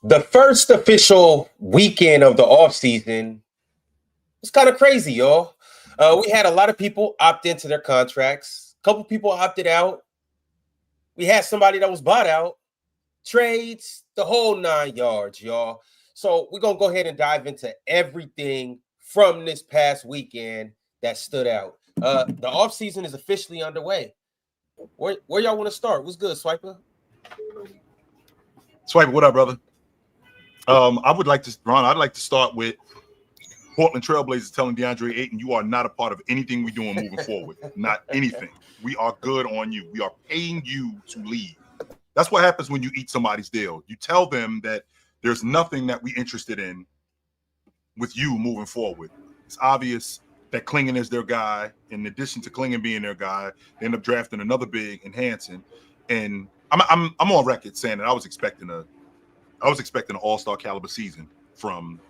The first official weekend of the offseason was kind of crazy, y'all. We had a lot of people opt into their contracts. A couple people opted out. We had somebody that was bought out. Trades, the whole 9 yards, y'all. So we're going to go ahead and dive into everything from this past weekend that stood out. The offseason is officially underway. Where y'all want to start? What's good, Swiper? Swiper, what up, brother? I'd like to start with Portland Trailblazers telling DeAndre Ayton, you are not a part of anything we're doing moving forward. Not anything. We are good on you. We are paying you to leave. That's what happens when you eat somebody's deal. You tell them that there's nothing that we're interested in with you moving forward. It's obvious that Klingon is their guy. In addition to Klingon being their guy, they end up drafting another big in Hansen. And I'm on record saying that I was expecting an all-star caliber season from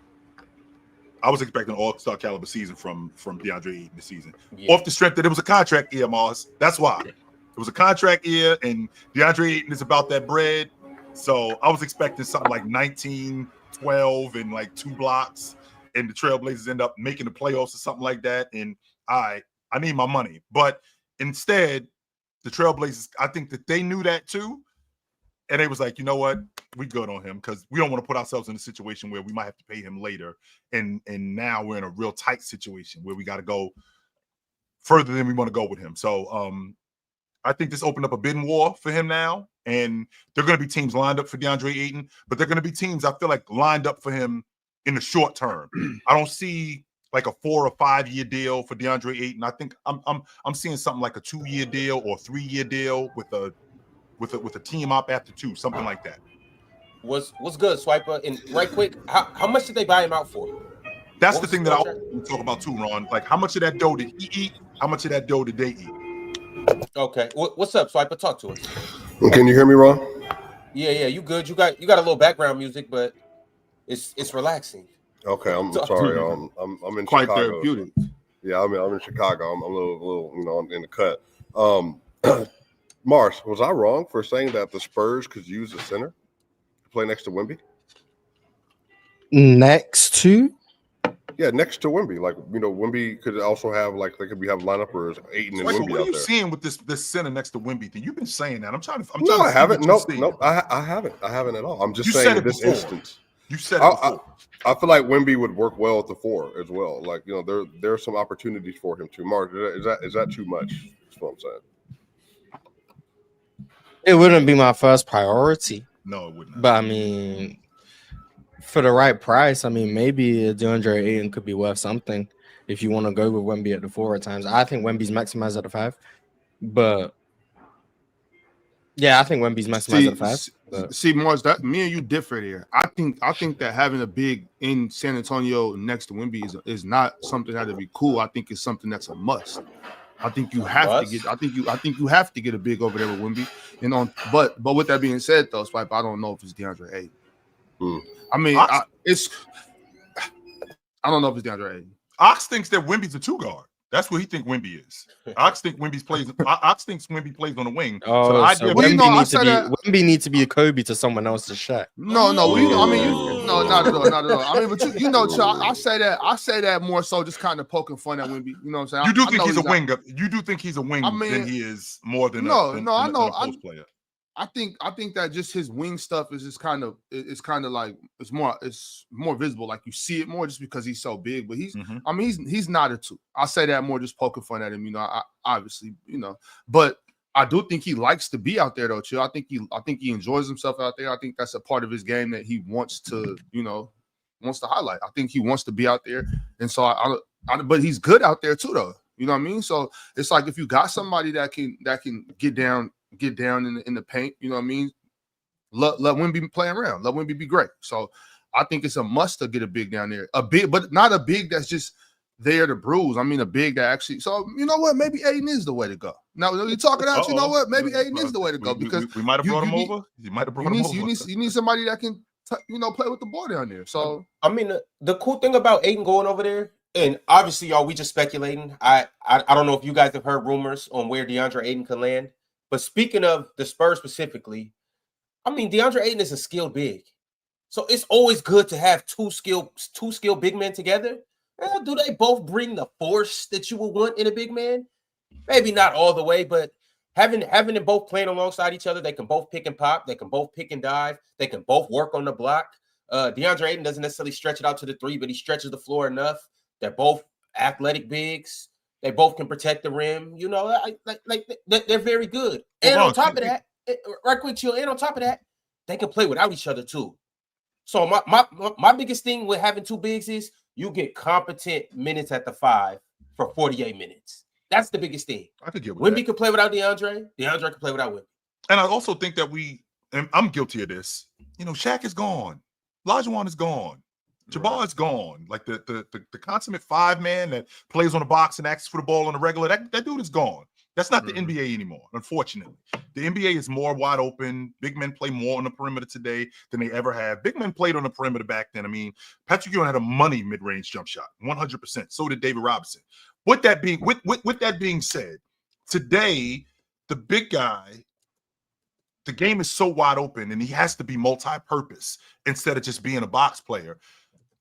DeAndre Ayton this season. Yeah. Off the strength that it was a contract year, Mars. That's why. It was a contract year, and DeAndre Ayton is about that bread. So I was expecting something like 19, 12, and like 2 blocks, and the Trailblazers end up making the playoffs or something like that. And I need my money. But instead, the Trailblazers, I think that they knew that too. And they was like, you know what? We good on him because we don't want to put ourselves in a situation where we might have to pay him later. And now we're in a real tight situation where we got to go further than we want to go with him. So I think this opened up a bidding war for him now. And there are going to be teams lined up for DeAndre Ayton, but they're going to be teams I feel like lined up for him in the short term. I don't see like a 4 or 5 year deal for DeAndre Ayton. I think I'm seeing something like a 2-year deal or 3-year deal with a team up after 2, something like that. What's good, Swiper? And right quick, how much did they buy him out for? That's the thing that I want to talk about too, Ron. Like, how much of that dough did he eat? How much of that dough did they eat? Okay, what's up, Swiper? Talk to us. Can you hear me, Ron? Yeah, you good? You got a little background music, but it's relaxing. Okay, I'm sorry. I'm in quite Chicago. Therapeutic. Yeah, I'm in Chicago. I'm a little, in the cut. Mars, was I wrong for saying that the Spurs could use a center to play next to Wemby? Next to? Yeah, next to Wemby. Like, Wemby could also have, like, they could have lineupers Ayton and Wemby out there. What are you seeing with this center next to Wemby thing? You've been saying that. I haven't. Nope. I haven't. I haven't at all. I'm just saying in this instance. You said it before. I feel like Wemby would work well at the 4 as well. Like, there are some opportunities for him too. Mark, is that too much? That's what I'm saying. It wouldn't be my first priority. No, it wouldn't. But I mean, for the right price, I mean, maybe DeAndre Ayton could be worth something if you want to go with Wemby at the 4 at times. I think Wemby's maximized at the 5, but yeah, I think Wemby's maximized at the 5. But. See, Mars, that me and you differ here. I think that having a big in San Antonio next to Wemby is not something that would be cool. I think it's something that's a must. I think you have to get. I think you have to get a big over there with Wemby. But with that being said, though, Swipe, I don't know if it's DeAndre Ayton. I mean, I don't know if it's DeAndre Ayton. Ox thinks that Wemby's a 2 guard. That's what he thinks Wemby is. Ox thinks Wemby plays on the wing. Oh, so Wemby needs to be a Kobe to someone else's Shaq. No, not at all, not at all. I mean, but I say that more so just kind of poking fun at Wemby. You know what I'm saying? You do think he's a winger. You do think he's a wing than he is more than a post player. I think that just his wing stuff is just kind of like it's more visible, like you see it more just because he's so big. But he's not a 2. I say that more just poking fun at him, obviously, But I do think he likes to be out there though, Chill. I think he enjoys himself out there. I think that's a part of his game that he wants to highlight. I think he wants to be out there, and so but he's good out there too, though. You know what I mean? So it's like if you got somebody that can get down in the paint, you know what I mean? Let Wemby play around. Let Wemby be great. So I think it's a must to get a big down there. A big, but not a big that's just there to bruise. I mean, a big that actually. So you know what? Maybe Ayton is the way to go. Now you're talking out. You know what? Maybe Ayton is the way to go because we might have brought him over. You might have brought him over. You need somebody that can play with the ball down there. So I mean, the cool thing about Ayton going over there, and obviously, y'all, we just speculating. I don't know if you guys have heard rumors on where DeAndre Ayton can land. But speaking of the Spurs specifically, I mean, DeAndre Ayton is a skilled big. So it's always good to have two skill big men together. Well, do they both bring the force that you would want in a big man? Maybe not all the way, but having them both playing alongside each other, they can both pick and pop, they can both pick and dive, they can both work on the block. DeAndre Ayton doesn't necessarily stretch it out to the three, but he stretches the floor enough. They're both athletic bigs. They both can protect the rim. You know, they're very good. And on top of that, right quick, chill. And on top of that, they can play without each other too. So my biggest thing with having two bigs is you get competent minutes at the 5 for 48 minutes. That's the biggest thing. I could get with Wemby can play without DeAndre. DeAndre can play without Wemby. And I also think that and I'm guilty of this. You know, Shaq is gone. Olajuwon is gone. Jabbar is gone. Like the consummate 5-man that plays on the box and acts for the ball on the regular, that dude is gone. That's not the NBA anymore, unfortunately. The NBA is more wide open. Big men play more on the perimeter today than they ever have. Big men played on the perimeter back then. I mean, Patrick Ewing had a money mid-range jump shot, 100%. So did David Robinson. With that being said, today, the big guy, the game is so wide open and he has to be multi-purpose instead of just being a box player.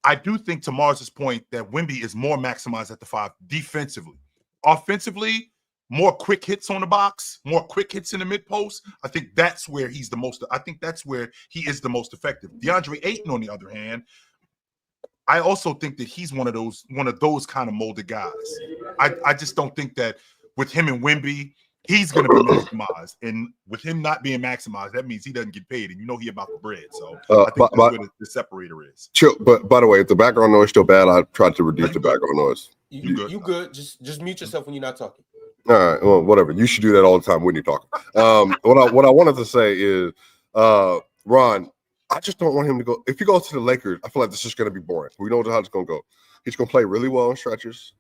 I do think, to Mars's point, that Wemby is more maximized at the 5 defensively. Offensively, more quick hits on the box, more quick hits in the mid post. I think that's where he is the most effective. DeAndre Ayton, on the other hand, I also think that he's one of those kind of molded guys. I just don't think that with him and Wemby, he's going to be maximized. And with him not being maximized, that means he doesn't get paid. And you know he about the bread. So I think that's where the separator is. Chill, but by the way, if the background noise is still bad, I tried to reduce the background noise. You good. Just mute yourself when you're not talking. All right, well, whatever. You should do that all the time when you're talking. What I wanted to say is, Ron, I just don't want him to go. If he goes to the Lakers, I feel like this is going to be boring. We know how it's going to go. He's going to play really well in stretches.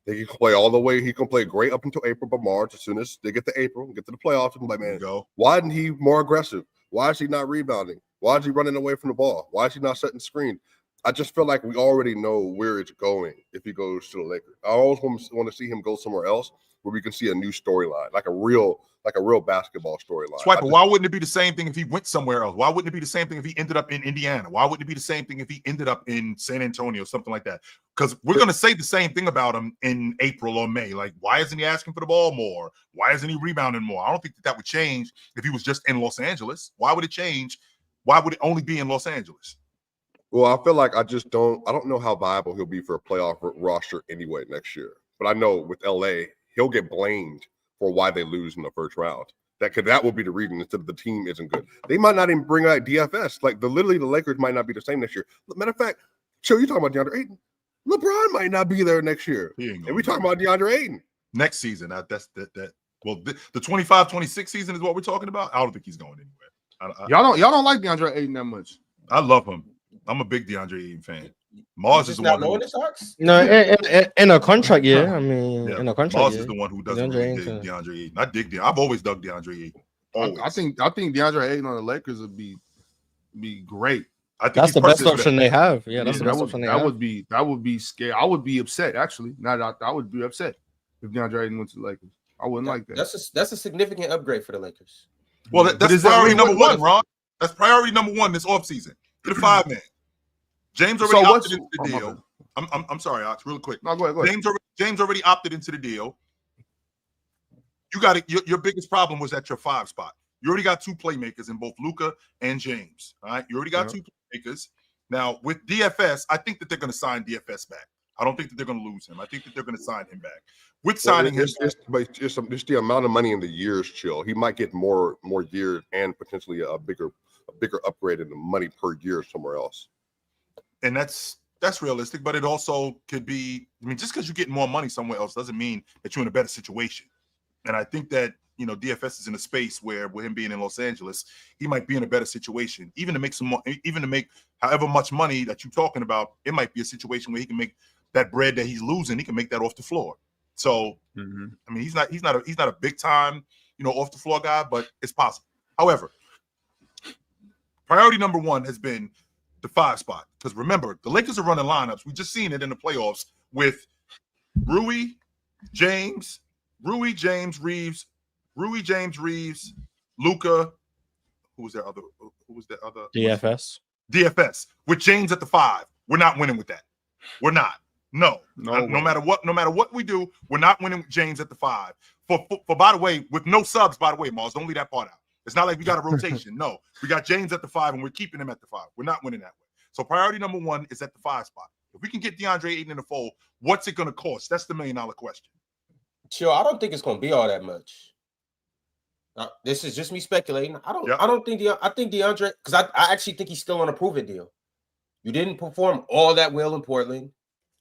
He can play all the way. He can play great up until April, but March, as soon as they get to April, get to the playoffs, I'm like, man, why isn't he more aggressive? Why is he not rebounding? Why is he running away from the ball? Why is he not setting screen? I just feel like we already know where it's going if he goes to the Lakers. I always want to see him go somewhere else where we can see a new storyline, like a real basketball storyline. Swiper, why wouldn't it be the same thing if he went somewhere else? Why wouldn't it be the same thing if he ended up in Indiana? Why wouldn't it be the same thing if he ended up in San Antonio, something like that? Because we're going to say the same thing about him in April or May. Like, why isn't he asking for the ball more? Why isn't he rebounding more? I don't think that would change if he was just in Los Angeles. Why would it change? Why would it only be in Los Angeles? Well, I feel like I don't know how viable he'll be for a playoff roster anyway next year. But I know with LA, he'll get blamed for why they lose in the first round. That will be the reason instead of the team isn't good. They might not even bring out DFS. Like literally the Lakers might not be the same next year. Matter of fact, Chill, you talking about DeAndre Ayton. LeBron might not be there next year. And we talking about DeAndre Ayton. Next season. Well, the 25-26 season is what we're talking about. I don't think he's going anywhere. Y'all don't like DeAndre Ayton that much. I love him. I'm a big DeAndre Ayton fan. Mars is the one who in a contract year. I mean, in a contract Mars is the one who doesn't really dig DeAndre Ayton. I dig DeAndre. I've always dug DeAndre Ayton. I think DeAndre Ayton on the Lakers would be great. I think that's the best option they have. Yeah, that's the best option they have. That would be scary. I would be upset actually. I would be upset if DeAndre Ayton went to the Lakers. I wouldn't like that. That's a significant upgrade for the Lakers. Well, that's priority number one, Ron. That's priority number one this offseason. Get a 5-man. James already opted into the deal. I'm sorry, Ox, real quick. No, go ahead. James already opted into the deal. You got it. Your biggest problem was at your 5 spot. You already got 2 playmakers in both Luka and James. All right, you already got 2 playmakers. Now with DFS, I think that they're going to sign DFS back. I don't think that they're going to lose him. I think that they're going to sign him back. With signing him, just the amount of money in the years. Chill, he might get more years and potentially a bigger upgrade in the money per year somewhere else. And that's realistic, but it also could be. I mean, just because you're getting more money somewhere else doesn't mean that you're in a better situation. And I think that DFS is in a space where, with him being in Los Angeles, he might be in a better situation. Even to make however much money that you're talking about, it might be a situation where he can make that bread that he's losing. He can make that off the floor. So, I mean, he's not a big time, off the floor guy, but it's possible. However, priority number one has been the 5 spot. Because remember, the Lakers are running lineups. We just seen it in the playoffs with Rui, James, Reeves, Luka. Who was that other? DFS. DFS with James at the 5. We're not winning with that. We're not. No matter what we do, we're not winning with James at the 5. For by the way, with no subs, by the way, Mars, don't leave that part out. It's not like we got a rotation. No, we got James at the 5 and we're keeping him at the 5. We're not winning that way. So priority number 1 is at the 5 spot. If we can get DeAndre Ayton in the fold, what's it going to cost? That's the $1 million question. Chill, I don't think it's going to be all that much. This is just me speculating. I think DeAndre, because I actually think he's still on a prove-it deal. You didn't perform all that well in Portland.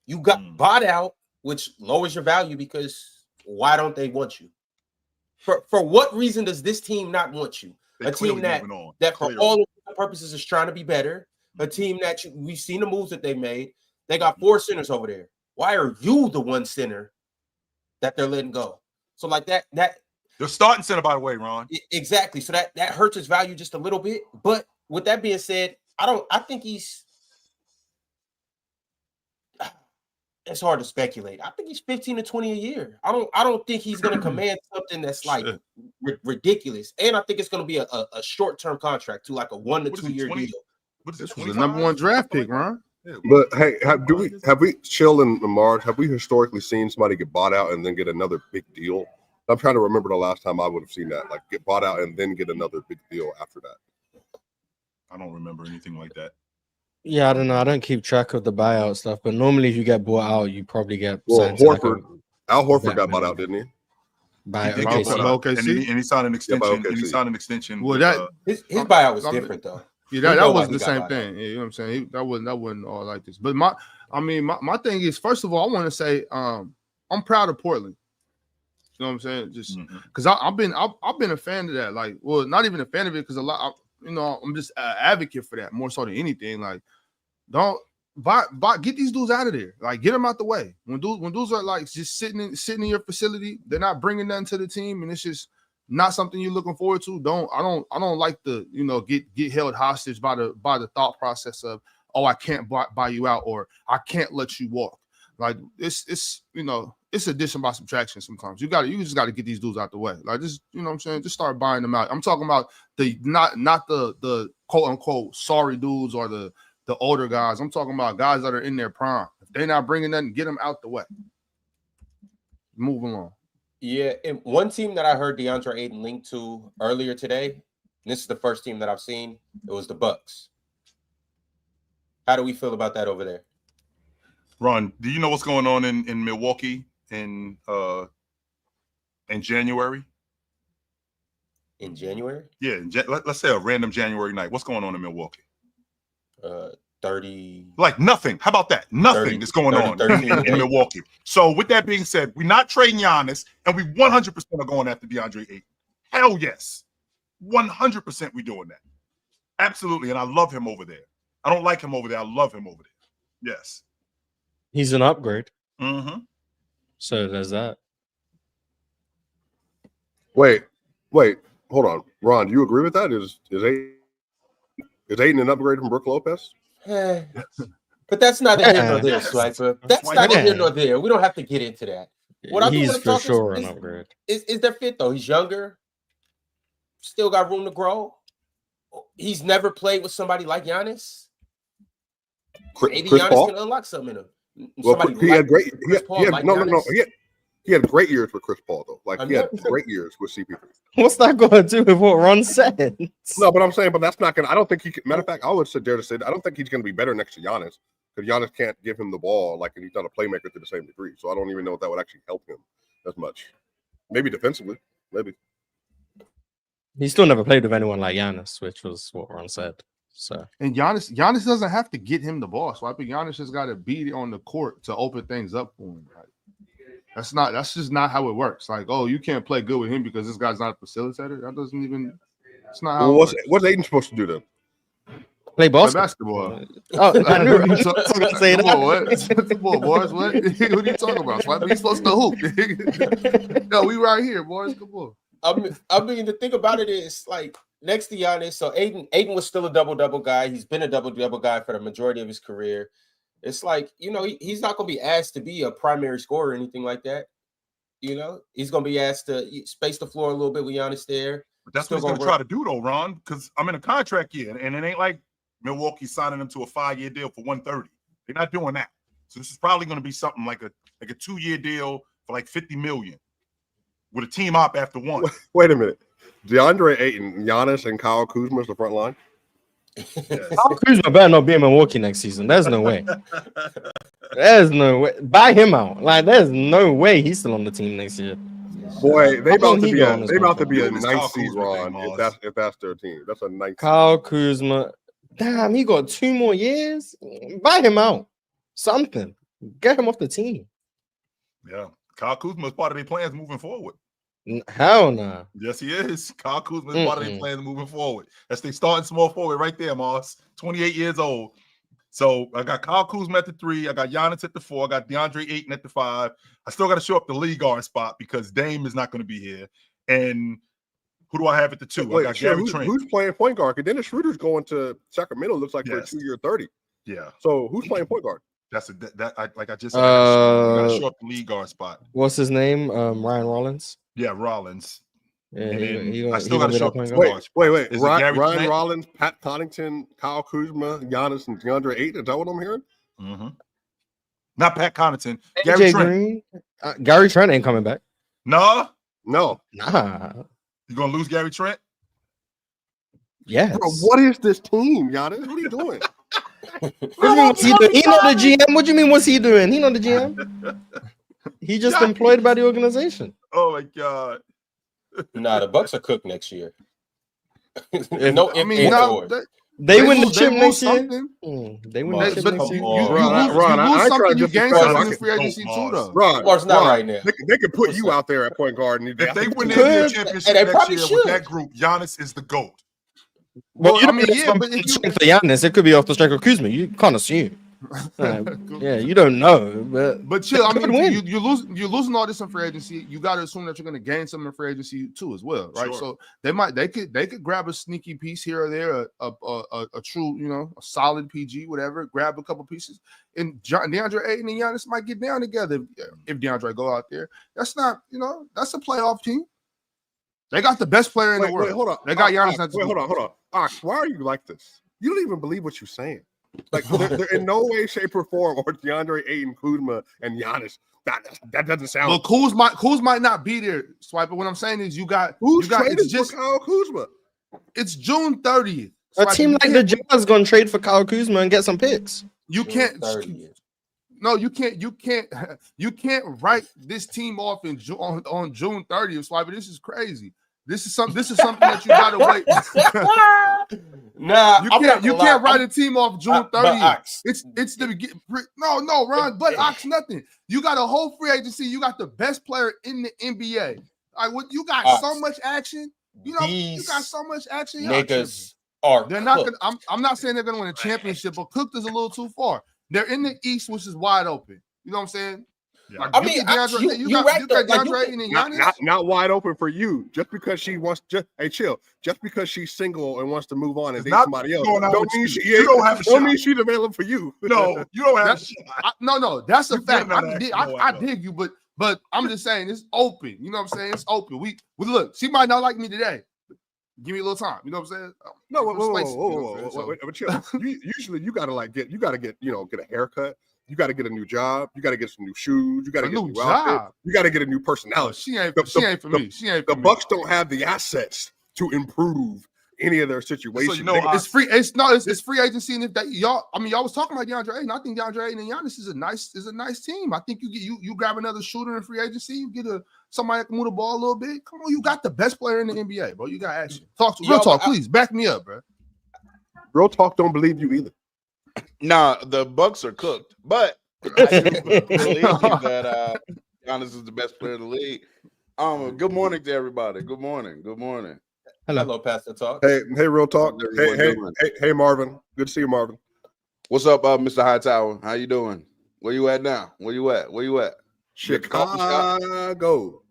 You got bought out, which lowers your value because why don't they want you? For what reason does this team not want you? A team that for all purposes is trying to be better. A team that we've seen the moves that they made. They got 4 centers over there. Why are you the one center that they're letting go? So like that they're starting center, by the way, Ron. Exactly. So that hurts his value just a little bit. But with that being said, I think he's. It's hard to speculate. I think he's 15 to 20 a year. I don't think he's going to command something that's like ridiculous. And I think it's going to be a short-term contract to like a 1 to 2 year deal. This was the number 1 draft pick, Ron. Yeah, but hey, have we Chill and Marge? Have we historically seen somebody get bought out and then get another big deal? I'm trying to remember the last time I would have seen that, like get bought out and then get another big deal after that. I don't remember anything like that. Yeah, I don't know. I don't keep track of the buyout stuff, but normally if you get bought out, you probably get Horford. Al Horford got bought out, didn't he? By OKC. And he signed an extension. Well, his buyout was different though. Yeah, that wasn't the same thing. Yeah, you know what I'm saying? That wasn't all like this. But my thing is, first of all, I want to say I'm proud of Portland. You know what I'm saying? Just because I've been a fan of that. Like, well, not even a fan of it because I'm just an advocate for that more so than anything. Like, don't get these dudes out of there. Like, get them out the way. When dudes are like just sitting in your facility, they're not bringing nothing to the team, and it's just not something you're looking forward to. I don't like the get held hostage by the thought process of, oh, I can't buy you out or I can't let you walk. Like it's addition by subtraction sometimes. You just got to get these dudes out the way. Like just, you know what I'm saying? Just start buying them out. I'm talking about the not the quote unquote sorry dudes or the older guys. I'm talking about guys that are in their prime. If they're not bringing nothing, get them out the way. Move along. Yeah, and one team that I heard DeAndre Ayton linked to earlier today, and this is the first team that I've seen, it was the Bucks. How do we feel about that over there? Ron, do you know what's going on in Milwaukee in January? In January? Yeah, let's say a random January night. What's going on in Milwaukee? 30. Like nothing. How about that? Nothing is going on in Milwaukee. So with that being said, we're not trading Giannis, and we 100% are going after DeAndre Ayton. Hell yes. 100% we doing that. Absolutely. And I love him over there. I don't like him over there. I love him over there. Yes. He's an upgrade. Mm-hmm. So there's that. Wait, hold on. Ron, do you agree with that? Is Ayton an upgrade from Brook Lopez? But that's neither here nor there, Swiper. That's neither here nor there. We don't have to get into that. He's for sure an upgrade. Is their fit though? He's younger, still got room to grow. He's never played with somebody like Giannis. Maybe Chris Giannis Paul? Can unlock something in him. Well, he had great. He had great years with Chris Paul though. Like he had great years with CP3. What's that going to do with what Ron said? No, but I'm saying, but that's not gonna. I don't think he can. Matter of fact, I would dare to say that I don't think he's gonna be better next to Giannis because Giannis can't give him the ball like, and he's not a playmaker to the same degree. So I don't even know if that would actually help him as much. Maybe defensively, maybe. He still never played with anyone like Giannis, which was what Ron said. So and Giannis doesn't have to get him the ball. So I think Giannis just got to beat on the court to open things up for him. Right? That's just not how it works. Like, oh, you can't play good with him because this guy's not a facilitator. That doesn't even. It's not how. What's Ayton supposed to do then? Play basketball. Oh, I knew you say that. What? Boys, what? What are you talking about? Swipe? He's supposed to hoop. No, we right here, boys. Come on. I mean, the thing about it is, like, next to Giannis, so Ayton was still a double-double guy. He's been a double-double guy for the majority of his career. It's like, he's not going to be asked to be a primary scorer or anything like that. He's going to be asked to space the floor a little bit with Giannis there. But that's what he's going to try to do, though, Ron, because I'm in a contract year, and it ain't like Milwaukee signing him to a 5-year deal for $130. They're not doing that. So this is probably going to be something like a 2-year deal for like $50 million with a team op after one. Wait a minute. DeAndre Ayton, Giannis, and Kyle Kuzma is the front line. Yes. Kyle Kuzma better not be in Milwaukee next season. There's no way. There's no way. Buy him out. Like, there's no way he's still on the team next year. Boy, they about to be a It's nice Kyle seed, Kuzma Ron. thing, If that's their team, that's a nice. Kyle Kuzma. Damn, he got 2 more years. Buy him out. Something. Get him off the team. Yeah. Kyle Kuzma is part of their plans moving forward. Hell no. Yes, he is. Kyle Kuzma is part of their plans moving forward. That's they starting small forward right there, Moss. 28 years old. So I got Kyle Kuzma at the 3. I got Giannis at the 4. I got DeAndre Ayton at the 5. I still got to show up the league guard spot because Dame is not going to be here. And who do I have at the 2? Wait, I got Gary Trent. Who's playing point guard? Because Dennis Schroeder's going to Sacramento. Looks like for a 2-year $30. Yeah. So who's playing point guard? That's like I just said. I got to show up the league guard spot. What's his name? Ryan Rollins. Yeah, Rollins. Yeah, I still got to show up the guard spot. Wait. Is Ryan Trent? Rollins, Pat Connaughton, Kyle Kuzma, Giannis, and DeAndre Ayton. Is that what I'm hearing? Mm-hmm. Not Pat Connaughton. Gary Trent. Gary Trent ain't coming back. No. Nah. You gonna lose Gary Trent? Yes. Bro, what is this team, Giannis? What are you doing? What's he doing? He not the GM. What do you mean? What's he doing? He not the GM. He just employed by the organization. Oh my god. Nah, the Bucks are cooked next year. They win the chip next year. They win the chip next year. You lose something, you gain something in free agency too, though. Ron, not right now. They could put you out there at point guard. And if they win the NBA championship next year with that group, Giannis is the GOAT. Well, you don't mean, but if you for Giannis, it could be off the strength of Kuzma. You can't assume. Yeah, you don't know, but chill. I mean, you're losing all this in free agency. You got to assume that you're going to gain some in free agency too, as well, right? Sure. So they could grab a sneaky piece here or there, a true, a solid PG, whatever. Grab a couple pieces, and DeAndre Ayton and Giannis might get down together if DeAndre go out there. That's not, that's a playoff team. They got the best player in the world. Hold on. They got Giannis. Hold on. Ox, why are you like this? You don't even believe what you're saying. Like they're in no way, shape, or form or DeAndre Ayton, Kuzma, and Giannis. That doesn't sound. Well, Kuz might not be there, Swipe. But what I'm saying is, who's traded for Kyle Kuzma? It's June 30th. A team like the Jazz gonna trade for Kyle Kuzma and get some picks. You can't. No, you can't. You can't write this team off on June 30th, Swipe. This is crazy. This is something that you gotta wait. Nah, you can't write a team off June 30th. It's the beginning. No, Ron, but Ox nothing. You got a whole free agency. You got the best player in the NBA. Like, what you got so much action. You got so much action. Niggas they're not gonna. I'm not saying they're gonna win a championship, but cooked is a little too far. They're in the East, which is wide open. You know what I'm saying? Yeah. Like, you got DeAndre Ayton and Giannis. Not wide open for you. Just because she wants chill. Just because she's single and wants to move on and date somebody else, don't mean she's available for you. No, you don't have. No, that's a fact. I dig you, but I'm just saying it's open. You know what I'm saying? It's open. We look. She might not like me today. Give me a little time. You know what I'm saying? No, whoa. But chill. Usually you gotta get a haircut. You got to get a new job. You got to get some new shoes. You got to get a new outfit. You got to get a new personality. She ain't for me. The Bucks don't have the assets to improve any of their situations. So, it's free. It's free agency. And if that y'all was talking about DeAndre Ayton. I think DeAndre Ayton and Giannis is a nice team. I think you grab another shooter in free agency. You get somebody that can move the ball a little bit. Come on, you got the best player in the NBA, bro. You got action. Real talk, please back me up, bro. Real talk don't believe you either. Nah, the Bucks are cooked, but I do believe that Giannis is the best player in the league. Good morning to everybody. Good morning. Hello, Pastor Talk. Hey, real talk. Hey, Marvin. Good to see you, Marvin. What's up, Mr. Hightower? How you doing? Where you at now? Where you at? Chicago.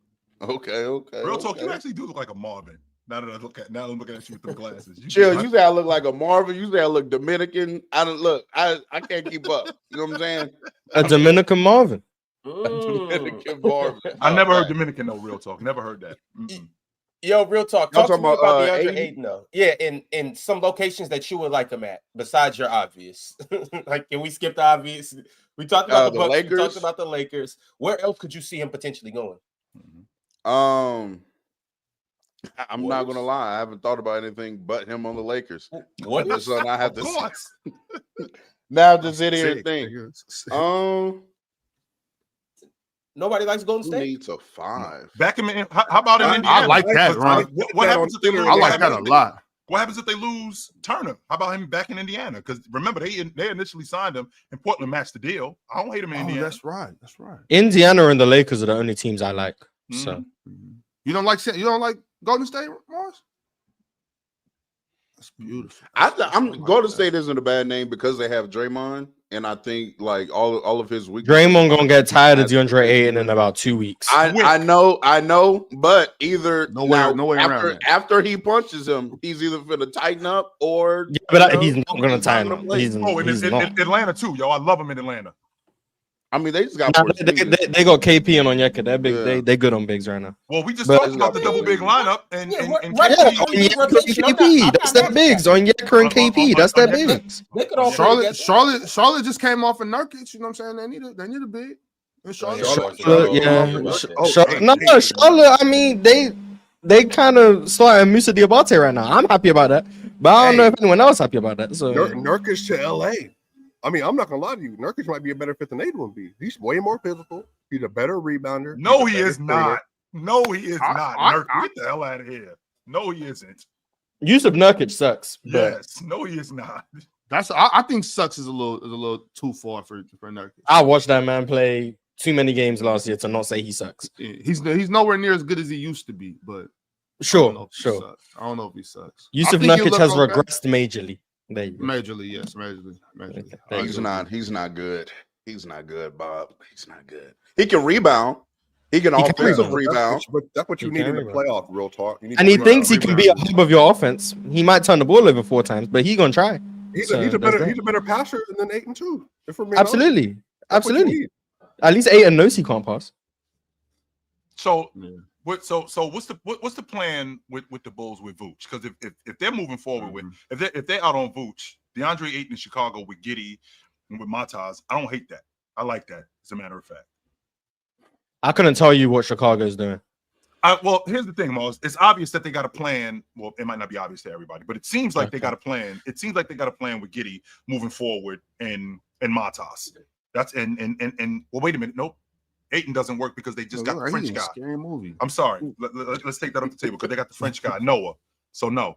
Okay. Real talk. You actually do look like a Marvin. Now I'm looking at you with the glasses. You say I look like a Marvin. You say I look Dominican. I can't keep up. You know what I'm saying? A Dominican Marvin. Dominican Marvin. I never heard Dominican, no, real talk. Never heard that. Yo, real talk. Talk to me about DeAndre Aiden? Ayton, though. Yeah, in some locations that you would like him at, besides your obvious. Like, can we skip the obvious? We talked about the Bucks. Lakers. We talked about the Lakers. Where else could you see him potentially going? I'm not gonna lie. I haven't thought about anything but him on the Lakers. What? So I have to. course. Now just sit here and think. Nobody likes Golden Who State. needs a 5? Back him in. How about in Indiana? I like that, Ron. What happens if they lose? I like that a lot. What happens if they lose Turner? How about him back in Indiana? Because remember, they initially signed him, and Portland matched the deal. I don't hate him in Indiana. That's right. That's right. Indiana and the Lakers are the only teams I like. So You don't like Golden State, Morris? That's beautiful. I'm Golden State isn't a bad name because they have Draymond, and I think like all of his weaknesses. Draymond gonna get tired of DeAndre Ayton in about 2 weeks. I know, but either no way around that. After he punches him, he's either gonna tighten up or he's not gonna tighten up. He's not. Atlanta too, yo. I love him in Atlanta. I mean, they just got they got KP and Onyeka. They're big. Yeah. They good on bigs right now. Well, we just talked about the double big lineup and KP. That's their bigs. Onyeka and KP. That's their bigs. Charlotte just came off of Nurkic. You know what I'm saying? They need a big. Charlotte. Charlotte. I mean, they kind of starting Musa Diabate right now. I'm happy about that, but I don't know if anyone else happy about that. So Nurkic to LA. I mean, I'm not gonna lie to you. Nurkic might be a better fit than Aiden would be. He's way more physical. He's a better rebounder. No, he is not. No, he is not. Nurkic, get the hell out of here. No, he isn't. Yusuf Nurkic sucks. Yes. No, he is not. I think sucks is a little too far for Nurkic. I watched that man play too many games last year to not say he sucks. Yeah, he's nowhere near as good as he used to be, but sure. I don't know if he sucks. Yusuf Nurkic has regressed majorly. Majorly, yes, majorly. He's not good. He's not good, Bob. He's not good. He can rebound. He can offensive rebound. That's what you need in the playoff, real talk. And he thinks he can be a hub of your offense. He might turn the ball over 4 times, but he's gonna try. He's a better passer than Ayton too. Absolutely. At least Ayton knows he can't pass. So what's the plan with the Bulls with Vooch? Because if they're moving forward with if they're out on Vooch, DeAndre Ayton in Chicago with Giddey and with Matas, I don't hate that. I like that, as a matter of fact. I couldn't tell you what Chicago's doing. Well, here's the thing, Mose. It's obvious that they got a plan. Well, it might not be obvious to everybody, but it seems like they got a plan. It seems like they got a plan with Giddey moving forward and Matas. That's and well, wait a minute. Nope. Ayton doesn't work because they just got the French guy. Scary movie. I'm sorry. Let's take that off the table because they got the French guy Noah. So no,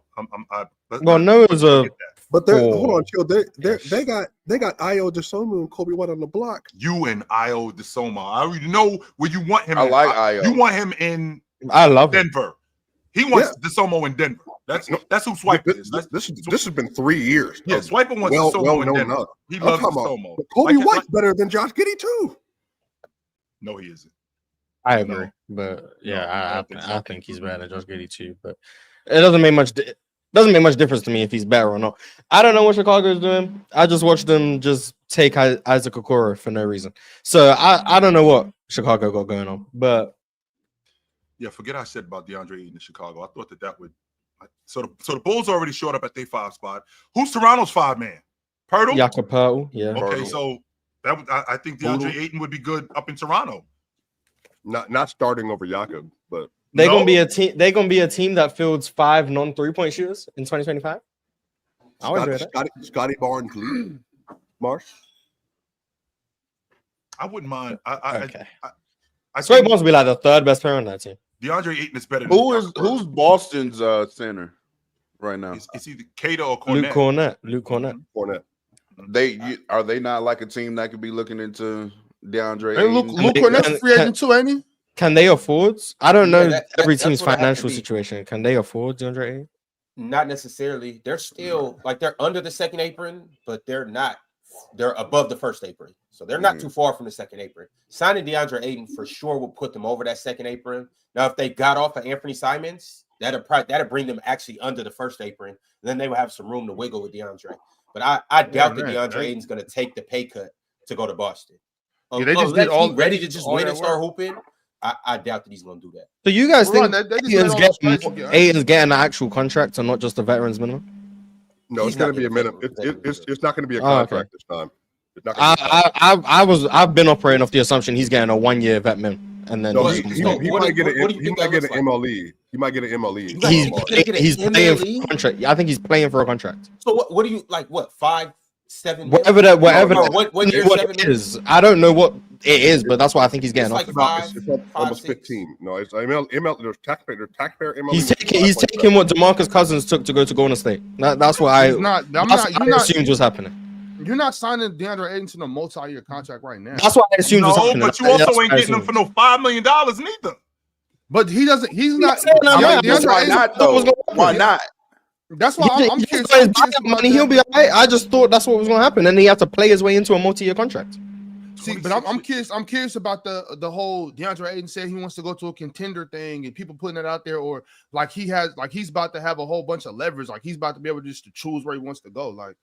Noah's a. But hold on, chill. They got Ayo DeSoma and Kobe White on the block. You and Ayo DeSoma. I already know where you want him. I like Ayo. You want him in. I love Denver. He wants DeSoma in Denver. That's who Swipe is. This has been 3 years. Yeah, Swiper wants DeSoma in Denver. He loves DeSoma. Kobe White's better than Josh Giddey too. No, he isn't. I agree, but yeah, I think he's better than Josh Giddey too. But it doesn't make much difference to me if he's better or not. I don't know what Chicago is doing. I just watched them just take Isaac Okoro for no reason. So I don't know what Chicago got going on. But yeah, forget I said about DeAndre Ayton in Chicago. I thought that would. So the Bulls already showed up at their 5 spot. Who's Toronto's 5 man? Pirtle. Jakob Pirtle. Yeah. Okay, Pirtle. So. I think DeAndre Ayton would be good up in Toronto. Not starting over Jakob, but they're gonna be a team. They're gonna be a team that fields 5 non-3-point shooters in 2025. Scotty Barnes, lead. Marsh. I wouldn't mind. Okay. Scotty Barnes will be like the 3rd best player on that team. DeAndre Ayton is better. Who's Boston's center right now? It's either Cato or Cornette. Luke Cornette. Are they not like a team that could be looking into DeAndre? Hey, Luke Cornett's free agent too, ain't he? Can they afford? I don't know every team's financial situation. Can they afford DeAndre Ayton? Not necessarily. They're still they're under the second apron, but they're not. They're above the first apron, so they're not too far from the second apron. Signing DeAndre Ayton for sure will put them over that second apron. Now, if they got off of Anthony Simons, that'll bring them actually under the first apron. Then they will have some room to wiggle with DeAndre. But I doubt that DeAndre Ayton's going to take the pay cut to go to Boston. They just did all ready to just win and start hooping. I doubt that he's going to do that. So you guys Ron, think they just made all those trades again, right? Aiton's getting an actual contract and not just a veteran's minimum? No, He's it's going not to be a getting minimum. paid. It's not going to be a Oh, okay. contract this time. It's not gonna be a contract. I've been operating off the assumption he's getting a 1-year vet min, and then No, he's he might get an MLE. He might get an MLE. he's playing for a contract. I think he's playing for a contract. So what do you like? What 5, 7? Whatever that what year, what 7 it is. I don't know what it is, but that's why I think he's getting It's off. like It's 5, almost 6. 15. No, it's ML. There's taxpayer MLE. He's taking what DeMarcus Cousins took to go to Golden State. That's what I assumed was happening. You're not signing DeAndre Ayton to a multi-year contract right now. That's what I assumed was happening. But you also ain't getting him for no $5 million neither. But he doesn't. He's not. Why not though? Why not? That's why I'm curious. Money, he'll be all right. I just thought that's what was going to happen, and he had to play his way into a multi-year contract. See, but I'm curious. I'm curious about the whole DeAndre Ayton said he wants to go to a contender thing, and people putting it out there, or like he's about to have a whole bunch of leverage, like he's about to be able just to choose where he wants to go. Like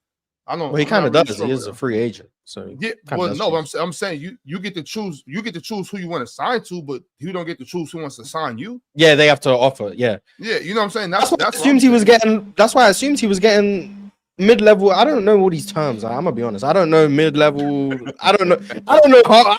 I don't. Well, he kind of does. Sure he is a free agent, so yeah. Well, no, I'm saying you get to choose. You get to choose who you want to sign to, but you don't get to choose who wants to sign you. Yeah, they have to offer. Yeah, you know what I'm saying. That's what I assumed he was getting. That's why I assumed he was getting mid-level. I don't know all these terms. I'm gonna be honest. I don't know mid-level. I don't know. I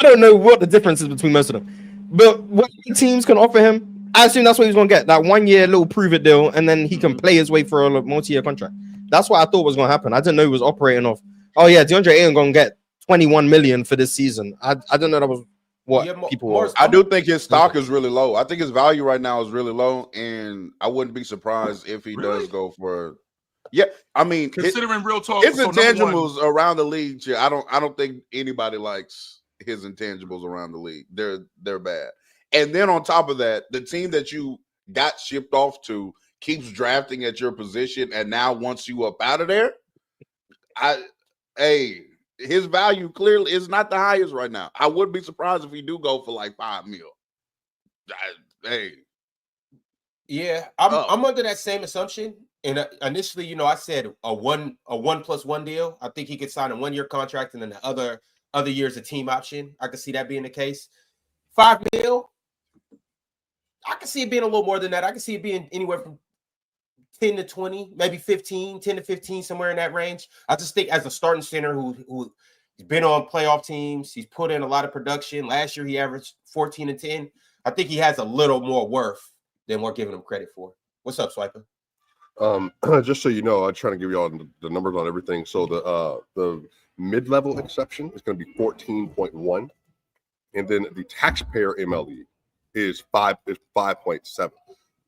don't know what the difference is between most of them. But what teams can offer him, I assume that's what he's gonna get. That 1-year little prove-it deal, and then he can play his way for a multi-year contract. That's what I thought was going to happen. I didn't know he was operating off. Oh yeah, DeAndre Ayton going to get 21 million for this season. I didn't know that was what people were. I do think his stock is really low. I think his value right now is really low, and I wouldn't be surprised if he does go for. Yeah, I mean, considering real talk, his intangibles around the league. I don't think anybody likes his intangibles around the league. They're bad. And then on top of that, the team that you got shipped off to keeps drafting at your position, and now wants you up out of there. His value clearly is not the highest right now. I wouldn't be surprised if he do go for like $5 million. Yeah, I'm under that same assumption. And initially, I said a 1+1 deal. I think he could sign a 1-year contract, and then the other years a team option. I could see that being the case. $5 million. I can see it being a little more than that. I can see it being anywhere from 10 to 20, maybe 15, 10 to 15, somewhere in that range. I just think as a starting center who's been on playoff teams, he's put in a lot of production. Last year, he averaged 14 and 10. I think he has a little more worth than we're giving him credit for. What's up, Swiper? Just so you know, I'm trying to give you all the numbers on everything. So the mid-level exception is going to be 14.1, and then the taxpayer MLE is 5.7.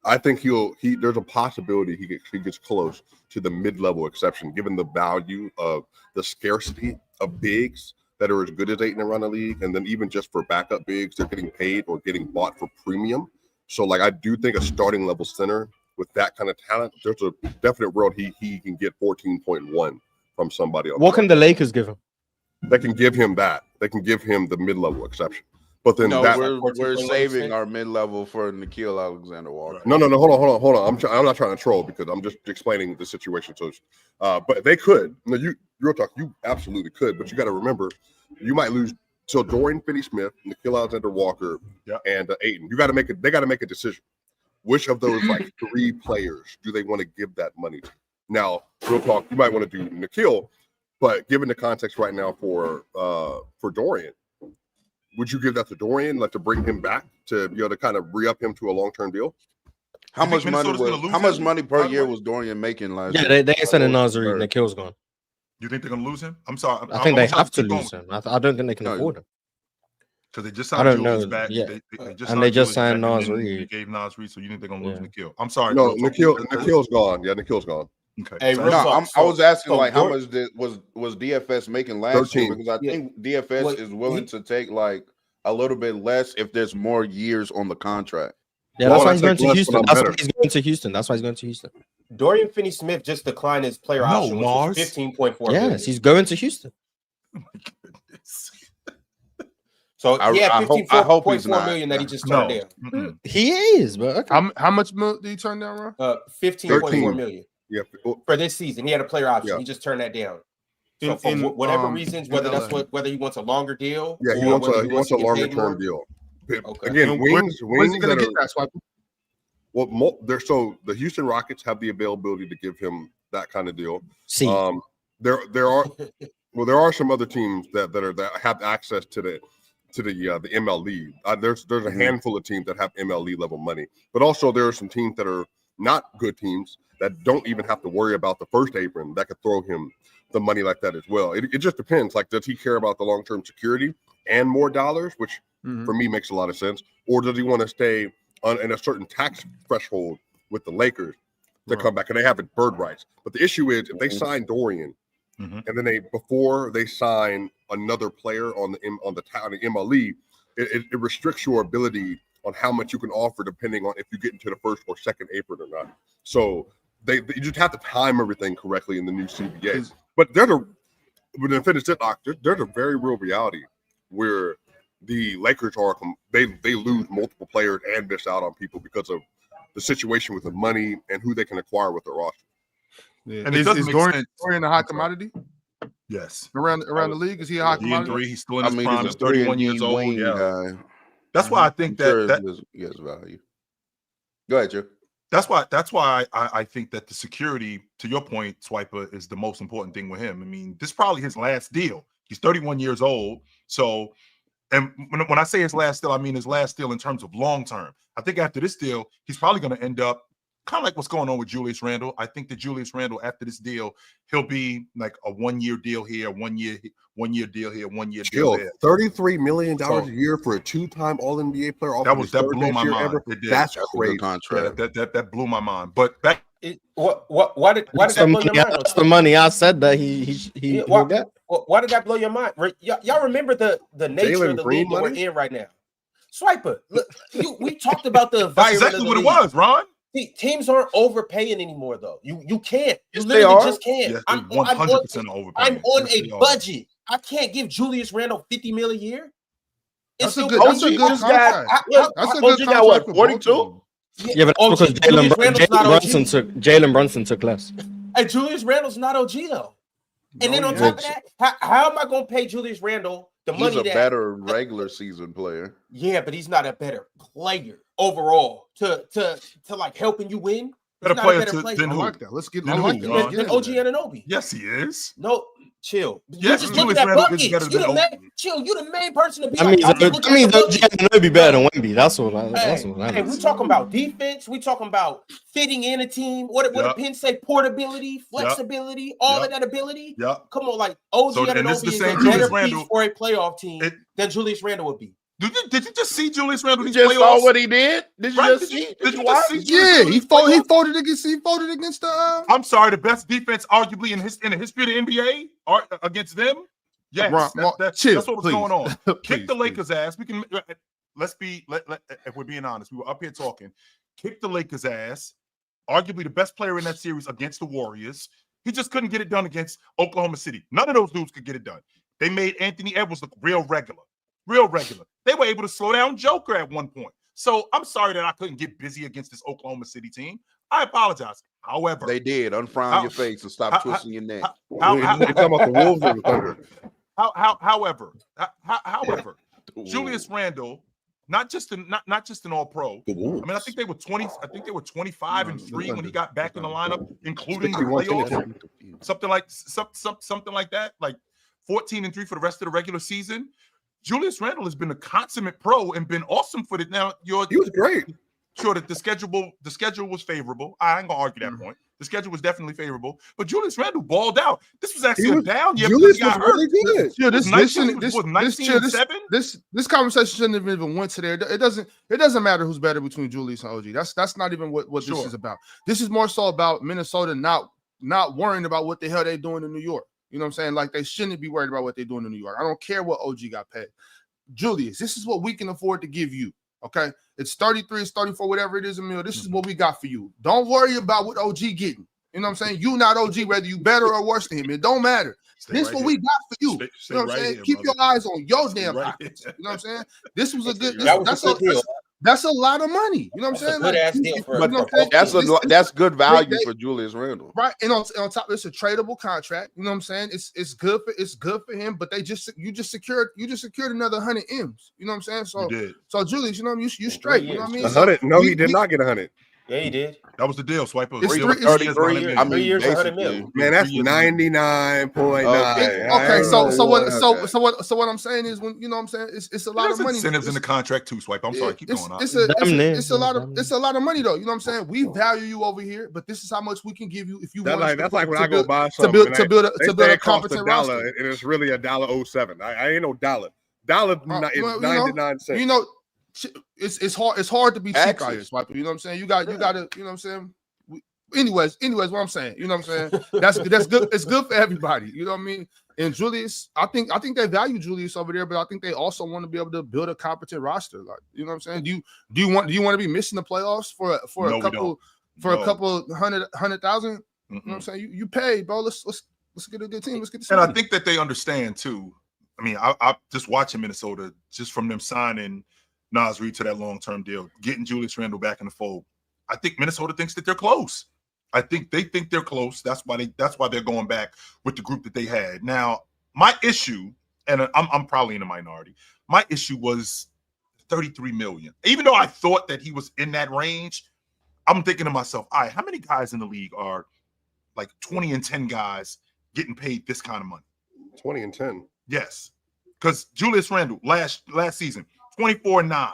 I think there's a possibility he gets close to the mid-level exception, given the value of the scarcity of bigs that are as good as Ayton around the league, and then even just for backup bigs, they're getting paid or getting bought for premium. So, I do think a starting level center with that kind of talent, there's a definite world he can get 14.1 from somebody else. What can the Lakers give him? They can give him that. They can give him the mid-level exception. But then we're saving our mid-level for Nickeil Alexander-Walker. No. Hold on. I'm not trying to troll because I'm just explaining the situation. So, but they could. No, real talk. You absolutely could. But you got to remember, you might lose. So Dorian Finney-Smith, Nickeil Alexander-Walker, and Ayton. They got to make a decision. Which of those 3 players do they want to give that money to? Now, real talk. You might want to do Nickeil, but given the context right now for Dorian. Would you give that to Dorian, to bring him back to to kind of re-up him to a long-term deal? How much money per year was Dorian making last year? Yeah, they ain't sending Nazari. Nickeil's gone. You think they're gonna lose him? I'm sorry. I think they have to lose him. I don't think they can afford him. Because they just signed Julius back. Yeah. They just signed Nazari. They gave Nazari, so you think they're gonna lose Nickeil? I'm sorry. No, Nickeil's gone. Yeah, Nickeil's gone. Okay. Hey, I was asking how much was DFS making last year, because I think DFS is willing to take a little bit less if there's more years on the contract. Yeah, that's why he's going to Houston. That's why he's going to Houston. Dorian Finney-Smith just declined his player option, which was 15.4 million. Yes, he's going to Houston. Oh my goodness. So I hope he's not. $15.4 million that he just turned down. Mm-mm. He is, but okay. How much did he turn down, Ron? 15.4 million. Yeah, for this season. He had a player option. Yeah. He just turned that down. So for whatever reasons, whether he wants a longer deal, he wants a longer term deal. Okay. Again, wings Where's he gonna that get are, that swipe? well, so the Houston Rockets have the availability to give him that kind of deal. See, There are some other teams that have access to the MLE. There's a handful of teams that have MLE level money, but also there are some teams that are not good teams that don't even have to worry about the first apron that could throw him the money like that as well. It just depends. Like, does he care about the long-term security and more dollars, which for me makes a lot of sense, or does he want to stay in a certain tax threshold with the Lakers to come back? And they have it bird rights. But the issue is if they sign Dorian and then before they sign another player on the MLE, it restricts your ability on how much you can offer depending on if you get into the first or second apron or not. So you just have to time everything correctly in the new CBA. But there's a very real reality where the Lakers they lose multiple players and miss out on people because of the situation with the money and who they can acquire with their roster. Yeah. And is Dorian a high commodity? Yes. Around the league, is he a high commodity? He's still in his prime. He's 31 years old. Yeah. Guy. That's why I think that he has value. Go ahead, Joe. That's why I think that the security, to your point, Swiper, is the most important thing with him. I mean, this is probably his last deal. He's 31 years old. So, and when I say his last deal, I mean his last deal in terms of long term. I think after this deal, he's probably going to end up kind of like what's going on with Julius Randle. I think that Julius Randle, after this deal, he'll be like a 1 year deal here, 1 year deal here, 1 year deal there. $33 million a year for a 2-time All-NBA player. That blew my mind. That's crazy. Contract. That blew my mind. But back. Why did that blow your mind? That's the money I said that he will get. Why did that blow your mind? Y'all remember the nature of the league that we're in right now? Swiper, look, we talked about the environment. That's exactly what it was, Ron. See, teams aren't overpaying anymore, though. You can't. You Yes, literally just can't. Yes, I'm 100% overpaying. I'm on a budget. I can't give Julius Randle $50 million a year. That's a good contract. That's a good contract. Got what, 42? Yeah, but that's because Jalen Brunson took less. And Julius Randle's not OG though. And then on top of that, how am I going to pay Julius Randle the money? He's a better regular season player. Yeah, but he's not a better player overall to like helping you win. Better player than who? I like that. Let's get than OG Anunoby. Yes, he is. No, chill. Yes, just Julius at Randle buckets. is better than OG. Chill, you the main person to be. I mean, OG Anunoby better than Wemby. That's what I mean. We talking about defense. We talking about fitting in a team. What did Penn say? Portability, flexibility, all of that ability. Yeah. Come on, like OG Anunoby is a better piece for a playoff team than Julius Randle would be. Did you just see Julius Randle? You just saw what he did. Did you just see? Did you watch? Yeah, he folded against the. I'm sorry, the best defense, arguably in the history of the NBA, against them. Yes, that's what was going on. Kick the Lakers' ass. We can if we're being honest, we were up here talking. Kick the Lakers' ass. Arguably the best player in that series against the Warriors. He just couldn't get it done against Oklahoma City. None of those dudes could get it done. They made Anthony Edwards look real regular. They were able to slow down Joker at one point. So I'm sorry that I couldn't get busy against this Oklahoma City team. I apologize. However, they did. Unfrown your face and stop twisting your neck. You're talking about the Wolves or the Thunder? However, Julius Randle, not just an All-Pro. I mean, I think they were 20. I think they were 25-3 when he got back in the lineup, including the playoffs. Something like that, like 14-3 for the rest of the regular season. Julius Randle has been a consummate pro and been awesome for it. Now, he was great. Sure, that the schedule was favorable. I ain't gonna argue that point. The schedule was definitely favorable, but Julius Randle balled out. This was actually a down year. Julius was really good. Yeah, this 19-7. This conversation shouldn't have even went to there. It doesn't matter who's better between Julius and OG. That's not even what this is about. This is more so about Minnesota not worrying about what the hell they're doing in New York. You know what I'm saying? Like, they shouldn't be worried about what they're doing in New York. I don't care what OG got paid. Julius, this is what we can afford to give you, okay? It's 33, it's 34, whatever it is, Emil. This is what we got for you. Don't worry about what OG getting. You know what I'm saying? You not OG, whether you better or worse than him. It don't matter. This is what we got for you. You know what I'm saying? Keep your eyes on your damn pockets. You know what I'm saying? This was a good – That's a lot of money. You know what I'm saying? Good ass Like, deal for you know what I'm saying? That's good value for Julius Randle. Right. And on top, it's a tradable contract. You know what I'm saying? It's good for him, but you just secured another 100 M's. You know what I'm saying? So Julius, you know, you straight. You know what I mean? 100? No, he did not get 100. Yeah, he did. That was the deal, Swiper. It's 33. I mean, 3 years, basically, 100 Man, that's 99.9. Okay, so what I'm saying is, when you know what I'm saying, it's a lot of money. Incentives in the contract too, Swipe. I'm sorry, keep going on. It's a lot of money though. You know what I'm saying? We value you over here, but this is how much we can give you if you want. That's like when I go buy something to build a competent roster, and it's really $1.07. I ain't no dollar. Dollar is 99 cents. You know, it's hard to be cheap out here, Swiper. You know what I'm saying? You got to, you know what I'm saying? Anyways, what I'm saying, you know what I'm saying? That's good. It's good for everybody. You know what I mean? And Julius, I think they value Julius over there, but I think they also want to be able to build a competent roster. Like, you know what I'm saying? Do you want to be missing the playoffs for a couple hundred thousand? You know what I'm saying? You pay, bro. Let's get a good team. Let's get this. And I think that they understand too. I mean, I just watching Minnesota, just from them signing Naz Reid to that long-term deal, getting Julius Randle back in the fold. I think Minnesota thinks that they're close. I think they think they're close. That's why they're going back with the group that they had. Now, my issue, and I'm probably in the minority, my issue was $33 million. Even though I thought that he was in that range, I'm thinking to myself, all right, how many guys in the league are like 20 and 10 guys getting paid this kind of money? 20 and 10. Yes. Because Julius Randle last season, 24 and 9.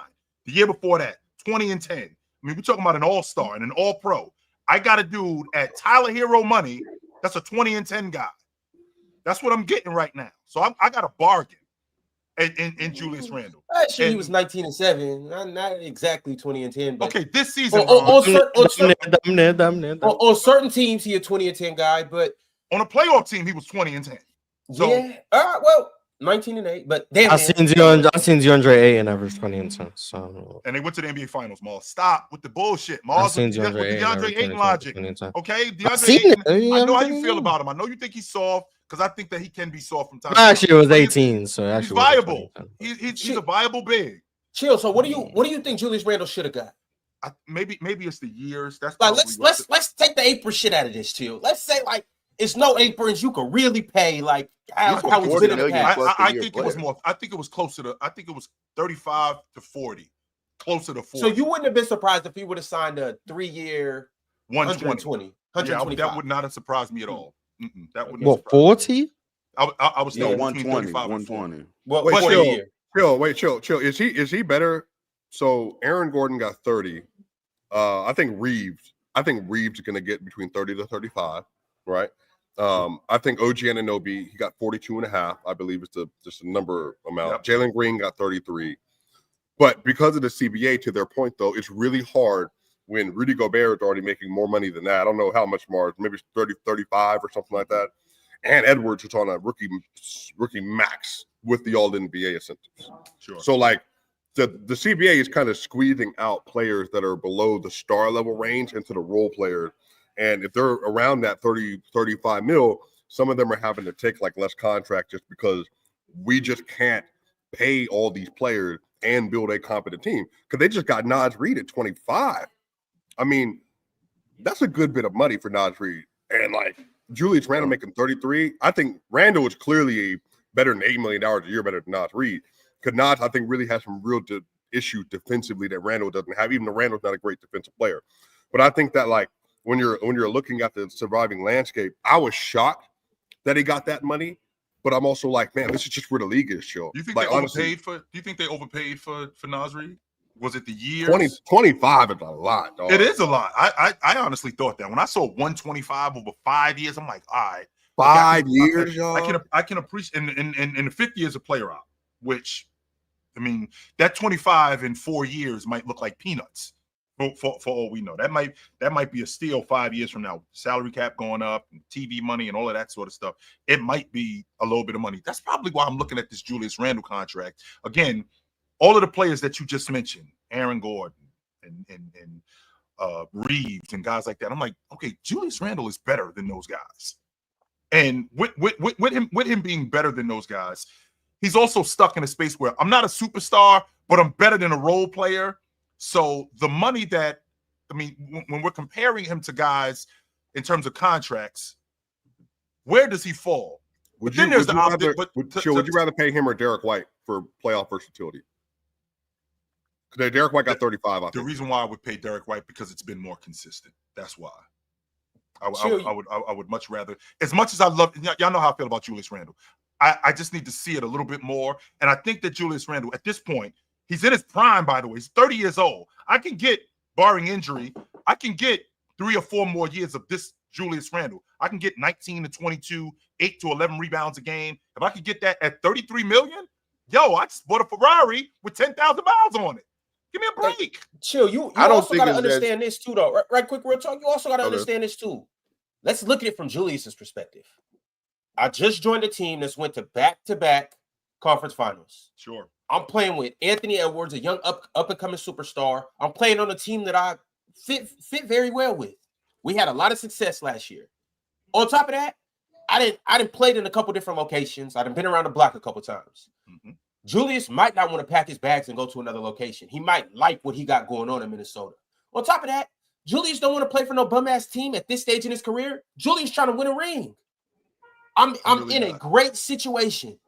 The year before that, 20 and 10. I mean, we're talking about an all-star and an all-pro. I got a dude at Tyler Hero money that's a 20 and 10 guy. That's what I'm getting right now. So I got a bargain in Julius Randle. Actually, he was 19 and 7, not exactly 20 and 10. But okay, this season on certain teams, he a 20 and 10 guy, but on a playoff team, he was 20 and 10. So, yeah, well, 19 and 8, but damn, I seen DeAndre Ayton average 20 and 10. So and they went to the NBA Finals. Mars, stop with the bullshit. Mars, with DeAndre Ayton logic. Okay, DeAndre Ayton. I know how you feel about him. I know you think he's soft because I think that he can be soft from time to time. Actually, it was 18, so actually he's viable. He's a viable big. Chill. So what do you think Julius Randle should have got? Maybe it's the years. That's like let's take the apron shit out of this. Chill. Let's say like it's no aprons you could really pay like how it's been in the past. I think it was more. I think it was closer to. I think it was 35 to 40, closer to 40. So you wouldn't have been surprised if he would have signed a 3-year 120. Yeah, that would not have surprised me at all. That would. What 40? I was thinking 120. 120. Well, chill. Is he better? So Aaron Gordon got 30. I think Reeves is going to get between 30 to 35. Right. I think OG Anunoby, he got 42.5. I believe it's just a number amount. Yep. Jalen Green got 33. But because of the CBA, to their point, though, it's really hard when Rudy Gobert is already making more money than that. I don't know how much more, maybe 30, 35 or something like that. And Edwards is on a rookie max with the all-NBA incentives. Sure. So, like, the CBA is kind of squeezing out players that are below the star level range into the role players. And if they're around that 30, 35 mil, some of them are having to take like less contract just because we just can't pay all these players and build a competent team. Because they just got Naz Reid at 25. I mean, that's a good bit of money for Naz Reid. And like Julius Randle making 33, I think Randle is clearly better than $8 million a year, better than Naz Reid. Because Naz, I think, really has some real issues defensively that Randle doesn't have, even though Randle's not a great defensive player. But I think that like, when you're looking at the surviving landscape, I was shocked that he got that money, but I'm also like, man, this is just where the league is, chill. You think like, they overpaid for? Do you think they overpaid for Naz Reid? Was it the years? 25 is a lot, dog. It is a lot. I honestly thought that when I saw 125 over 5 years, I'm like, all right, 5 years, y'all. I can appreciate in the 5th year is a player out, which I mean that 25 in 4 years might look like peanuts. For all we know, that might be a steal 5 years from now. Salary cap going up, and TV money, and all of that sort of stuff. It might be a little bit of money. That's probably why I'm looking at this Julius Randle contract again. All of the players that you just mentioned, Aaron Gordon and Reeves and guys like that. I'm like, okay, Julius Randle is better than those guys, and with him being better than those guys, he's also stuck in a space where I'm not a superstar, but I'm better than a role player. So the money that, I mean, when we're comparing him to guys in terms of contracts, where does he fall? Would Then you, there's would the you option. rather, would you rather pay him or Derek White for playoff versatility? Because Derek White got 35. The reason why I would pay Derek White because it's been more consistent. That's why. I would much rather, as much as I love, y'all know how I feel about Julius Randle. I just need to see it a little bit more. And I think that Julius Randle, at this point, he's in his prime, by the way. He's 30 years old. I can get, barring injury, I can get 3 or 4 more years of this Julius Randle. I can get 19 to 22, 8 to 11 rebounds a game. If I could get that at $33 million, yo, I just bought a Ferrari with 10,000 miles on it. Give me a break. Hey, chill. You also got to understand this too, though. Right, quick, real talk. You also got to understand this too. Let's look at it from Julius's perspective. I just joined a team that's went to back-to-back conference finals. Sure. I'm playing with Anthony Edwards, a young up-and-coming superstar. I'm playing on a team that I fit very well with. We had a lot of success last year. On top of that, I didn't play in a couple different locations. I done been around the block a couple times. Mm-hmm. Julius might not want to pack his bags and go to another location. He might like what he got going on in Minnesota. On top of that, Julius don't want to play for no bum-ass team at this stage in his career. Julius trying to win a ring. I'm really in a great situation.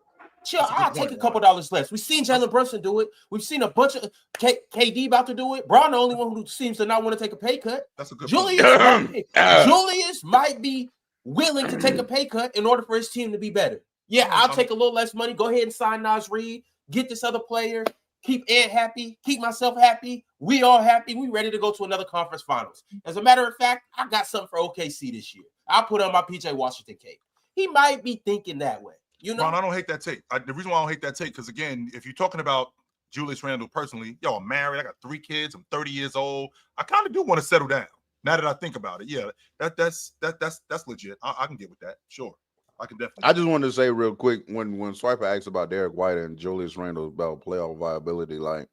Chill, I'll take a couple dollars less. We've seen Jalen Brunson do it. We've seen a bunch of KD about to do it. Bron, the only one who seems to not want to take a pay cut. That's a good Julius might be willing to take a pay cut in order for his team to be better. Yeah, I'll take a little less money. Go ahead and sign Naz Reid. Get this other player. Keep Ant happy. Keep myself happy. We all happy. We ready to go to another conference finals. As a matter of fact, I got something for OKC this year. I'll put on my PJ Washington cape. He might be thinking that way. You know, Ron, I don't hate that take. The reason why I don't hate that take, because again, if you're talking about Julius Randle personally, yo, I'm married. I got 3 kids. I'm 30 years old. I kind of do want to settle down. Now that I think about it, yeah, that's legit. I can get with that. Sure, I can definitely. I just wanted to say real quick when Swiper asked about Derek White and Julius Randle about playoff viability, like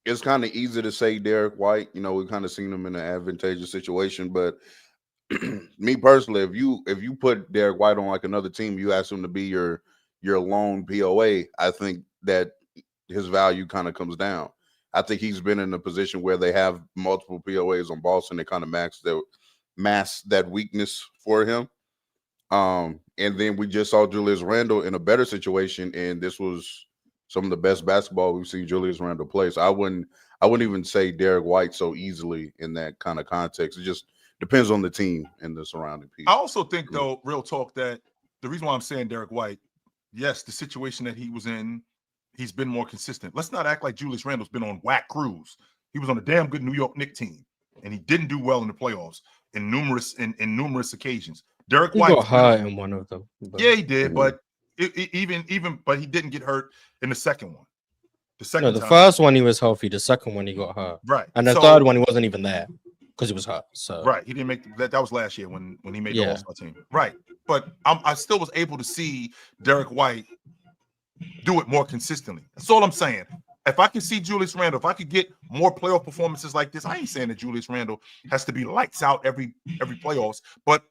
it's kind of easy to say Derek White. You know, we've kind of seen him in an advantageous situation, but me personally, if you put Derek White on like another team, you ask him to be your lone POA, I think that his value kind of comes down. I think he's been in a position where they have multiple POAs on Boston. They kind of mask that weakness for him. And then we just saw Julius Randle in a better situation, and this was some of the best basketball we've seen Julius Randle play. So I wouldn't even say Derek White so easily in that kind of context. It just depends on the team and the surrounding people. I also think, though, real talk, that the reason why I'm saying Derek White, yes, the situation that he was in, he's been more consistent. Let's not act like Julius Randle's been on whack crews. He was on a damn good New York Knicks team, and he didn't do well in the playoffs in numerous occasions. Derek White got hurt in one of them. Yeah, he did, but but he didn't get hurt in the second one. The first one he was healthy. The second one he got hurt. Right, and the third one he wasn't even there because he was hurt. So right, he didn't make that. That was last year when he made the All-Star team. Right, but I still was able to see Derek White do it more consistently. That's all I'm saying. If I can see Julius Randle, if I could get more playoff performances like this, I ain't saying that Julius Randle has to be lights out every playoffs, but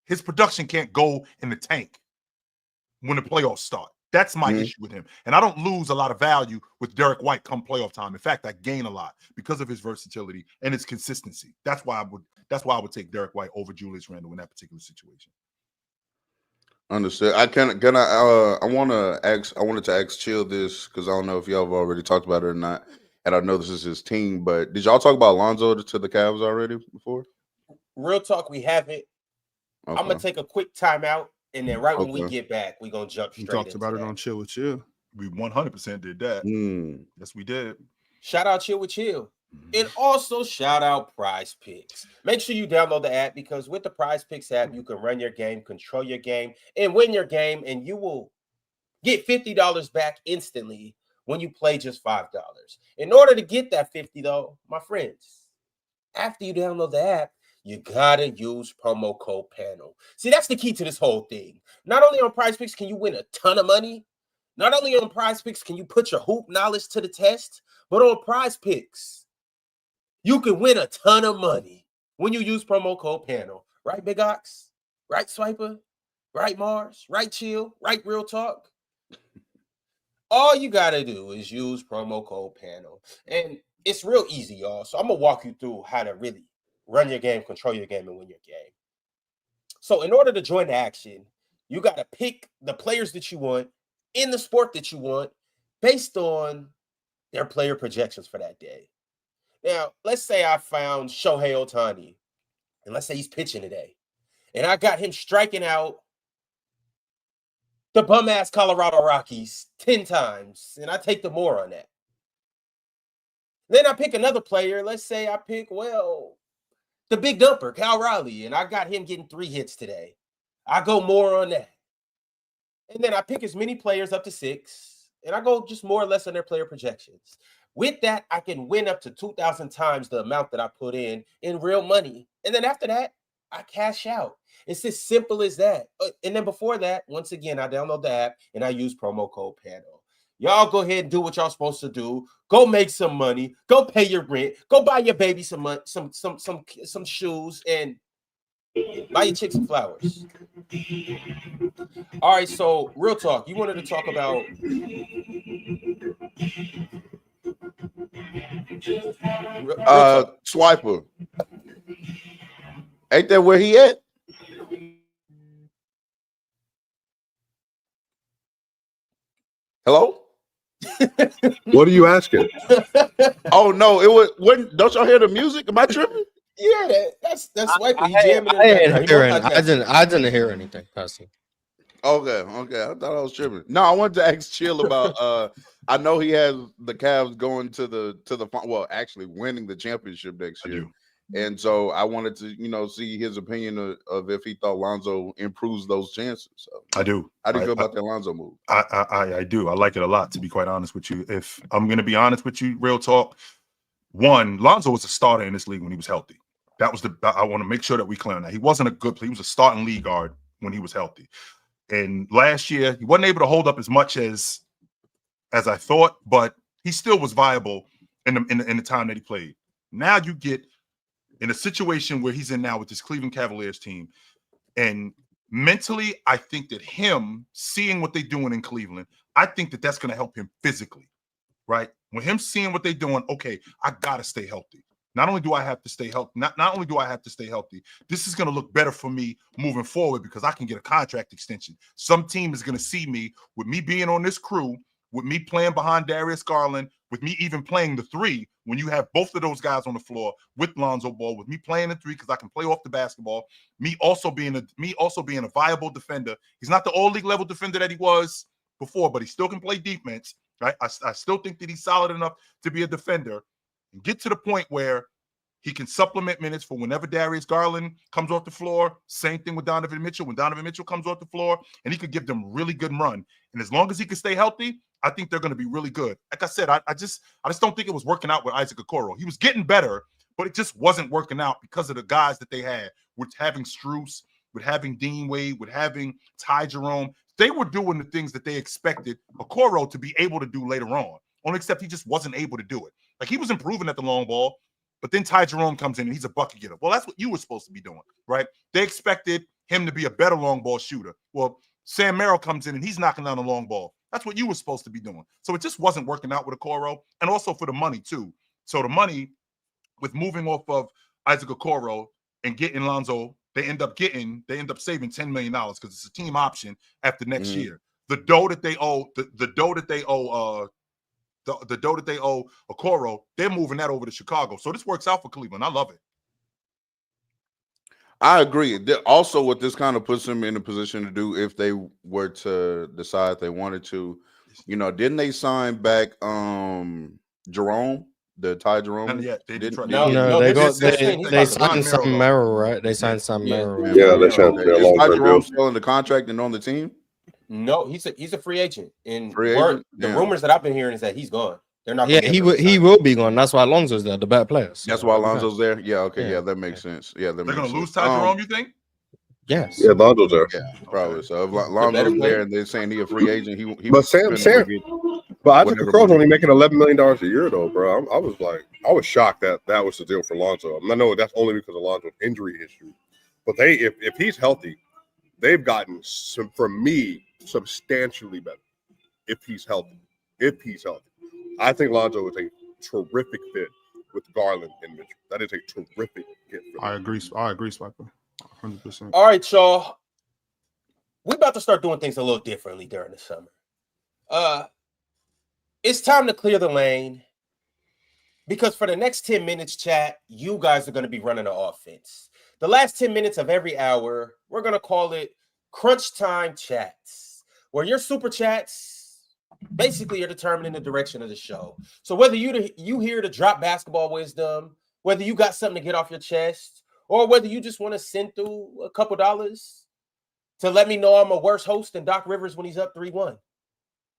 his production can't go in the tank when the playoffs start. That's my issue with him. And I don't lose a lot of value with Derek White come playoff time. In fact, I gain a lot because of his versatility and his consistency. That's why I would take Derek White over Julius Randle in that particular situation. Understood. I wanted to ask Chill this because I don't know if y'all have already talked about it or not. And I know this is his team, but did y'all talk about Lonzo to the Cavs already before? Real talk, we haven't. Okay. I'm gonna take a quick timeout, and then when we get back, we're gonna jump straight. We talked about it on Chill with Chill. We 100% did that. Yes, we did. Shout out Chill with Chill. And also shout out PrizePicks. Make sure you download the app because with the PrizePicks app, you can run your game, control your game, and win your game, and you will get $50 back instantly when you play just $5. In order to get that 50, though, my friends, after you download the app, you gotta use promo code PANEL. See, that's the key to this whole thing. Not only on PrizePicks can you win a ton of money, not only on PrizePicks can you put your hoop knowledge to the test, but on PrizePicks, you can win a ton of money when you use promo code PANEL. Right, Big Ox? Right, Swiper? Right, Mars? Right, Chill? Right, Real Talk? All you got to do is use promo code PANEL. And it's real easy, y'all. So I'm gonna walk you through how to really run your game, control your game, and win your game. So in order to join the action, you got to pick the players that you want in the sport that you want based on their player projections for that day. Now, let's say I found Shohei Ohtani, and let's say he's pitching today, and I got him striking out the bum-ass Colorado Rockies 10 times, and I take the more on that. Then I pick another player. Let's say I pick, the big dumper, Cal Raleigh, and I got him getting 3 hits today. I go more on that. And then I pick as many players up to 6, and I go just more or less on their player projections. With that, I can win up to 2,000 times the amount that I put in real money. And then after that, I cash out. It's as simple as that. And then before that, once again, I download the app and I use promo code PANO. Y'all go ahead and do what y'all supposed to do. Go make some money. Go pay your rent. Go buy your baby some shoes, and buy your chick some flowers. All right, so real talk. You wanted to talk about Swiper. Ain't that where he at? Hello? What are you asking? Oh no, don't y'all hear the music? Am I tripping? Yeah, that's Swiper. He jamming. I didn't hear anything, personally. Okay. I thought I was tripping. No, I wanted to ask Chill about. I know he has the Cavs going to the actually winning the championship next year, and so I wanted to see his opinion of if he thought Lonzo improves those chances. So, I do. How do you feel about that Lonzo move? I do. I like it a lot, to be quite honest with you. If I'm going to be honest with you, real talk. One, Lonzo was a starter in this league when he was healthy. That was I want to make sure that we clear on that. He wasn't a good player. He was a starting league guard when he was healthy. And last year, he wasn't able to hold up as much as I thought, but he still was viable in the time that he played. Now you get in a situation where he's in now with this Cleveland Cavaliers team, and mentally, I think that him seeing what they're doing in Cleveland, I think that that's going to help him physically, right? When him seeing what they're doing, okay, I got to stay healthy. Not only do I have to stay healthy, not only do I have to stay healthy, this is going to look better for me moving forward because I can get a contract extension. Some team is going to see me with me being on this crew, with me playing behind Darius Garland, with me even playing the 3 when you have both of those guys on the floor with Lonzo Ball, with me playing the 3 because I can play off the basketball, me also being a viable defender. He's not the all-league level defender that he was before, but he still can play defense, right? I still think that he's solid enough to be a defender and get to the point where he can supplement minutes for whenever Darius Garland comes off the floor. Same thing with Donovan Mitchell. When Donovan Mitchell comes off the floor, and he could give them really good run. And as long as he can stay healthy, I think they're going to be really good. Like I said, I just don't think it was working out with Isaac Okoro. He was getting better, but it just wasn't working out because of the guys that they had. With having Strus, with having Dean Wade, with having Ty Jerome, they were doing the things that they expected Okoro to be able to do later on. Only except he just wasn't able to do it. Like he was improving at the long ball, but then Ty Jerome comes in and he's a bucket getter. Well, that's what you were supposed to be doing, right? They expected him to be a better long ball shooter. Well, Sam Merrill comes in and he's knocking down a long ball. That's what you were supposed to be doing. So it just wasn't working out with Okoro, and also for the money too. So the money with moving off of Isaac Okoro and getting Lonzo, they end up saving $10 million because it's a team option after next year. The dough that they owe, the dough that they owe Okoro, they're moving that over to Chicago. So this works out for Cleveland. I love it. I agree. Also, what this kind of puts them in a position to do if they were to decide they wanted to, didn't they sign back Jerome, the Ty Jerome? They signed Sam Merrill, right? They signed Sam Merrill. Yeah, they signed their long-term deal. Still in the contract and on the team? No, he's a free agent. And the rumors that I've been hearing is that he's gone. They're not. Yeah, he will be gone. That's why Lonzo's there, the better player. So that's why Lonzo's there. Yeah, okay, yeah, that makes sense. Yeah, they're gonna lose Ty Jerome. You think? Yes. Yeah, Lonzo's there. Yeah, probably. So if Lonzo's there and they're saying he's a free agent, he but Sam, but Isaac Okoro's only making $11 million a year though, bro. I was shocked that was the deal for Lonzo. I know that's only because of Lonzo's injury history, but if he's healthy, they've gotten substantially better. If he's healthy. I think Lonzo is a terrific fit with Garland and Mitchell. That is a terrific fit. I agree, Swiper. 100%. All right, y'all. We're about to start doing things a little differently during the summer. It's time to clear the lane because for the next 10 minutes, chat, you guys are going to be running the offense. The last 10 minutes of every hour, we're going to call it Crunch Time Chats, where your super chats basically are determining the direction of the show. So whether you here to drop basketball wisdom, whether you got something to get off your chest, or whether you just want to send through a couple dollars to let me know I'm a worse host than Doc Rivers when he's up 3-1.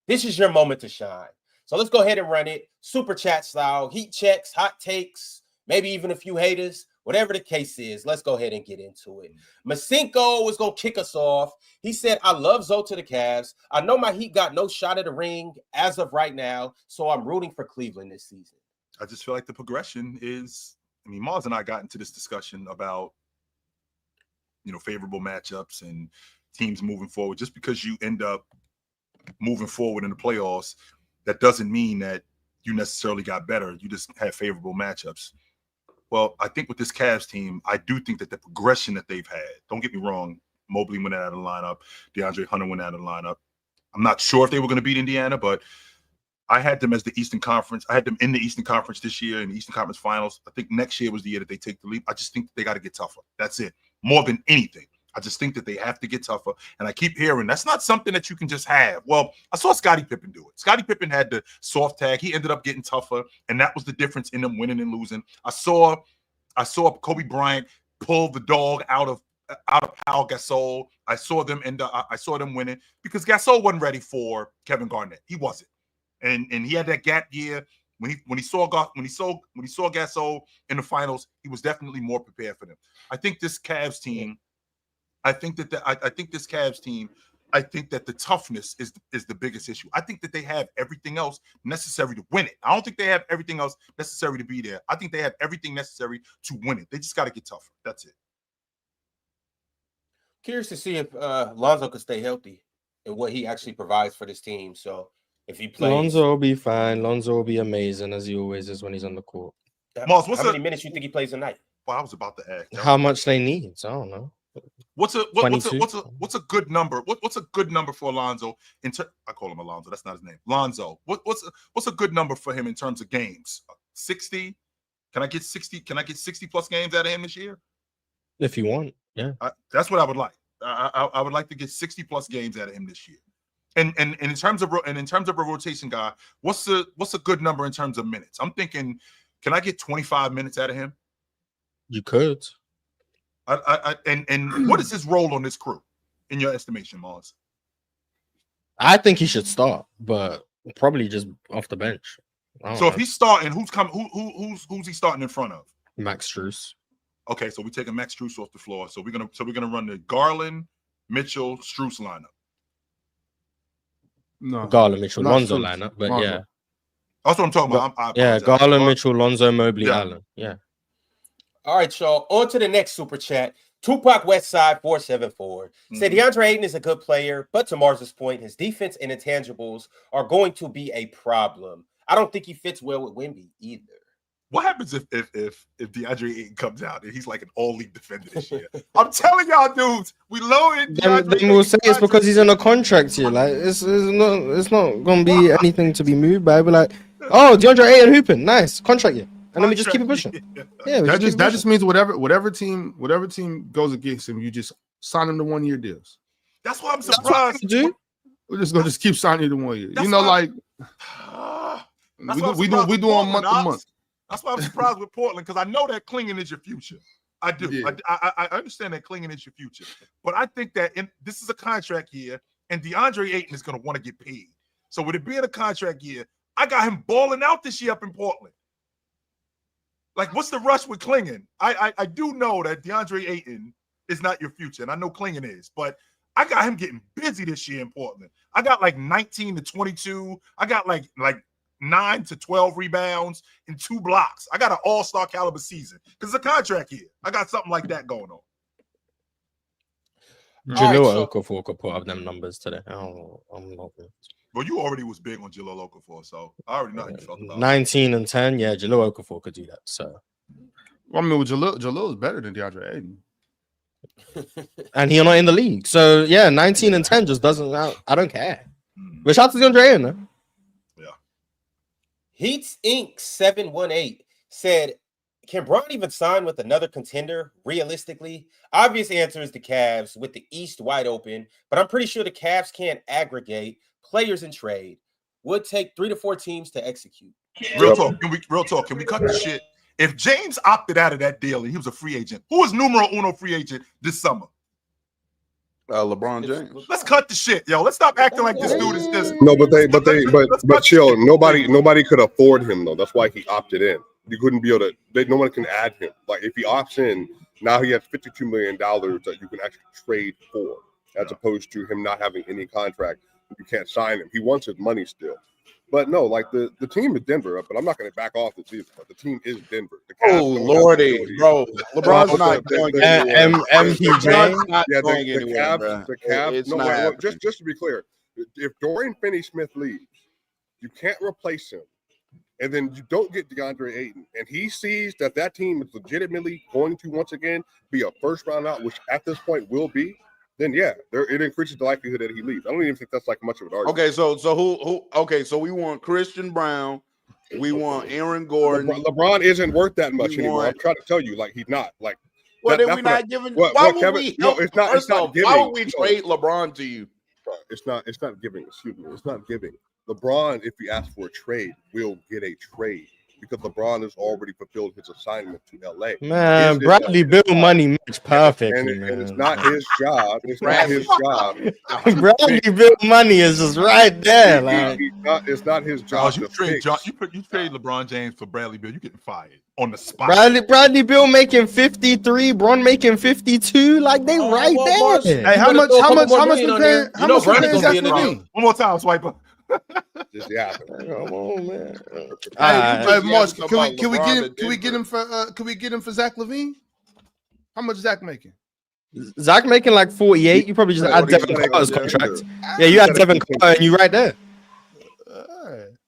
This is your moment to shine. So let's go ahead and run it. Super chat style, heat checks, hot takes, maybe even a few haters, whatever the case is. Let's go ahead and get into it. Masinko is going to kick us off. He said, I love Zoe to the Cavs. I know my Heat got no shot at the ring as of right now, so I'm rooting for Cleveland this season. I just feel like the progression is, Mars and I got into this discussion about, favorable matchups and teams moving forward. Just because you end up moving forward in the playoffs, that doesn't mean that you necessarily got better. You just had favorable matchups. Well, I think with this Cavs team, I do think that the progression that they've had, don't get me wrong, Mobley went out of the lineup, DeAndre Hunter went out of the lineup. I'm not sure if they were going to beat Indiana, but I had them as the Eastern Conference. I had them in the Eastern Conference this year, in the Eastern Conference Finals. I think next year was the year that they take the leap. I just think they got to get tougher. That's it. More than anything. I just think that they have to get tougher. And I keep hearing that's not something that you can just have. Well, I saw Scottie Pippen do it. Scottie Pippen had the soft tag. He ended up getting tougher, and that was the difference in them winning and losing. I saw Kobe Bryant pull the dog out of Pau Gasol. I saw them winning because Gasol wasn't ready for Kevin Garnett. He wasn't. And he had that gap year when he saw Gasol in the finals. He was definitely more prepared for them. I think this Cavs team. I think that the toughness is the biggest issue. I think that they have everything else necessary to win it. I don't think they have everything else necessary to be there. I think they have everything necessary to win it. They just got to get tougher. That's it. Curious to see if Lonzo could stay healthy and what he actually provides for this team. So if he plays, Lonzo will be fine. Lonzo will be amazing as he always is when he's on the court. How many minutes you think he plays a night? Well, I was about to ask how much they need. So I don't know. What's a good number? What's a good number for Alonzo? I call him Alonzo. That's not his name. Lonzo. What's a good number for him in terms of games? 60? Can I get 60? Can I get 60 plus games out of him this year? If you want, yeah. That's what I would like. I would like to get 60 plus games out of him this year. And in terms of a rotation guy, what's a good number in terms of minutes? I'm thinking, can I get 25 minutes out of him? You could. And what is his role on this crew, in your estimation, Mars? I think he should start, but probably just off the bench. So if he's starting, who's he starting in front of? Max Strus. Okay, so we're taking Max Strus off the floor. So we're gonna run the Garland, Mitchell, Strus lineup. No, Garland, Mitchell, Lonzo lineup, but Lonzo. Yeah. That's what I'm talking about. Yeah, Garland, Mitchell, Lonzo, Mobley, Allen. Yeah. All right, y'all. On to the next super chat. Tupac Westside 474 said DeAndre Ayton is a good player, but to Mars's point, his defense and intangibles are going to be a problem. I don't think he fits well with Wemby either. What happens if DeAndre Ayton comes out and he's like an all-league defender this year? I'm telling y'all, dudes, we lowered. Then we'll say it's because he's in a contract here. Like it's not gonna be anything to be moved by. But like, oh, DeAndre Ayton hooping, nice contract year, and then we just keep it pushing. Yeah, that just means whatever team goes against him, you just sign him to 1 year deals. That's why I'm surprised. We're just gonna keep signing you to 1 year. We do on month to month. That's why I'm surprised with Portland, because I know that clinging is your future. I do. Yeah. I understand that clinging is your future. But I think that this is a contract year, and DeAndre Ayton is going to want to get paid. So with it being a contract year, I got him balling out this year up in Portland. Like, what's the rush with clinging? I do know that DeAndre Ayton is not your future, and I know clinging is. But I got him getting busy this year in Portland. I got like 19 to 22. I got like 9 to 12 rebounds and 2 blocks. I got an all-star caliber season because it's a contract year. I got something like that going on. Jahlil Okafor could put up them numbers today. I'm not. Well, you already was big on Jahlil Okafor, so I already know how you felt about 19 and 10. Yeah, Jahlil Okafor could do that. So, well, I mean, Jahlil is better than DeAndre Ayton. and he's not in the league. So yeah, 19 and 10 just doesn't. I don't care. But shout out to DeAndre Ayton, though. Yeah. Heats Inc. 718 said, "Can Bron even sign with another contender realistically? Obvious answer is the Cavs with the East wide open, but I'm pretty sure the Cavs can't aggregate players in trade. Would take 3 to 4 teams to execute." Real talk. Can we cut the shit? If James opted out of that deal and he was a free agent, who is numero uno free agent this summer? LeBron James. Let's cut the shit, yo. Let's stop acting like this dude is just. No, but chill. Nobody could afford him though. That's why he opted in. You couldn't be able to. No one can add him. Like if he opts in, now he has $52 million that you can actually trade for, as opposed to him not having any contract. You can't sign him. He wants his money still. But no, like the team is Denver, but I'm not going to back off the team. But the team is Denver. Oh lordy, bro! LeBron's not going anywhere. MPJ, the Cavs. No, just to be clear, if Dorian Finney-Smith leaves, you can't replace him, and then you don't get DeAndre Ayton, and he sees that team is legitimately going to once again be a first round out, which at this point will be. Then yeah, it increases the likelihood that he leaves. I don't even think that's like much of an argument. Okay, so who? Okay, so we want Christian Brown, we want Aaron Gordon. LeBron isn't worth that much anymore. I'm trying to tell you, like he's not. Like, well, then we're not giving. Why would we? No, it's not. It's not giving. Why would we trade LeBron to you? It's not giving. Excuse me. It's not giving. LeBron, if he asks for a trade, will get a trade. Because LeBron has already fulfilled his assignment to LA. Man, Bradley Beal money match perfectly, and it's not his job. It's not his job. Bradley Beal money is just right there. Like it's not his job. You trade LeBron James for Bradley Beal, you getting fired on the spot. Bradley Beal making 53, Bron making 52. Like they right there. Hey, how much we paying? How much we paying Zach LaVine? One more time, Swiper. Just yeah. Come on, man. Hey, Mars, can we get him for Zach LaVine? How much Zach making? Zach making like 48. You probably just add Devin Carter's contract. Yeah, you add Devin Carter and you right there.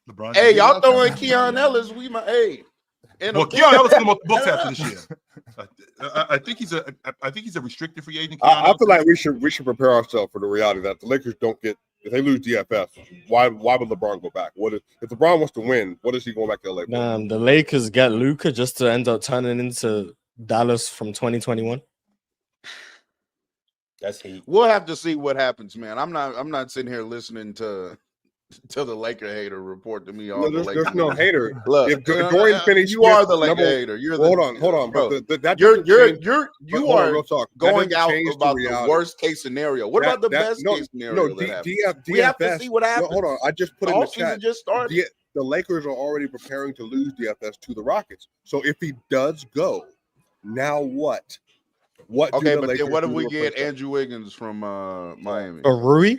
LeBron, hey, y'all throwing Keon Ellis? Well, Keon Ellis came off the books after this year. I think he's a restricted free agent. I feel like we should prepare ourselves for the reality that the Lakers don't get. If they lose DFS, why would LeBron go back? If LeBron wants to win, what is he going back to LA for? The Lakers get Luka just to end up turning into Dallas from 2021. That's heat. We'll have to see what happens, man. I'm not sitting here listening to the Laker hater report to me. There's no hater. Look, if Dorian Finney-Smith, you are the Laker hater. Hold on, bro. You are going out about the worst case scenario. What about the best case scenario? We have to see what happens. Hold on, I just put in the chat. Just started. The Lakers are already preparing to lose DFS to the Rockets. So if he does go, now what? Okay, but then what if we get Andrew Wiggins from Miami? Rui?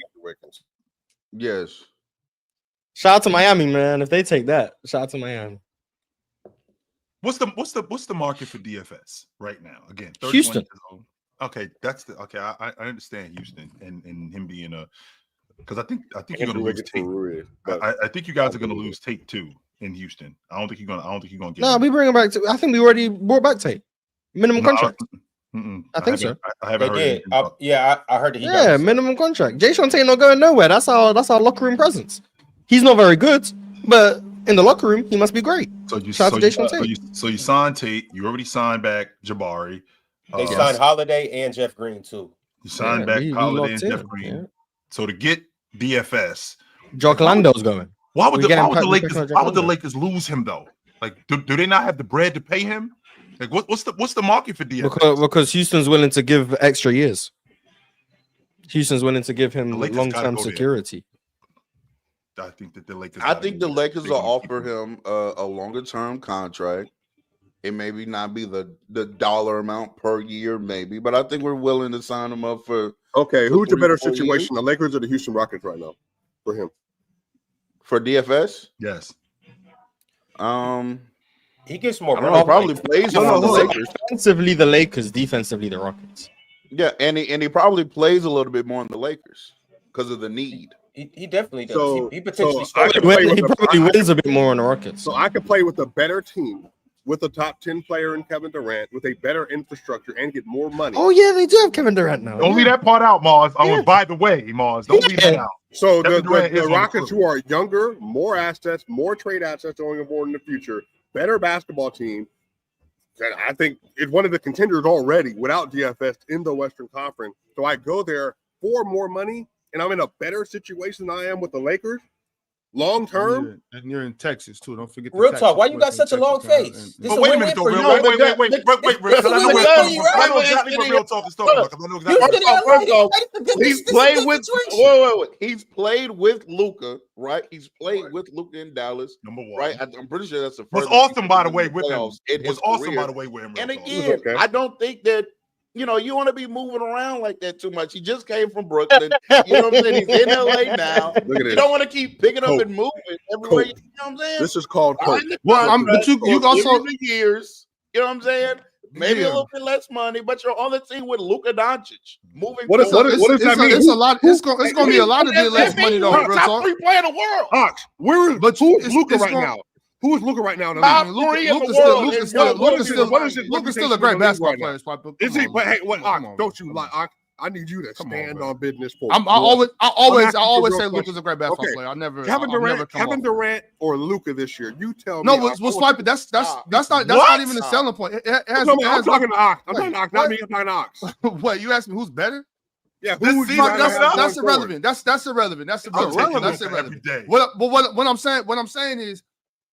Yes. Shout out to Miami, man. If they take that, shout out to Miami. What's the market for DFS right now? Again, Houston. Okay, I understand Houston and him being because I think you're gonna lose Tate. I think you guys are gonna lose Tate too in Houston. I don't think you're gonna get. No, we bring him back. I think we already brought back Tate. Minimum contract. I think so. I haven't heard anything. I heard that he got minimum contract. Jay Sean Tate not going nowhere. That's our locker room presence. He's not very good, but in the locker room, he must be great. So you signed Tate. You already signed back Jabari. They signed Holiday and Jeff Green too. You signed back Holiday and Jeff Green. Yeah. So to get DFS, Jock Lando's going. Why would the Lakers lose him though? Like, do they not have the bread to pay him? Like, what's the market for DFS? Because Houston's willing to give extra years. Houston's willing to give him long-term security. I think that the Lakers will offer him a longer-term contract. It maybe not be the dollar amount per year, maybe, but I think we're willing to sign him up for. Okay, who's the better situation, the Lakers or the Houston Rockets right now for him? For DFS? Yes. He gets more. Probably plays on the Lakers. Offensively, the Lakers. Defensively, the Rockets. Yeah, and he probably plays a little bit more in the Lakers because of the need. He definitely does. So- he potentially so I started. can play with He probably wins a bit more on the Rockets. So I could play with a better team, with a top 10 player in Kevin Durant, with a better infrastructure, and get more money. Oh yeah, they do have Kevin Durant now. Don't leave that part out, Mars. Oh, by the way, Mars, don't leave that out. So Kevin Durant the is on Rockets, crew. who are younger, more assets, more trade assets going forward in the future, better basketball team. That I think is one of the contenders already without DFS in the Western Conference. So I go there for more money, and I'm in a better situation than I am with the Lakers. Long term, and you're in Texas too. Don't forget. Real talk. Why you got such a long face? This is But a wait a win-win minute, though, for real. you. Wait. Because I know exactly what real talk is talking about. 'Cause I know exactly. First off, he's This is a played good with. situation. Wait. He's played with Luka, right? He's played with Luka in Dallas, Number one. right? I'm pretty sure that's the Was first. awesome, by the way, with him. playoffs in his Was awesome, career. by the way, with him. And real talk. again, Okay. I don't think that you want to be moving around like that too much. He just came from Brooklyn. You know what I'm saying? He's in LA now. look at You this. don't want to keep picking up Cope. and moving everywhere. Cope. You know what I'm saying? This is called cope. Well, but you also the years. You know what I'm saying? Maybe Yeah. a little bit less money, but you're on the team with Luka Doncic. Moving What is forward. that mean? It's a lot. It's going to be a lot of get less money though. Real Top talk. 3 player in the world. Ox, who is Luka right going- now? Who is Luka right now? Top 3 in the world. Luka's still a great basketball player. Spot, but Is come he? on, But hey, what? come Ox, on, don't you come lie, on. Ox? I need you to Come on, stand bro. on business for. I always asking you a real say Luka's question. a great basketball Okay. player. I never Kevin I'll never Durant, come Kevin off. Durant, or Luka this year? You tell me. No, Ox. we'll swipe it. That's not What? even a selling point. It has, I'm talking to Ox. I'm Wait, talking to Ox, what? not me. I'm talking to Ox. What you asked me? Who's better? Yeah, This who would you season, rather have That's going irrelevant. That's irrelevant. That's I'll take irrelevant. That's Luka every irrelevant. day. What I'm saying is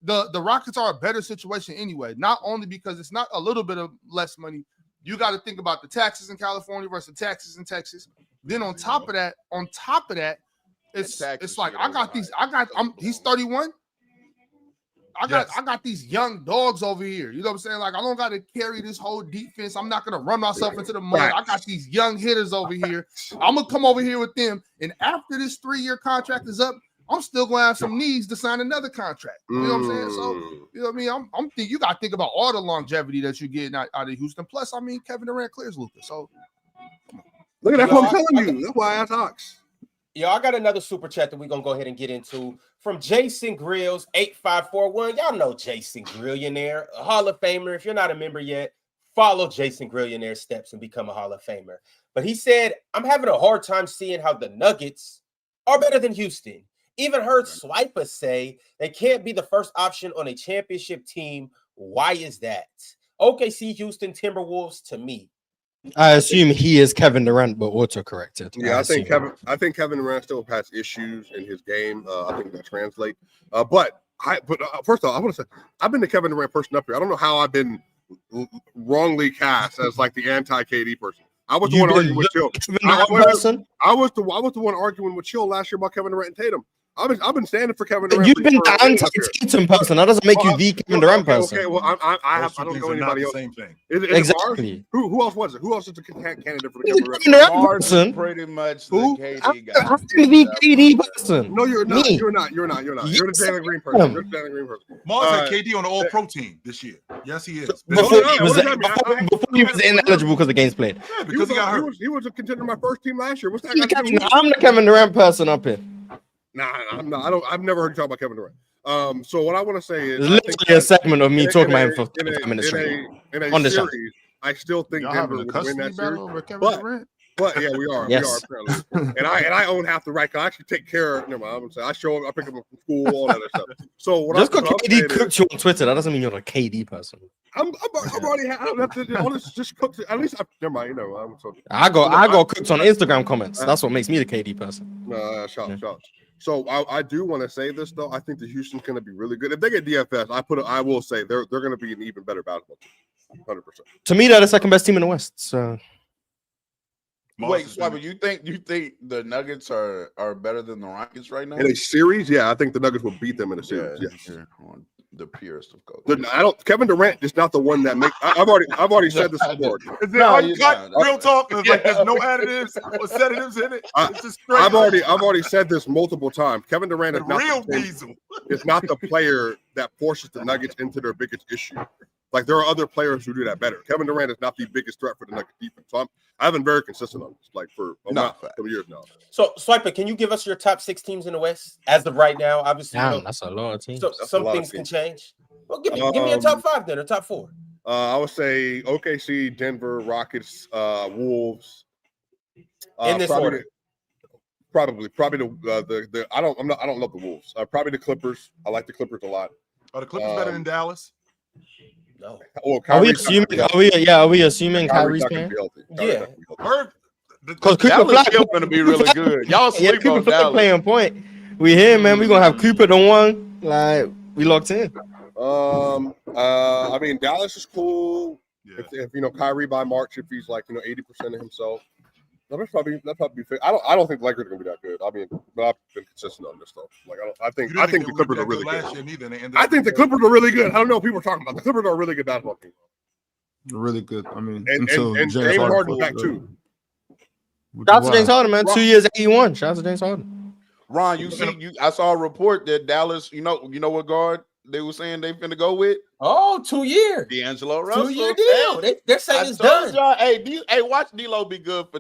the Rockets are a better situation anyway. Not only because it's not a little bit of less money. You got to think about the taxes in California versus taxes in Texas. Then on top of that, it's like he's 31. I got these young dogs over here. You know what I'm saying? Like I don't got to carry this whole defense. I'm not gonna run myself into the mud. I got these young hitters over here. I'm gonna come over here with them. And after this 3-year contract is up, I'm still gonna have some needs to sign another contract. You know what I'm saying? So you know what I mean? I'm thinking you gotta think about all the longevity that you're getting out of Houston. Plus, I mean, Kevin Durant clears Luka. So Look at that's what I'm telling you. That's why I asked Ox. Yo, I got another super chat that we're gonna go ahead and get into from Jason Grills 8541. Y'all know Jason Grillionaire, a Hall of Famer. If you're not a member yet, follow Jason Grillionaire's steps and become a Hall of Famer. But he said, I'm having a hard time seeing how the Nuggets are better than Houston. Even heard Swiper say they can't be the first option on a championship team. Why is that? OKC, Houston, Timberwolves to me. I assume he is Kevin Durant, but auto-corrected. Yeah, I think Kevin Durant still has issues in his game. I think that translates. But first off, I want to say I've been the Kevin Durant person up here. I don't know how I've been wrongly cast as like the anti-KD person. I was the one arguing with Chill. I was the one arguing with Chill last year about Kevin Durant and Tatum. I've been standing for Kevin Durant. You've been the anti-Tatum person. That doesn't make you the Kevin Durant person. Okay, well, I don't know anybody else. Same thing. Is Exactly. Who else was it? Who else is the candidate for the He's Kevin a Durant? Kevin Durant person. Pretty much Who? the I'm KD guy. the KD person. No, you're not. Me. You're not. You're the Yes, Jalen Green I person. am. You're the Jalen Green person. Mars had KD on the All-Pro team this year. Yes, he is. Before What he was ineligible because the games played. Yeah, because he got hurt. He was a contender on my first team last year. What's that got to do with it? I'm the Kevin Durant person up here. Nah, I'm not. I've never heard you talk about Kevin Durant. So what I want to say is, It's literally a segment of me talking about him for 5 minutes straight. in a on the show. series, I still think y'all Denver having a would win custody that battle series. over Kevin But- Durant? But yeah, we are. Yes. We are apparently. And I own half the right. I actually take care of. Never mind. I'm gonna say I show up. I pick up from school, all that other stuff. So what Just I'm because saying KD is, cooked you on Twitter, that doesn't mean you're a KD person. I'm already. I don't have to. All this just cooked. At least never mind. You know. I'm so. I got cooked on Instagram comments. That's what makes me the KD person. Shout. So I do want to say this though. I think the Houston's going to be really good. If they get DFS, I will say they're going to be an even better basketball team. 100%. To me, they're the second best team in the West. So Wait, Swiper, you think the Nuggets are better than the Rockets right now? In a series, yeah, I think the Nuggets will beat them in a series. Yeah, Yes. sure. On the purest of coaches. Kevin Durant is not the one that makes. I've already said this before. Is there uncut? Real talk? There's like there's no additives or sedatives in it. It's just straight. I've already said this multiple times. Kevin Durant is real not the diesel. is not the player that forces the Nuggets into their biggest issue. Like there are other players who do that better. Kevin Durant is not the biggest threat for the Nuggets defense. So I've been very consistent on this, like for some years now. So Swiper, can you give us your top 6 teams in the West as of right now? Obviously, Damn, that's a lot of teams. So some things can change. Well, give me a top 5 then, or top 4. I would say OKC, Denver, Rockets, Wolves. In this order. Probably the I don't love the Wolves. Probably the Clippers. I like the Clippers a lot. Are the Clippers better than Dallas? No. Well, are we assuming Kyrie's playing? Yeah. Because Dallas is still going to be really good. Y'all sleep on Dallas. Playing point. We here, man. We gonna have Cooper the one. Like we locked in. I mean, Dallas is cool. Yeah. If Kyrie by March, if he's like 80% of himself, that's probably fair. I don't think the Lakers are gonna be that good. I mean, but I've been consistent on this stuff. Like I think the Clippers are really good. I think the Clippers are really good. I don't know what people are talking about. The Clippers are a really good basketball team. Really good. I mean, and James Harden's back too. Shout out to James Harden, man. 2 years, 81. Shout out to James Harden. Ron, I saw a report that Dallas, you know what guard they were saying they finna go with? Oh, 2 years. D'Angelo Russell. 2-year deal. They're saying it's done. Y'all, hey, watch D'Lo be good for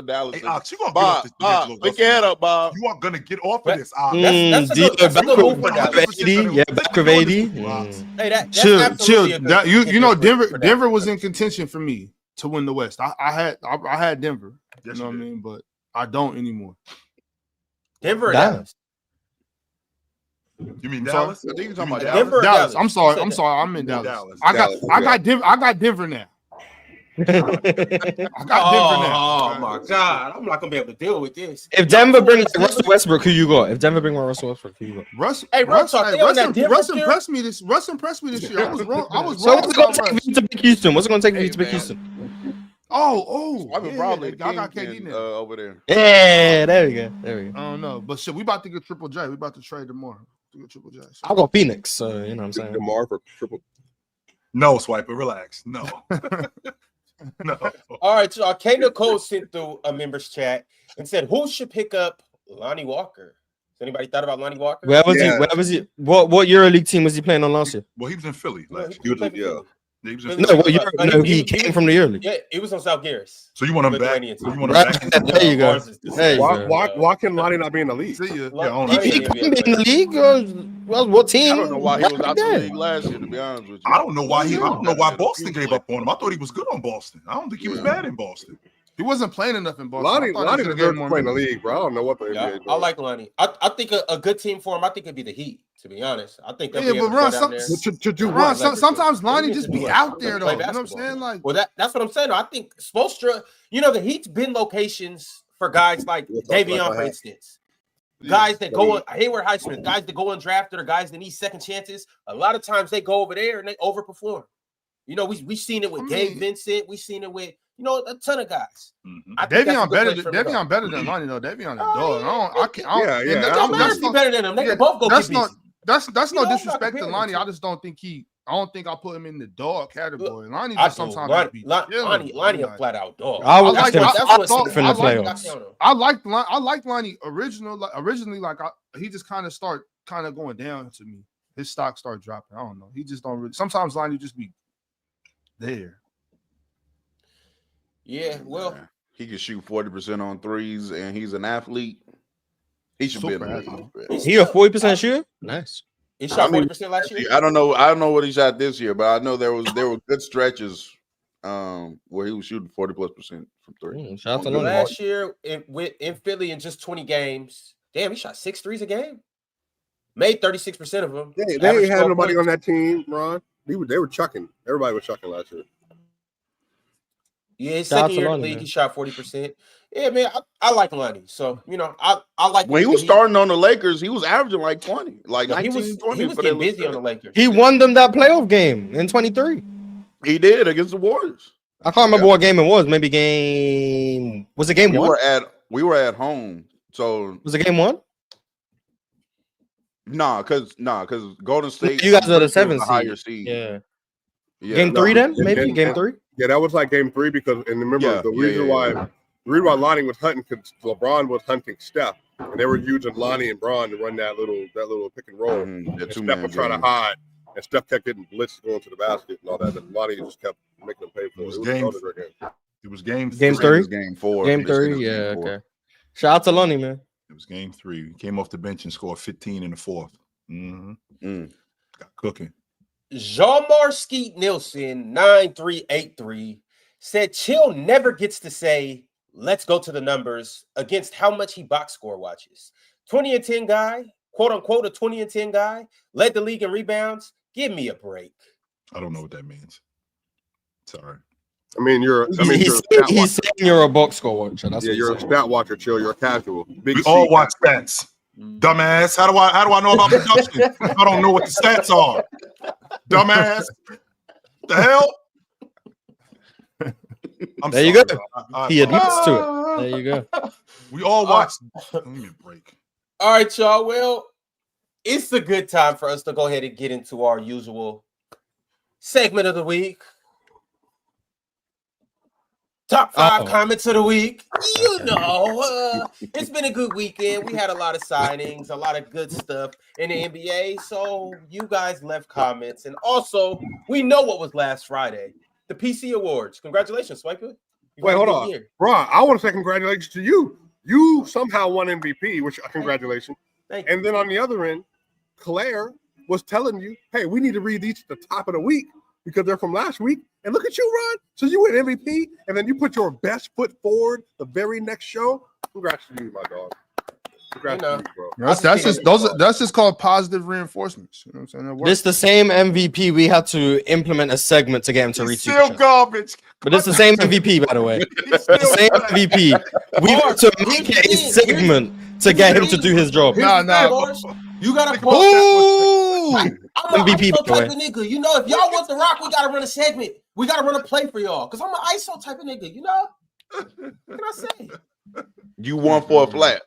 Dallas. Hey, Ox, you gonna get off this D'Angelo pick your head up, Bob. You are gonna get off of this, Ox. That's a good move for Dallas. Back of 80. Hey, that's chill. You know, Denver was in contention for me to win the West. I had Denver. Yes, you know what I mean? But I don't anymore. Denver or Dallas? You mean Dallas? I think you're talking about Denver. Dallas. I'm sorry. I'm in Dallas. I got Denver now. I got Denver now. Oh my God! I'm not gonna be able to deal with this. If Denver brings Russell Westbrook, who you got? If Denver brings Russell Westbrook, who you got? Russ impressed me this year. I was wrong. So what's it gonna take for you to pick Houston? What's it gonna take for you to pick Houston? Probably I got KD now over there. Yeah, there we go. I don't know, but shit, we about to get Triple J. We about to trade tomorrow to get Triple J. So. I'll go Phoenix. So you know what I'm saying. DeMar for triple. No, Swiper, relax. No. No. All right, so K Nicole sent through a members chat and said, "Who should pick up Lonnie Walker?" Has anybody thought about Lonnie Walker? Where was he? Where was he? What EuroLeague team was he playing on last year? Well, he was in Philly last year. He came from the EuroLeague. Yeah, he was on South Garris. So you want him back? There you go. Why can Lonnie not be in the league? He couldn't be in the league. Well, what team? I don't know why he was out the league last year. To be honest with you, I don't know why Boston gave up on him. I thought he was good on Boston. I don't think he was bad in Boston. He wasn't playing enough in Boston. Lonnie deserves to play in the league, bro. I don't know what the NBA does. I like Lonnie. I think a good team for him. I think it'd be the Heat. To be honest, I think they'll be able to go down there. To do what? Sometimes Lonnie just be out there though. You know what I'm saying? Like, well, that's what I'm saying. I think Spoelstra. The Heat's been locations for guys like Davion, for instance. Guys that go Hayward Highsmith, guys that go undrafted or guys that need second chances. A lot of times they go over there and they overperform. We've seen it with Gabe Vincent. We've seen it with a ton of guys. Davion better than Lonnie though. Davion a dog. I can't. That's better than him. They can both go get busy. That's no disrespect to Lonnie. I just don't think I don't think I put him in the dog category. Lonnie just sometimes Lonnie a flat out dog. I liked Lonnie originally. Like he just kind of going down to me. His stock started dropping. I don't know. He just don't really. Sometimes Lonnie just be there. Yeah, well, he can shoot 40% on threes, and he's an athlete. He should be an athlete. He a 40% shooter? Nice. He shot 40% last year. I don't know what he shot this year, but I know there were good stretches where he was shooting 40+% from three. Shout out to last year in Philly in just 20 games. Damn, he shot 6 threes a game. Made 36% of them. They ain't had nobody on that team, Ron. They were chucking. Everybody was chucking last year. Yeah, his second year in the league, he shot 40%. Yeah, man, I like Lonnie. So, I like when he was starting on the Lakers, he was averaging like 20, like 19, he was 20. He was getting busy on the Lakers. He won them that playoff game in 23. He did against the Warriors. I can't remember what game it was. Maybe game was it game one? We were at home. So was it game one? Nah, because Golden State. You guys are the 7th higher seed. Yeah. Game 3 then? Maybe game 3? Yeah, that was like game 3 because the reason why Lonnie was hunting because LeBron was hunting Steph, and they were using Lonnie and Bron to run that little pick and roll. Mm-hmm. And Steph was trying to hide. and Steph kept getting blitzed going to the basket and all that. And Lonnie just kept making them pay for it. It was game 3. Game 4. Game 3. Yeah. Okay. Shout out to Lonnie, man. It was game 3. He came off the bench and scored 15 in the 4th. Got cooking. Jean-Mar Skeet Nielsen 9383 said Chill never gets to say, let's go to the numbers against how much he box score watches. 20 and 10 guy, quote unquote, a 20 and 10 guy, led the league in rebounds. Give me a break. I don't know what that means. Sorry. I mean, he's saying you're a box score watcher. That's you're a stat watcher, Chill. You're a casual. We all watch stats. Dumbass. How do I know about production? I don't know what the stats are. Dumbass. The hell? There you go. He admits to it. There you go. We all watch. Give me a break. All right, y'all. Well, it's a good time for us to go ahead and get into our usual segment of the week. Top 5 comments of the week. You know, it's been a good weekend. We had a lot of signings, a lot of good stuff in the NBA. So you guys left comments. And also, we know what was last Friday. The PC Awards. Congratulations, Swiper. Wait, hold on. Ron, I want to say congratulations to you. You somehow won MVP, which congratulations. Thank you. And then on the other end, Claire was telling you, hey, we need to read these at the top of the week because they're from last week. And look at you, Ron. So you win MVP, and then you put your best foot forward the very next show. Congrats to you, my dog. Congrats to you, bro. That's just called positive reinforcements. You know what I'm saying? This the same MVP. We had to implement a segment to get him to read. Still garbage. But it's the same MVP, by the way. The same MVP. We had to make a segment to get him to do his job. Nah. You gotta I'm MVP, an ISO type of nigga. You know, if y'all want the rock, we gotta run a segment. We gotta run a play for y'all. Because I'm an ISO type of nigga, you know? What can I say? You won for a flat.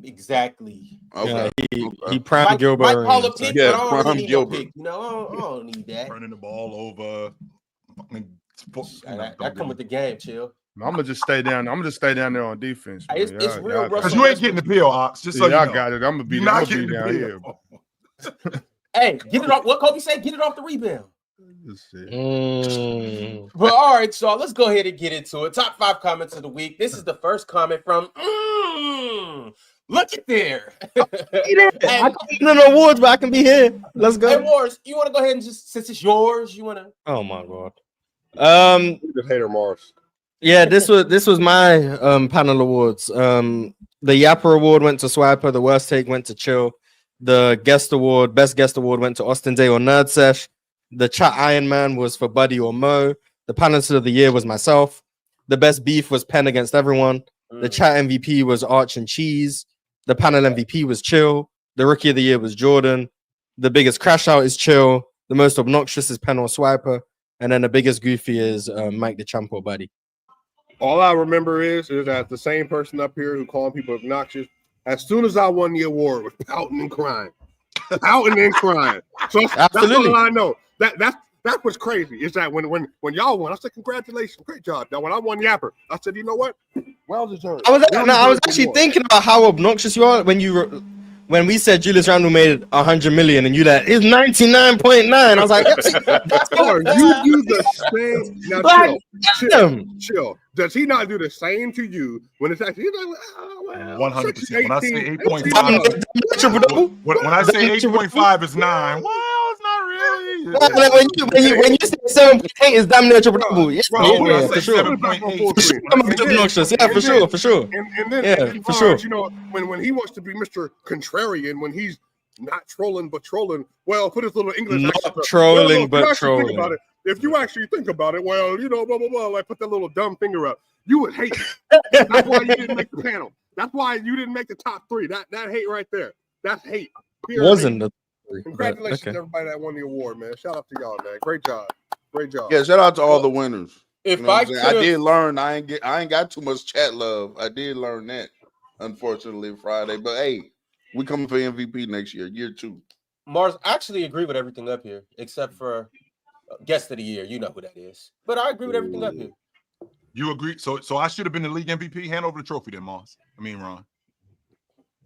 Exactly. Okay. Yeah, he primed Gilbert. Might call a pick, Yeah, but I don't prime need Gilbert. no pick. You know, I don't need that. Turning the ball over. That come with the game, Chill. I'm gonna just stay down. I'm gonna just stay down there on defense. It's real, bro. Because you ain't getting the pill, Ox. Just so you know. I got it. I'm gonna be down here. Hey, get it off. What Kobe said? Get it off the rebound. But all right, so let's go ahead and get into it. Top 5 comments of the week. This is the first comment from look at there. I can't win an awards, but I can be here. Let's go. Hey, Morris, you want to go ahead and just, since it's yours, you want to? Oh my god. Just hater Morris. Yeah, this was my panel awards. The Yapper award went to Swiper. The worst take went to Chill. The best guest award went to Austin Day or Nerd Sesh. The chat Iron Man was for Buddy or Mo. The panelist of the year was myself. The best beef was Penn against everyone. The chat MVP was Arch and Cheese. The panel MVP was Chill. The rookie of the year was Jordan. The biggest crash out is Chill. The most obnoxious is Penn or Swiper. And then the biggest goofy is Mike the Champ or Buddy. All I remember is that the same person up here who called people obnoxious, as soon as I won the award, was pouting and crying. Pouting and crying. So that's all I know. That was crazy. Is that when y'all won, I said, congratulations, great job. Now when I won Yapper, I said, you know what? Well deserved. I was actually thinking about how obnoxious you are when we said Julius Randle made 100 million and you that it's 99.9. I was like, that's you do the same. Now chill. Does he not do the same to you when it's actually 100%? When I say 8.5, when I say 8.5 is 9. Well, it's not really. When you say 7.8 is damn near triple double. Yeah, for sure. Obnoxious. Yeah, for sure. And then for sure. You know, when he wants to be Mr. Contrarian, when he's not trolling but trolling, well, put his little English not trolling but trolling. If you actually think about it, well, you know, blah blah blah, like put that little dumb finger up, you would hate it. That's why you didn't make the panel. That's why you didn't make the top 3. That hate right there. That's hate. Wasn't the 3. Congratulations to everybody that won the award, man. Shout out to y'all, man. Great job. Yeah, shout out to all the winners. If I did learn, I ain't got too much chat love. I did learn that, unfortunately, Friday. But hey, we coming for MVP next year 2. Mars, I actually agree with everything up here, except for guest of the year. You know who that is. But I agree with everything up here. You agree? So I should have been the league MVP. Hand over the trophy then, Mars. I mean, Ron.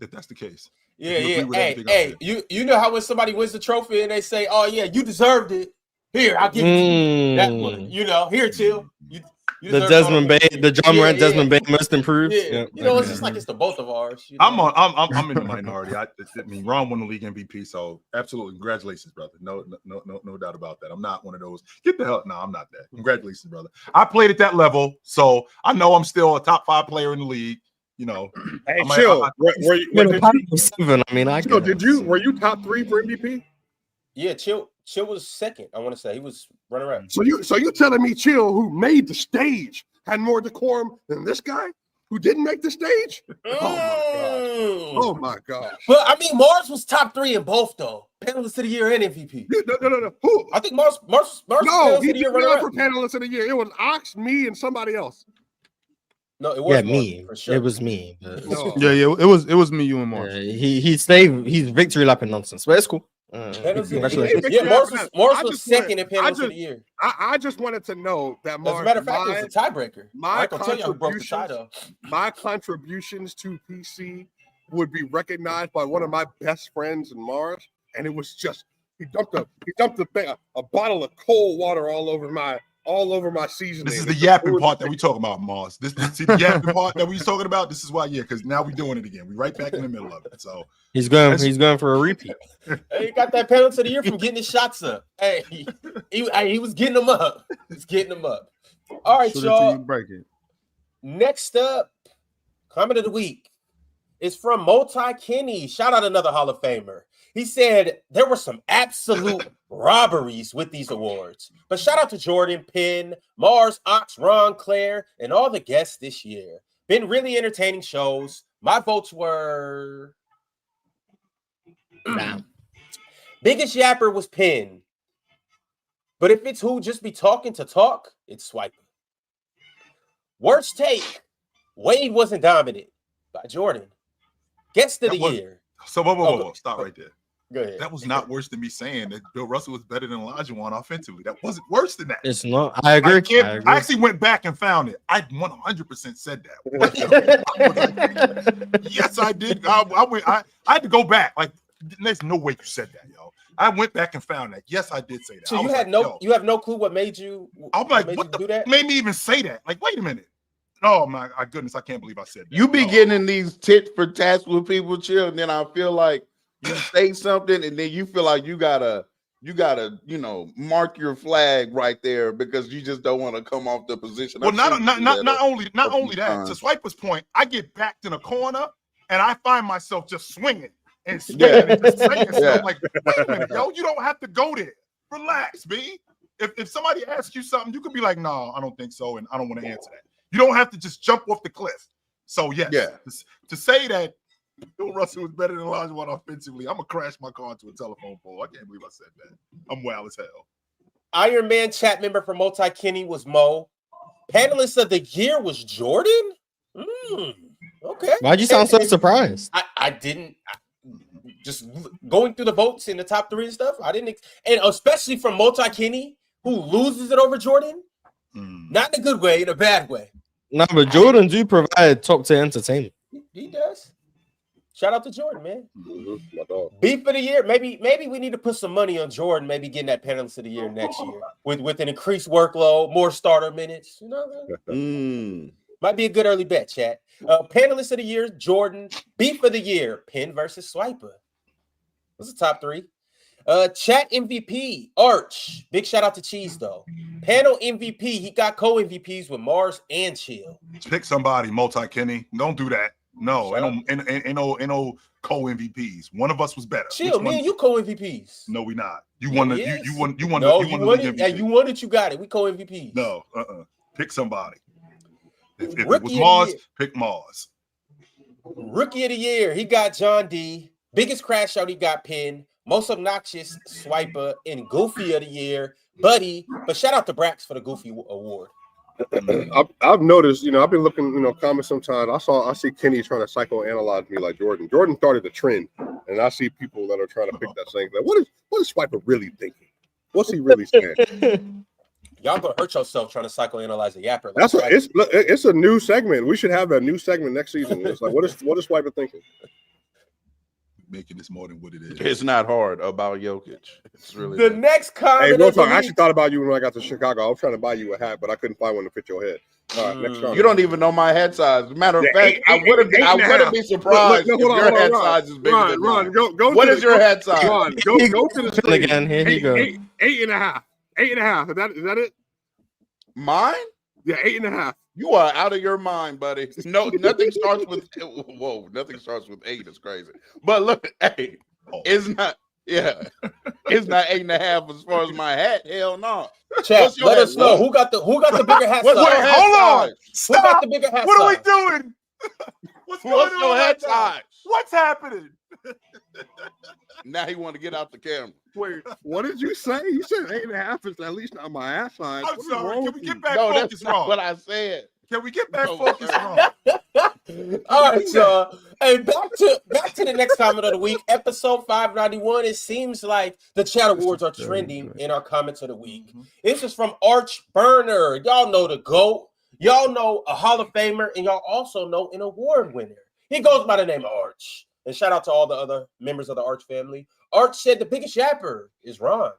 If that's the case. Yeah, You yeah. agree with Hey, everything I hey, said? you know how when somebody wins the trophy and they say, "Oh yeah, you deserved it. Here, I'll give it to you." That one, here, chill. You The deserve Desmond Bay, MVP. the John Morant, Yeah, Desmond Bay most improved. yeah. Yeah, It's just like it's the both of ours. I'm in the minority. I mean, Ron won the league MVP, so absolutely, congratulations, brother. No doubt about that. I'm not one of those. Get the hell. No, I'm not that. Congratulations, brother. I played at that level, so I know I'm still a top 5 player in the league. You know, Hey, Chill. Were you top 3 for MVP? Yeah, Chill was second. I want to say he was running around. So you telling me Chill, who made the stage, had more decorum than this guy who didn't make the stage? Oh my gosh! But I mean, Mars was top 3 in both though. Panelist of the year and MVP. No. Who? I think Mars no, panelist he of the year did not for runner-up. panelist of the year. It was Ox, me, and somebody else. No, it was me. for sure. It was me. No. Yeah, it was me, you and Mars. He's victory lapping nonsense, but it's cool. Congratulations. Yeah, Mars was second in panelist of the year. I just wanted to know that Mars, as a matter of fact, it was a tiebreaker. Michael tell you who broke the tie though. My contributions to PC would be recognized by one of my best friends in Mars, and it was just he dumped a bottle of cold water all over my seasoning. This is the yapping part that we talking about, Mars. This the yapping part that we was talking about. This is why, because now we're doing it again. We're right back in the middle of it. So he's going for a repeat. Hey, he got that penalty of the year from getting his shots up. Hey, he was getting them up. He's getting them up. All right, y'all. Next up, comment of the week is from Multi Kenny. Shout out another Hall of Famer. He said there were some absolute robberies with these awards. But shout out to Jordan, Penn, Mars, Ox, Ron, Claire, and all the guests this year. Been really entertaining shows. My votes were... Biggest yapper was Penn. But if it's who just be talking to talk, it's Swiper. Worst take, Wade wasn't dominant by Jordan. Guest of the year. So whoa. Stop right there. Go ahead. That was not worse than me saying that Bill Russell was better than Olajuwon offensively. That wasn't worse than that. It's not. I agree. I actually went back and found it. I 100% said that. Yes, I did. I had to go back. Like, there's no way you said that, yo. I went back and found that. Yes, I did say that. So you have no clue what made you. I'm like, what do that? Made me even say that? Like, wait a minute. Oh my goodness, I can't believe I said that. You be getting in these tit for tats with people, Chill, and then I feel like you say something, and then you feel like you gotta, mark your flag right there because you just don't want to come off the position. Well, not only that. To Swiper's point, I get backed in a corner and I find myself just swinging and just saying stuff like, wait a minute, yo, you don't have to go there. Relax, B. If somebody asks you something, you could be like, no, I don't think so, and I don't want to answer that. You don't have to just jump off the cliff. So yes, to say that Bill Russell was better than Olajuwon offensively, I'm gonna crash my car into a telephone pole. I can't believe I said that. I'm wild as hell. Iron Man chat member for Multi Kenny was Mo. Panelist of the year was Jordan. Okay. Why'd you sound so surprised? I didn't. Just going through the votes in the top 3 and stuff. I didn't, and especially from Multi Kenny, who loses it over Jordan. Not in a good way, in a bad way. No, but Jordan do provide top 10 entertainment. He does. Shout out to Jordan, man. Beef of the year. Maybe we need to put some money on Jordan. Maybe getting that panelist of the year next year with an increased workload, more starter minutes. You know, might be a good early bet, chat. Panelist of the year, Jordan. Beef of the year, Penn versus Swiper. Those are top 3. Chat MVP, Arch. Big shout out to Cheese though. Panel MVP, he got co-MVPs with Mars and Chill. Pick somebody, Multi Kenny. Don't do that. No, ain't no co-MVPs. One of us was better. Chill, me and you co-MVPs. No, we not. You won the yes. you won you won it. Yeah, you won it. You got it. We co-MVPs. No, pick somebody. If it was Mars, pick Mars. Rookie of the year, he got John D. Biggest crash out, he got Penn. Most obnoxious, Swiper. And Goofy of the year, Buddy. But shout out to Brax for the Goofy award. I've noticed, I've been looking, comments sometimes. I see Kenny trying to psychoanalyze me like Jordan. Jordan started the trend, and I see people that are trying to pick that same thing. What is Swiper really thinking? What's he really saying? Y'all gonna hurt yourself trying to psychoanalyze a yapper. It's a new segment. We should have a new segment next season. It's like, what is Swiper thinking? making this more than what it is. It's not hard about Jokic. It's really The not. next Hey, comment real of the talk. I actually week. thought about you when I got to Chicago. I was trying to buy you a hat, but I couldn't find one to fit your head. All right, next comment. You don't even know my head size. Matter of Yeah, fact, I wouldn't be surprised Look, if hold your on, head Ron. size is bigger than Ron, mine. go. What is your head size? Ron, go to the screen. again. Here he goes. 8.5. 8.5. Is that it? Mine? Yeah, 8.5. You are out of your mind, buddy. No, nothing starts with nothing starts with 8. It's crazy. But look, hey, it's not. Yeah, it's not 8.5 as far as my hat. Hell no. Chat, let us know who got the bigger hat size. What's your head size? Who got the bigger hat What size? are we doing? What's your head size? What's happening? Now he want to get out the camera. Wait, what did you say? You said 8.5 is at least not my ass size. I'm sorry. Can we get back No, focused, that's not Ron? what I said. Can we get back No, focused, sir. Ron? All right, so hey, back to the next comment of the week, episode 591. It seems like the chat awards are trending in our comments of the week. This is from Arch Burner. Y'all know the GOAT. Y'all know a Hall of Famer, and y'all also know an award winner. He goes by the name of Arch. And shout out to all the other members of the Arch family. Arch said the biggest yapper is Ron.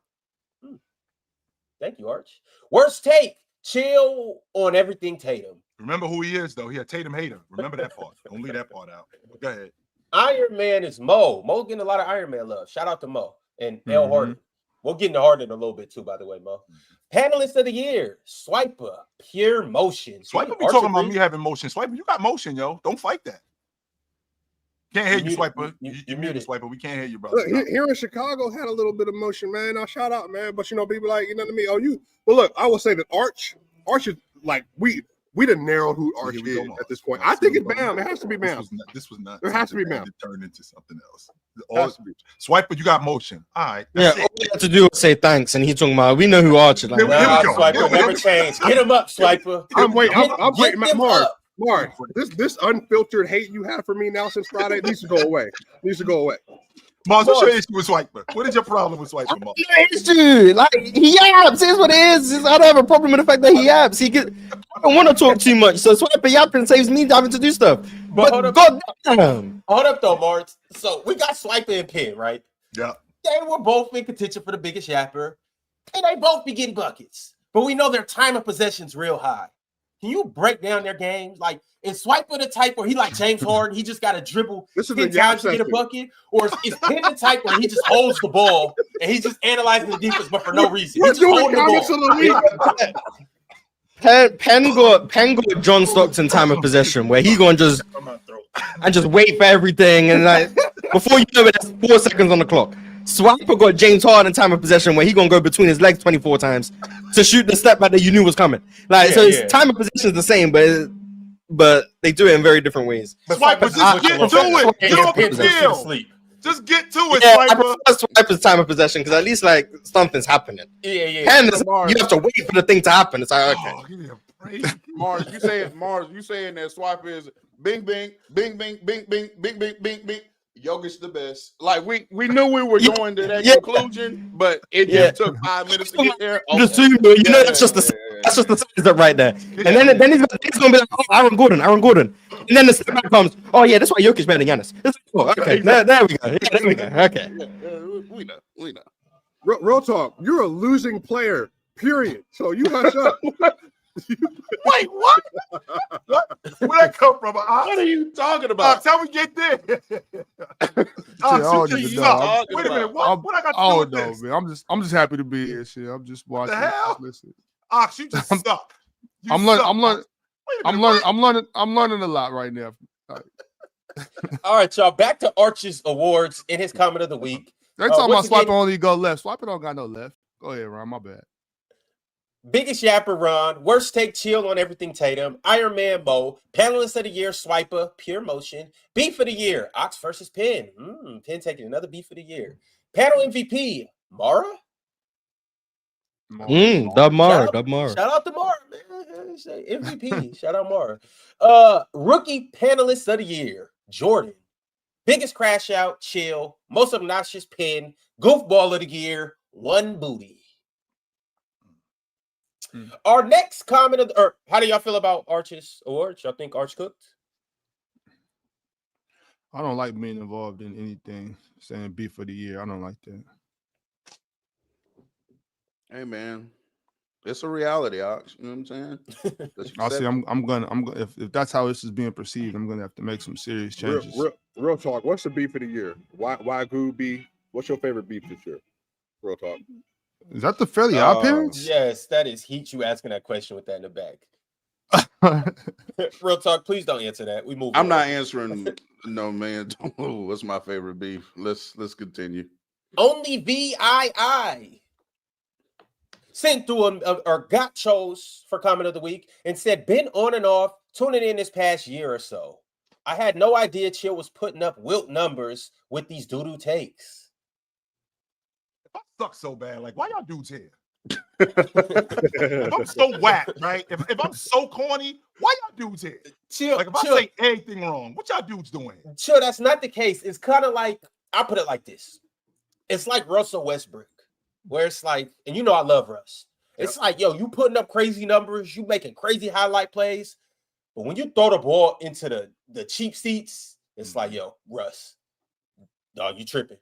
Thank you, Arch. Worst take, chill on everything Tatum. Remember who he is, though. He a Tatum hater. Remember that part. Don't leave that part out. Go ahead. Iron Man is Mo. Mo getting a lot of Iron Man love. Shout out to Mo and L. Harden. We'll get into Harden a little bit too, by the way, Mo. Panelist of the year, Swiper, pure motion. Swiper be talking about me having motion. Swiper, you got motion, yo. Don't fight that. Can't hear you, Swiper. You muted, Swiper. We can't hear you, brother. Look, here in Chicago had a little bit of motion, man. I'll shout out, man. But people like, you know what I mean? Oh, you. But look, I will say that Arch is like we done narrowed who Arch is at this point. I think it's Bam. It has to be Bam. This was not. There has to be Bam. It turned into something else. Swiper, you got motion. All right. Yeah, all you have to do is say thanks, and he talking about we know who Arch is. Like, Swiper never changed. Get him up, Swiper. I'm waiting. Mark, this unfiltered hate you have for me now since Friday needs to go away. Mars, what's your issue with Swiper? What is your problem with Swiper, Mars? Like he yaps. Here's what it is. I don't have a problem with the fact that he yaps. I don't want to talk too much, so Swiper yapping saves me having to do stuff. But goddamn. Hold up, though, Mars. So we got Swiper and Penn, right? Yeah. They were both in contention for the biggest yapper, and they both be getting buckets. But we know their time of possession's real high. Can you break down their games? Like, is Swiper the type where he like James Harden, he just got to dribble 10 times to get a bucket? Or is Penn the type where he just holds the ball and he's just analyzing the defense, but for no reason? He's just holding the ball. Penn got John Stockton time of possession where he going just wait for everything, and like before you know it, that's 4 seconds on the clock. Swiper got James Harden time of possession where he gonna go between his legs 24 times to shoot the step back that you knew was coming. Like his time of possession is the same, but they do it in very different ways. Swiper, just get to it. Get off the field. Just get to it, Swiper. I prefer Swiper's time of possession because at least like something's happening. And you have to wait for the thing to happen. It's like okay. Mars, you saying that Swiper is bing bing bing bing bing bing bing bing bing bing. Yogurt's the best. Like we knew we were going to that conclusion, but it just took 5 minutes to get there. Okay. That's just the size right there. And then he's gonna be like, oh, Aaron Gordon. And then the step back comes, oh yeah, that's why Jokic's better than Giannis. Okay, there we go. Yeah, there we go. Okay. We know. Real talk. You're a losing player. Period. So you hush up. Wait, what? Where'd that come from? What are you talking about? Tell me get there. Wait a minute. What I got to do with this? Man. I'm just happy to be here. Shit. I'm just watching. The hell? Listen. You just suck. I'm learning a lot right now. All right, y'all. Back to Arch's awards in his comment of the week. They're talking about Swiper only go left. Swiper don't got no left. Go ahead, Ron. My bad. Biggest yapper, Ron. Worst take, chill on everything, Tatum. Iron Man, Mo. Panelist of the year, Swiper, pure motion. Beef of the year, Ox versus Penn. Penn taking another beef of the year. Panel MVP, Mara. Dub Mara. Shout out to Mara, man. MVP. Shout out Mara. Rookie panelist of the year, Jordan. Biggest crash out, chill. Most obnoxious, Penn. Goofball of the year, One Booty. Our next comment how do y'all feel about Arch's awards? Y'all think Arch cooked? I don't like being involved in anything saying beef of the year. I don't like that. Hey man, it's a reality, Ox. You know what I'm saying? I'll see. I'm gonna if that's how this is being perceived, I'm gonna have to make some serious changes. Real talk. What's the beef of the year? Why Gooby? What's your favorite beef this year? Real talk. Is that the Fairly Odd Parents? Yes, that is heat. You asking that question with that in the back. Real talk. Please don't answer that. We move. I'm not answering. No man. What's my favorite beef? Let's continue. Only VII sent through or got chose for comment of the week and said, been on and off tuning in this past year or so. I had no idea Chill was putting up wilt numbers with these doo-doo takes. If I suck so bad, like, why y'all dudes here? If I'm so whack, right? If I'm so corny, why y'all dudes here? Chill. Like, if I say anything wrong, what y'all dudes doing? Chill, that's not the case. It's kind of like, I'll put it like this. It's like Russell Westbrook, where it's like, and you know I love Russ. It's like, yo, you putting up crazy numbers, you making crazy highlight plays, but when you throw the ball into the cheap seats, it's like, yo, Russ, dog, you tripping.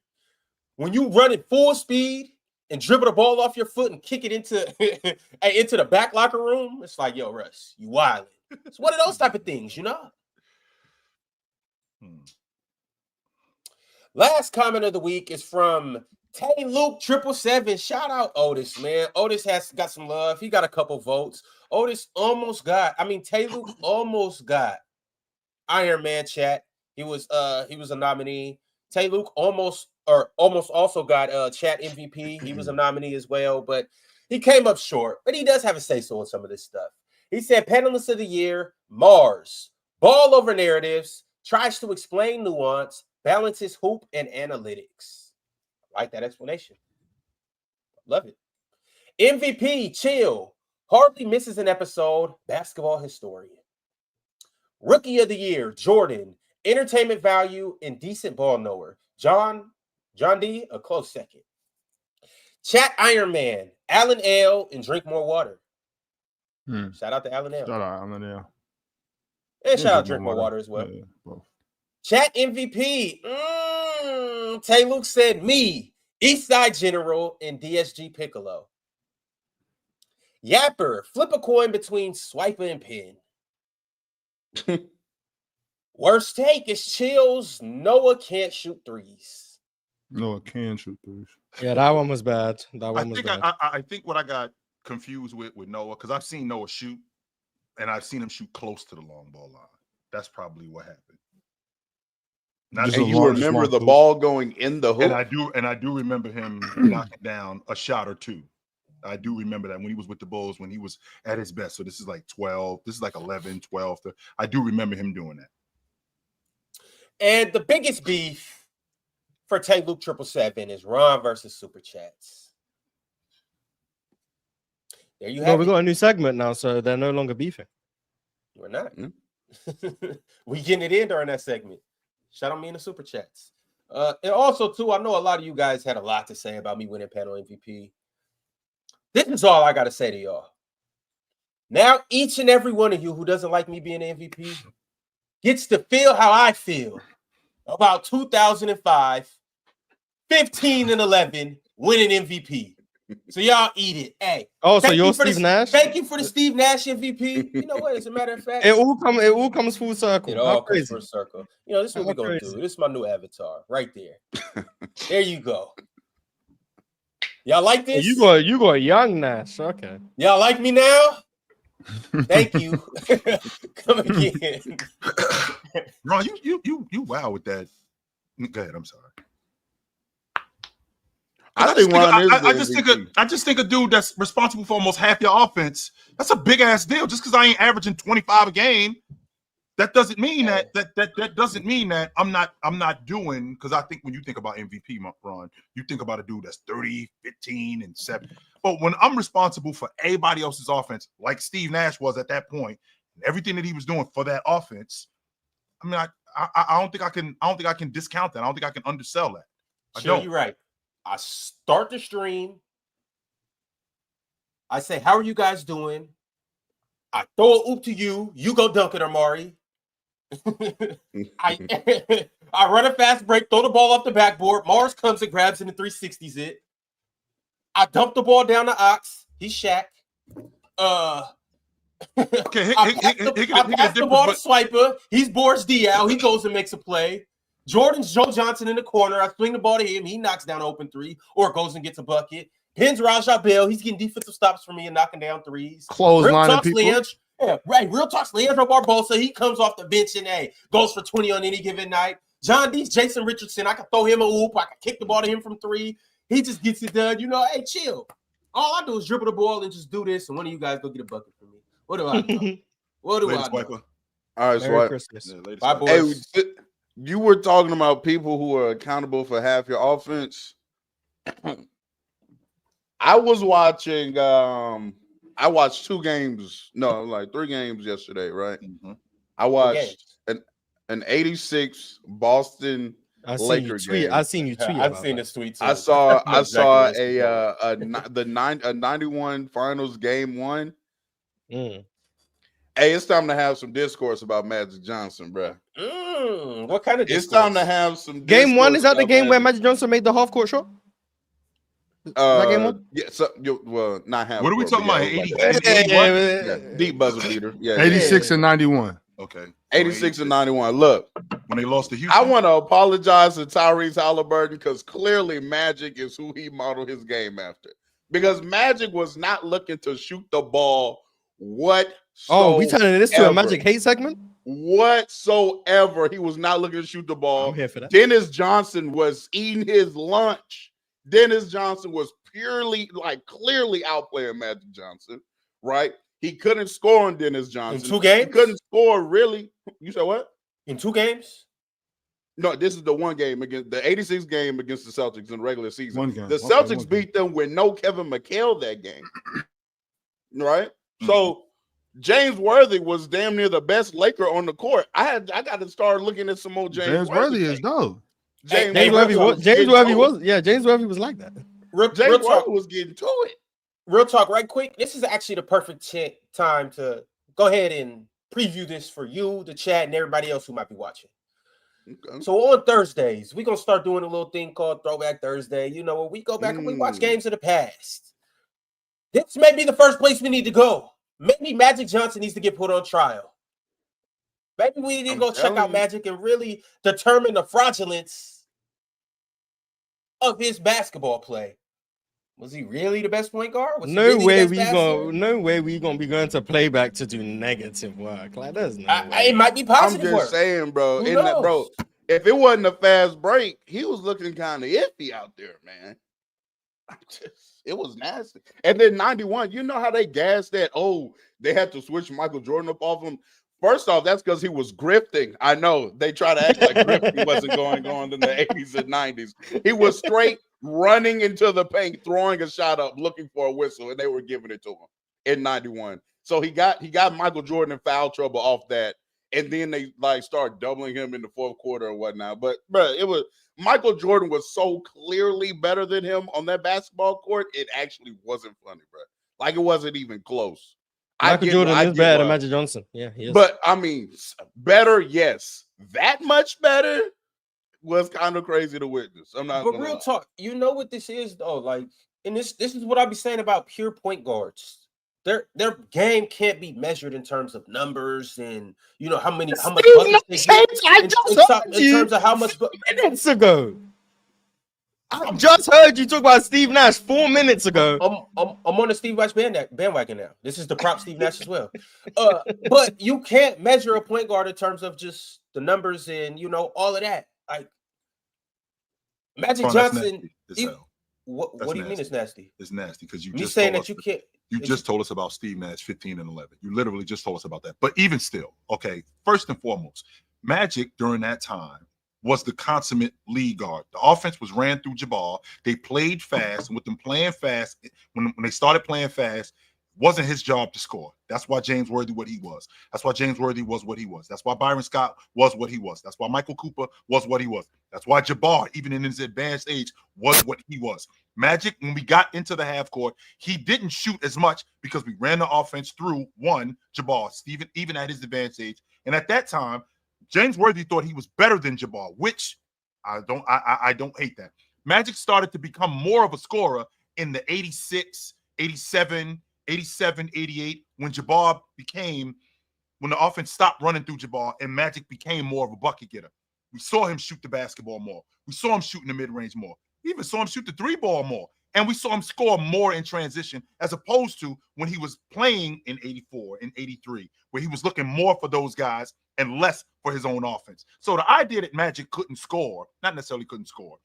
When you run at full speed and dribble the ball off your foot and kick it into the back locker room, it's like, yo, Russ, you wildin'. It's one of those type of things, you know? Last comment of the week is from Tay Luke 777. Shout out Otis, man. Otis has got some love. He got a couple votes. Otis Tay Luke almost got Iron Man chat. He was a nominee. Tay Luke almost also got chat MVP. He was a nominee as well, but he came up short. But he does have a say-so on some of this stuff. He said panelist of the year, Mars, ball over narratives, tries to explain nuance, balances hoop and analytics. I like that explanation. Love it. MVP, Chill, hardly misses an episode, basketball historian. Rookie of the year, Jordan, entertainment value and decent ball knower. John D, a close second. Chat Iron Man, Alan L, and drink more water. Shout out to Alan L. Shout out Alan L. And shout out drink more water as well. Yeah. Chat MVP. Tay Luke said me, Eastside General, and DSG Piccolo. Yapper, flip a coin between Swiper and Pin. Worst take is Chills. Noah can't shoot threes. Noah can shoot threes. Yeah, that one was bad. I think what I got confused with Noah, because I've seen Noah shoot, and I've seen him shoot close to the long ball line. That's probably what happened. And you remember the ball going in the hoop? And I do remember him knocking down a shot or two. I do remember that when he was with the Bulls, when he was at his best. So this is like 12. This is like 11, 12. I do remember him doing that. And the biggest beef for Tay Luke 777 is Ron versus Superchats. There you have it. We got a new segment now, so they're no longer beefing. We're not. We getting it in during that segment. Shout out me in the Super Chats. And also, too, I know a lot of you guys had a lot to say about me winning panel MVP. This is all I got to say to y'all. Now, each and every one of you who doesn't like me being the MVP gets to feel how I feel about 2005, 15 and 11, winning MVP. So y'all eat it. Hey. Oh, so you're Steve Nash? Thank you for the Steve Nash MVP. You know what? As a matter of fact, it all comes full circle. It all comes full circle. You know, this is what we're gonna do. This is my new avatar right there. There you go. Y'all like this? You got young Nash. Okay. Y'all like me now? Thank you. Come again. Ron, you wow with that. Go ahead. I'm sorry. I just think a dude that's responsible for almost half your offense, that's a big ass deal. Just because I ain't averaging 25 a game, that doesn't mean that doesn't mean that I'm not doing, because I think when you think about MVP, Ron, you think about a dude that's 30, 15, and 7. But when I'm responsible for everybody else's offense, like Steve Nash was at that point, and everything that he was doing for that offense, I mean, I don't think I can discount that. I don't think I can undersell that. Sure, you're right. I start the stream. I say, how are you guys doing? I throw a oop to you. You go dunk it, Amari. I run a fast break, throw the ball off the backboard. Mars comes and grabs it and 360s it. I dump the ball down to Ox. He's Shaq. Okay, I pass the ball to Swiper. He's Boris Diaw. He goes and makes a play. Jordan's Joe Johnson in the corner. I swing the ball to him. He knocks down an open three or goes and gets a bucket. Pins Rajah Bell. He's getting defensive stops for me and knocking down threes. Clothesline people. Yeah, right. Real talk's Leandro Barbosa. He comes off the bench and goes for 20 on any given night. John D's Jason Richardson. I can throw him a oop. I can kick the ball to him from 3. He just gets it done. Hey, chill. All I do is dribble the ball and just do this, and one of you guys go get a bucket for me. What do I do? What do I do? All right, Merry Christmas. Yeah, bye, boys. Hey, you were talking about people who are accountable for half your offense. I was watching. I watched 2 games. No, like 3 games yesterday. Right. Mm-hmm. I watched an 86 Boston Lakers game. I seen you tweet. I've seen this tweet too. I saw the 91 finals game 1. Hey, it's time to have some discourse about Magic Johnson, bro. What kind of discourse? It's time to have some Game 1, is that the game where Magic Johnson made the half court shot? That game 1? Yeah, well, not half. What are we talking about? 80, deep buzzer beater. Yeah, 86 and 91. Okay. 86 and 91. Look, when they lost to Houston, I want to apologize to Tyrese Halliburton because clearly Magic is who he modeled his game after. Because Magic was not looking to shoot the ball whatsoever. Oh, we turning this to a Magic hate segment? Whatsoever. He was not looking to shoot the ball. I'm here for that. Dennis Johnson was eating his lunch. Dennis Johnson was clearly outplaying Magic Johnson, right? He couldn't score on Dennis Johnson. In 2 games? He couldn't score really. You said what? In 2 games? No, this is the one game against the 86 game against the Celtics in the regular season. One game. The Celtics beat them with no Kevin McHale that game, right? Mm-hmm. So James Worthy was damn near the best Laker on the court. I got to start looking at some more James Worthy is dope. James Worthy was like that. James Worthy was getting to it. Real talk, right quick. This is actually the perfect time to go ahead and preview this for you, the chat, and everybody else who might be watching. Okay. So on Thursdays, we're going to start doing a little thing called Throwback Thursday. Where we go back and we watch games of the past. This may be the first place we need to go. Maybe Magic Johnson needs to get put on trial. Maybe we need to go check out Magic and really determine the fraudulence of his basketball play. Was he really the best point guard? No way we gonna be going to Playback to do negative work. Like that's no way. It might be positive. I'm just saying, bro. If it wasn't a fast break, he was looking kind of iffy out there, man. It was nasty. And then 91, you know how they gassed that? Oh, they had to switch Michael Jordan up off him. First off, that's because he was grifting. I know they try to act like grifting wasn't going on in the 80s and 90s. He was straight running into the paint, throwing a shot up, looking for a whistle, and they were giving it to him in 91. So he got Michael Jordan in foul trouble off that, and then they start doubling him in the fourth quarter or whatnot. But bro, it was Michael Jordan was so clearly better than him on that basketball court. It actually wasn't funny, bro. Like it wasn't even close. Michael Jordan is better than Magic Johnson. Yeah, he is. But I mean, better, yes. That much better was kind of crazy to witness. I'm not. But real talk, you know what this is though. Like, and this is what I be saying about pure point guards. Their game can't be measured in terms of numbers and how much buckets they get in terms of how much minutes ago. I just heard you talk about Steve Nash 4 minutes ago. I'm on the Steve Nash bandwagon now. This is the prop Steve Nash as well. But you can't measure a point guard in terms of just the numbers and all of that. Like Magic Johnson. What do you mean it's nasty? It's nasty because you just saying that you can't. You just told us about Steve Nash 15 and 11. You literally just told us about that. But even still, okay, first and foremost, Magic during that time was the consummate lead guard. The offense was ran through Jabbar. They played fast. And with them playing fast, when they started playing fast, wasn't his job to score. That's why James Worthy what he was. That's why James Worthy was what he was. That's why Byron Scott was what he was. That's why Michael Cooper was what he was. That's why Jabbar, even in his advanced age, was what he was. Magic, when we got into the half court, he didn't shoot as much because we ran the offense through Jabbar, Steven, even at his advanced age. And at that time, James Worthy thought he was better than Jabbar, which I don't hate that. Magic started to become more of a scorer in the 86, 87, 88 when the offense stopped running through Jabbar and Magic became more of a bucket getter. We saw him shoot the basketball more. We saw him shooting the mid-range more. We even saw him shoot the 3-ball more. And we saw him score more in transition as opposed to when he was playing in 84 and 83, where he was looking more for those guys and less for his own offense. So the idea that Magic couldn't score, not necessarily couldn't score,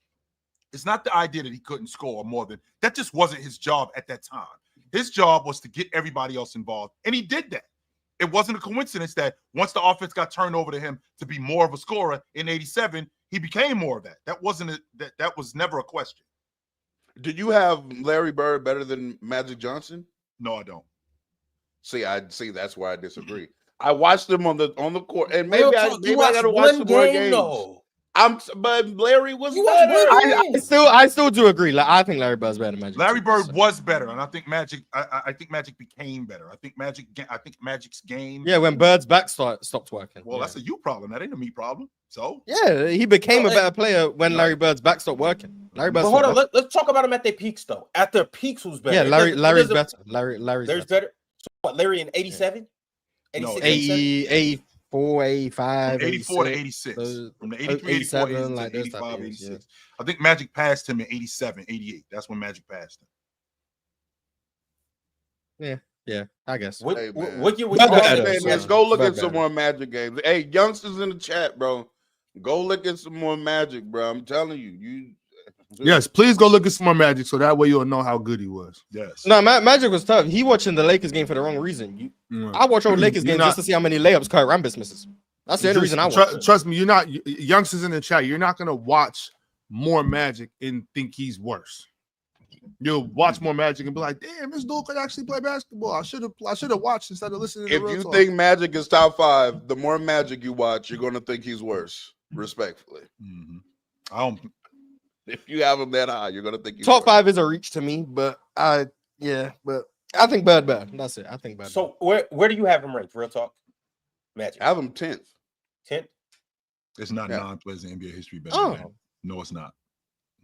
it's not the idea that he couldn't score more than that just wasn't his job at that time. His job was to get everybody else involved, and he did that. It wasn't a coincidence that once the offense got turned over to him to be more of a scorer in 87, he became more of that. That was never a question. Do you have Larry Bird better than Magic Johnson? No, I don't. See, that's where I disagree. I watched him on the court, and maybe I you got to watch some more games. though. But Larry was You better. watched one game. I still do agree. Like, I think Larry Bird's better than Magic. Larry Bird was better, and I think Magic. I think Magic became better. I think Magic's game. Yeah, when Bird's back stopped working. Well, that's a you problem. That ain't a me problem. So yeah, he became a better player when Larry Bird's back stopped working. Larry Bird's but hold on, let's talk about him at their peaks though. At their peaks, who's better? Yeah, Larry's better. Larry's better. So what? Larry in 87, 86, 84, 85, 84 to 86. From the 83, 84, 86, like 85, 86. Yeah. I think Magic passed him in 87, 88. That's when Magic passed him. Yeah, I guess. What year let's go look at some more Magic games. Hey, youngsters in the chat, bro. Go look at some more Magic, bro. I'm telling you. Yes, please go look at some more Magic so that way you'll know how good he was. Yes. No, Magic was tough. He watching the Lakers game for the wrong reason. I watch old Lakers games just to see how many layups Kurt Rambis misses. That's the only reason I watch. Trust me, you're not youngsters in the chat. You're not gonna watch more Magic and think he's worse. You'll watch more Magic and be like, "Damn, this dude could actually play basketball. I should have watched instead of listening." If you think Magic is top 5, the more Magic you watch, you're gonna think he's worse. Respectfully, I don't. If you have him that high, you're gonna think he's top worse. 5 is a reach to me, but I think Bird better. That's it. I think Bird. So where do you have him ranked? Real talk, Magic. I have him 10th. 10th. It's not 9 players in NBA history better. Oh, no, it's not.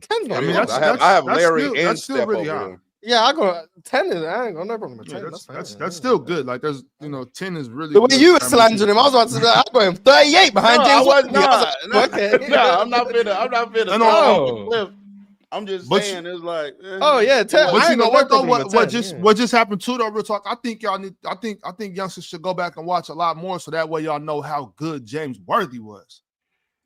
10's not. I mean, I have Larry and Steph really over high. him. Yeah, I go 10 is. I ain't got no problem with 10. That's still good. Like there's 10 is really the way good. you were slandering him. I was about to say I got him 38 behind James. I'm not bitter. No. I'm just saying it's like. Oh yeah, 10. But you know what though? What 10, just happened too though? Real talk. I think y'all need. I think youngsters should go back and watch a lot more so that way y'all know how good James Worthy was.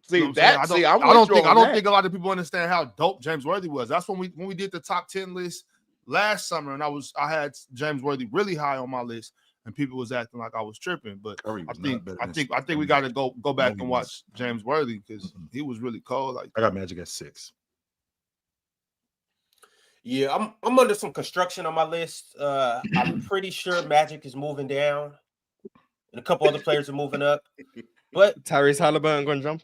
See, you know I don't think a lot of people understand how dope James Worthy was. That's when we did the top 10 list last summer, and I had James Worthy really high on my list, and people was acting like I was tripping. But I think we got to go back and watch James Worthy because he was really cold. Like I got Magic at 6. Yeah, I'm under some construction on my list. I'm pretty sure Magic is moving down, and a couple other players are moving up. But Tyrese Halliburton going to jump.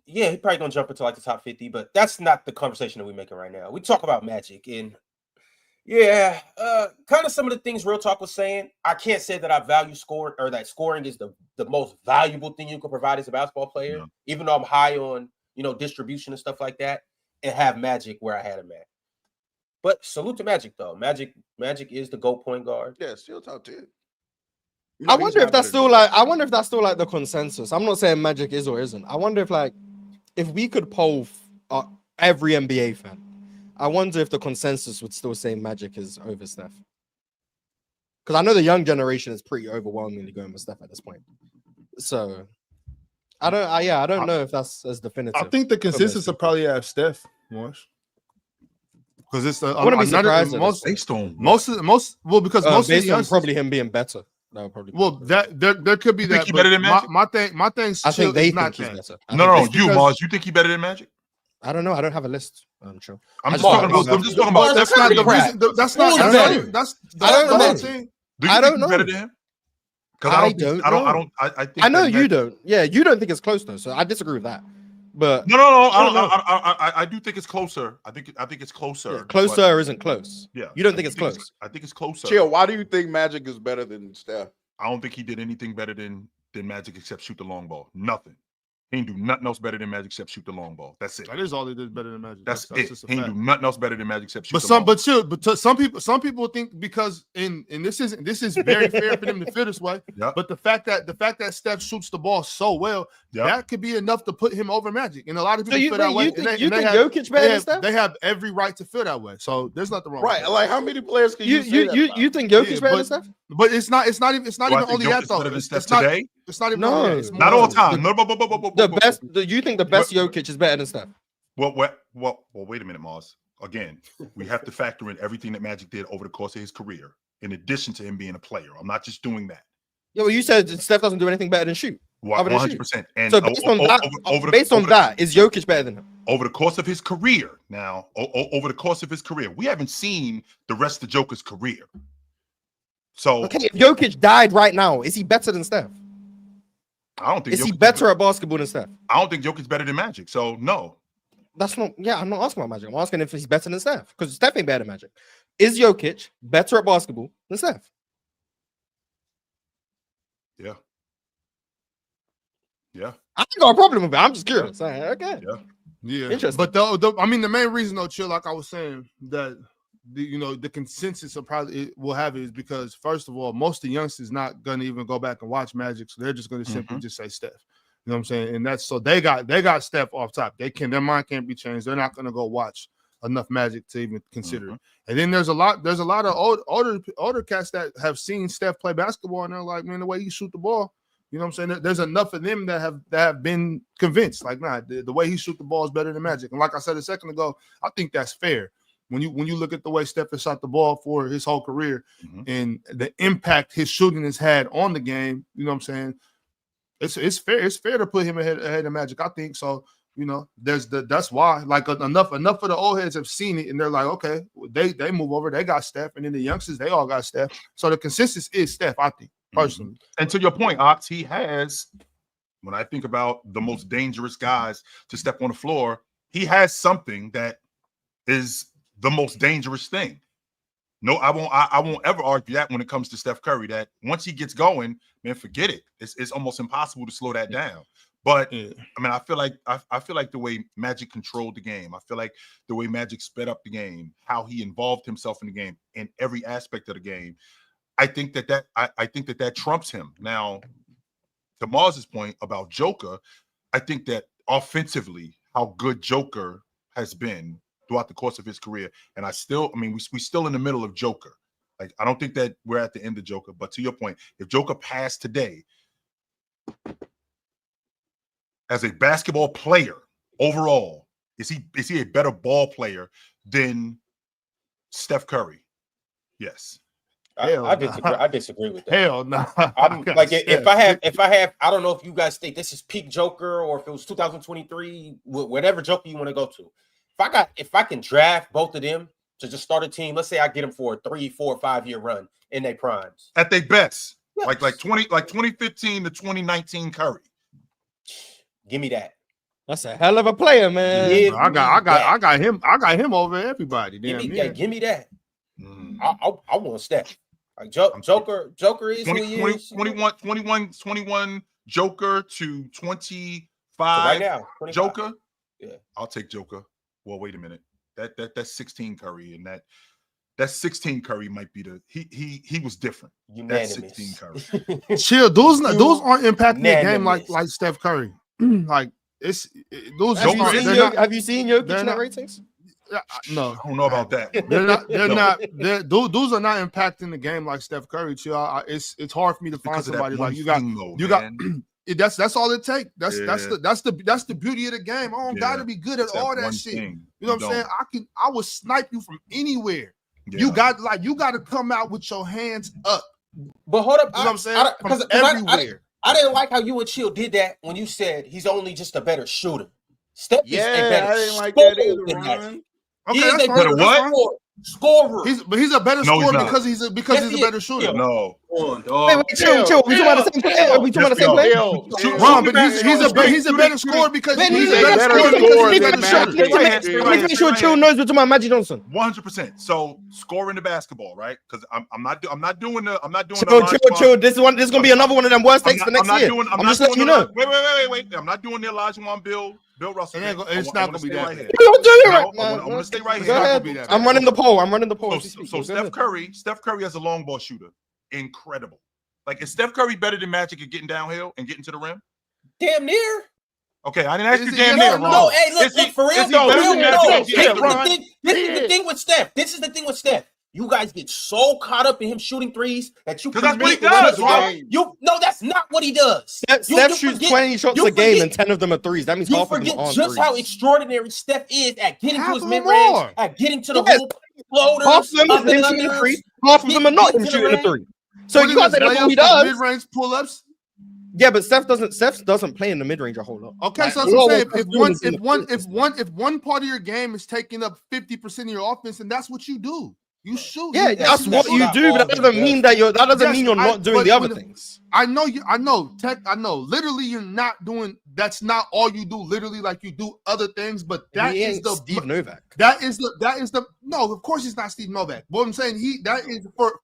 Yeah, he probably gonna jump into like the top 50, but that's not the conversation that we're making right now. We talk about Magic and kind of some of the things Real Talk was saying. I can't say that I value scoring or that scoring is the most valuable thing you can provide as a basketball player, even though I'm high on distribution and stuff like that, and have Magic where I had him at. But salute to Magic though. Magic is the GOAT point guard. Yeah, still top 10. I wonder if that's still like the consensus. I'm not saying Magic is or isn't. I wonder if we could poll every NBA fan. I wonder if the consensus would still say Magic is over Steph. Because I know the young generation is pretty overwhelmingly going with Steph at this point. So I don't know if that's as definitive. I think the consensus will probably have Steph more. Because it's I wouldn't be surprised most of the youngsters, probably him being better. That would probably there could be that. He better than Magic? My thing. I think they think he's better. No, Mars. You think he better than Magic? I don't know. I don't have a list. I'm sure. I'm just talking about. That's not the reason. That's not. That's the whole thing. Do you think he's better than him? I don't. I know you don't. Yeah, you don't think it's close though. So I disagree with that. But no. I do think it's closer. I think it's closer. Yeah, closer isn't close. Yeah, you don't think it's close. I think it's closer. Chill. Why do you think Magic is better than Steph? I don't think he did anything better than than Magic except shoot the long ball. Nothing. He ain't do nothing else better than Magic except shoot the long ball. That's it. That is all he did better than Magic. That's it. Just a He ain't fact. do nothing else better than Magic except shoot the long ball. Some people think because and this is very fair for them to feel this way. Yep. But the fact that Steph shoots the ball so well, that could be enough to put him over Magic. And a lot of people feel that way. You think Jokic better than Steph? They have every right to feel that way. So there's nothing wrong. Right. Like how many players can you think Jokic better than Steph? But it's not even only that though. It's not even not all the time. You think the best Jokic is better than Steph? Well, wait a minute, Mars. Again, we have to factor in everything that Magic did over the course of his career, in addition to him being a player. I'm not just doing that. Yeah, well, you said Steph doesn't do anything better than shoot. 100%. And so based on that, is Jokic better than him? Over the course of his career, we haven't seen the rest of Joker's career. So okay, if Jokic died right now, is he better than Steph? I don't think is he better at basketball than Steph? I don't think Jokic's better than Magic. So no. That's not. Yeah, I'm not asking about Magic. I'm asking if he's better than Steph because Steph ain't better than Magic. Is Jokic better at basketball than Steph? Yeah. Yeah. I ain't got a problem with it. I'm just curious. Okay. Yeah. Interesting. But the main reason though, Chill, like I was saying, that the consensus will have it is because first of all, most of the youngsters not gonna even go back and watch Magic, so they're just gonna simply just say Steph. You know what I'm saying? And that's so they got Steph off top. Their mind can't be changed. They're not gonna go watch enough Magic to even consider it. And then there's a lot of older cats that have seen Steph play basketball and they're like, man, the way he shoot the ball. You know what I'm saying? There's enough of them that have been convinced, like, nah, the way he shoot the ball is better than Magic. And like I said a second ago, I think that's fair. When you look at the way Steph has shot the ball for his whole career and the impact his shooting has had on the game, you know what I'm saying? It's fair to put him ahead of Magic. I think so. You know, that's why like enough of the old heads have seen it and they're like, okay, they move over, they got Steph, and then the youngsters they all got Steph. So the consensus is Steph, I think. Personally. And to your point, Ox, he has, when I think about the most dangerous guys to step on the floor, he has something that is the most dangerous thing. No, I won't ever argue that when it comes to Steph Curry, that once he gets going, man, forget it. It's almost impossible to slow that down. But I mean, I feel like the way Magic controlled the game, I feel like the way Magic sped up the game, how he involved himself in the game in every aspect of the game. I think that trumps him. Now, to Mars's point about Joker, I think that offensively, how good Joker has been throughout the course of his career, and we still in the middle of Joker. Like, I don't think that we're at the end of Joker. But to your point, if Joker passed today, as a basketball player overall, is he a better ball player than Steph Curry? Yes. I disagree with that. Hell no. I'm like if I have, I don't know if you guys think this is peak Joker or if it was 2023, whatever Joker you want to go to. If I can draft both of them to just start a team, let's say I get them for a 3, 4, 5 year run in their primes. At their best. Yes. Like 2015 to 2019 Curry. Give me that. That's a hell of a player, man. I got him over everybody. Give me that. I want Steph. Like Joker is 21 Joker to 25 right now. 25. Joker. Yeah. I'll take Joker. Well, wait a minute. That's 16 Curry, and that 16 Curry might be he was different. Unanimous. That 16 Curry. Chill. Those aren't impacting the game like Steph Curry. Like those. Have you seen Jokic net ratings? No, I don't know about that. Those are not impacting the game like Steph Curry. Chill. It's hard for me to find somebody like you got. That's all it takes. That's the beauty of the game. I don't gotta be good at all that shit. You know what I'm saying? I will snipe you from anywhere. Yeah. You got to come out with your hands up. But hold up, you know what I'm saying? Because everywhere. I didn't like how you and Chill did that when you said he's only just a better shooter. Steph is a better I didn't like that either, Ron. Okay, that's what? scorer. He's a better scorer because he's a better shooter. No. Wait, chill. We talking about the same player? We talking about the same player? Ron, but he's a better scorer because he's a better scorer than Magic. Let me make sure Chill knows we're talking about Magic Johnson. 100%. So scoring the basketball, right? Because I'm not doing Chill. This is gonna be another one of them worst takes for next year. I'm just letting you know. Wait. I'm not doing the Olajuwon Bill Russell. It's not gonna be that. Don't do it right now. I'm gonna stay right Go here. ahead. I'm running the poll. So Steph Curry as a long ball shooter, incredible. Like, is Steph Curry better than Magic at getting downhill and getting to the rim? Damn near. Okay, I didn't ask you damn near. No, hey, look, for real. This is the thing with Steph. You guys get so caught up in him shooting threes that you forget that's what he does, right? No, that's not what he does. Steph shoots 20 shots a game and 10 of them are threes. That means half of them are just threes. how extraordinary Steph is at getting to his mid-range, at getting to the hoop, floaters. Half of them is him shooting the three. Half of them are not him shooting the three. So you guys say that's what he does. Mid-range pull-ups. Yeah, but Steph doesn't play in the mid-range a whole lot. Okay, so if one part of your game is taking up 50% of your offense, and that's what you do. You shoot. Yeah, that's what you do, but that doesn't mean that you're not doing the other things. I know. Literally, you're not doing. That's not all you do. Literally, like you do other things, but that is the Steve Novak. That is the. No, of course he's not Steve Novak. What I'm saying, that is for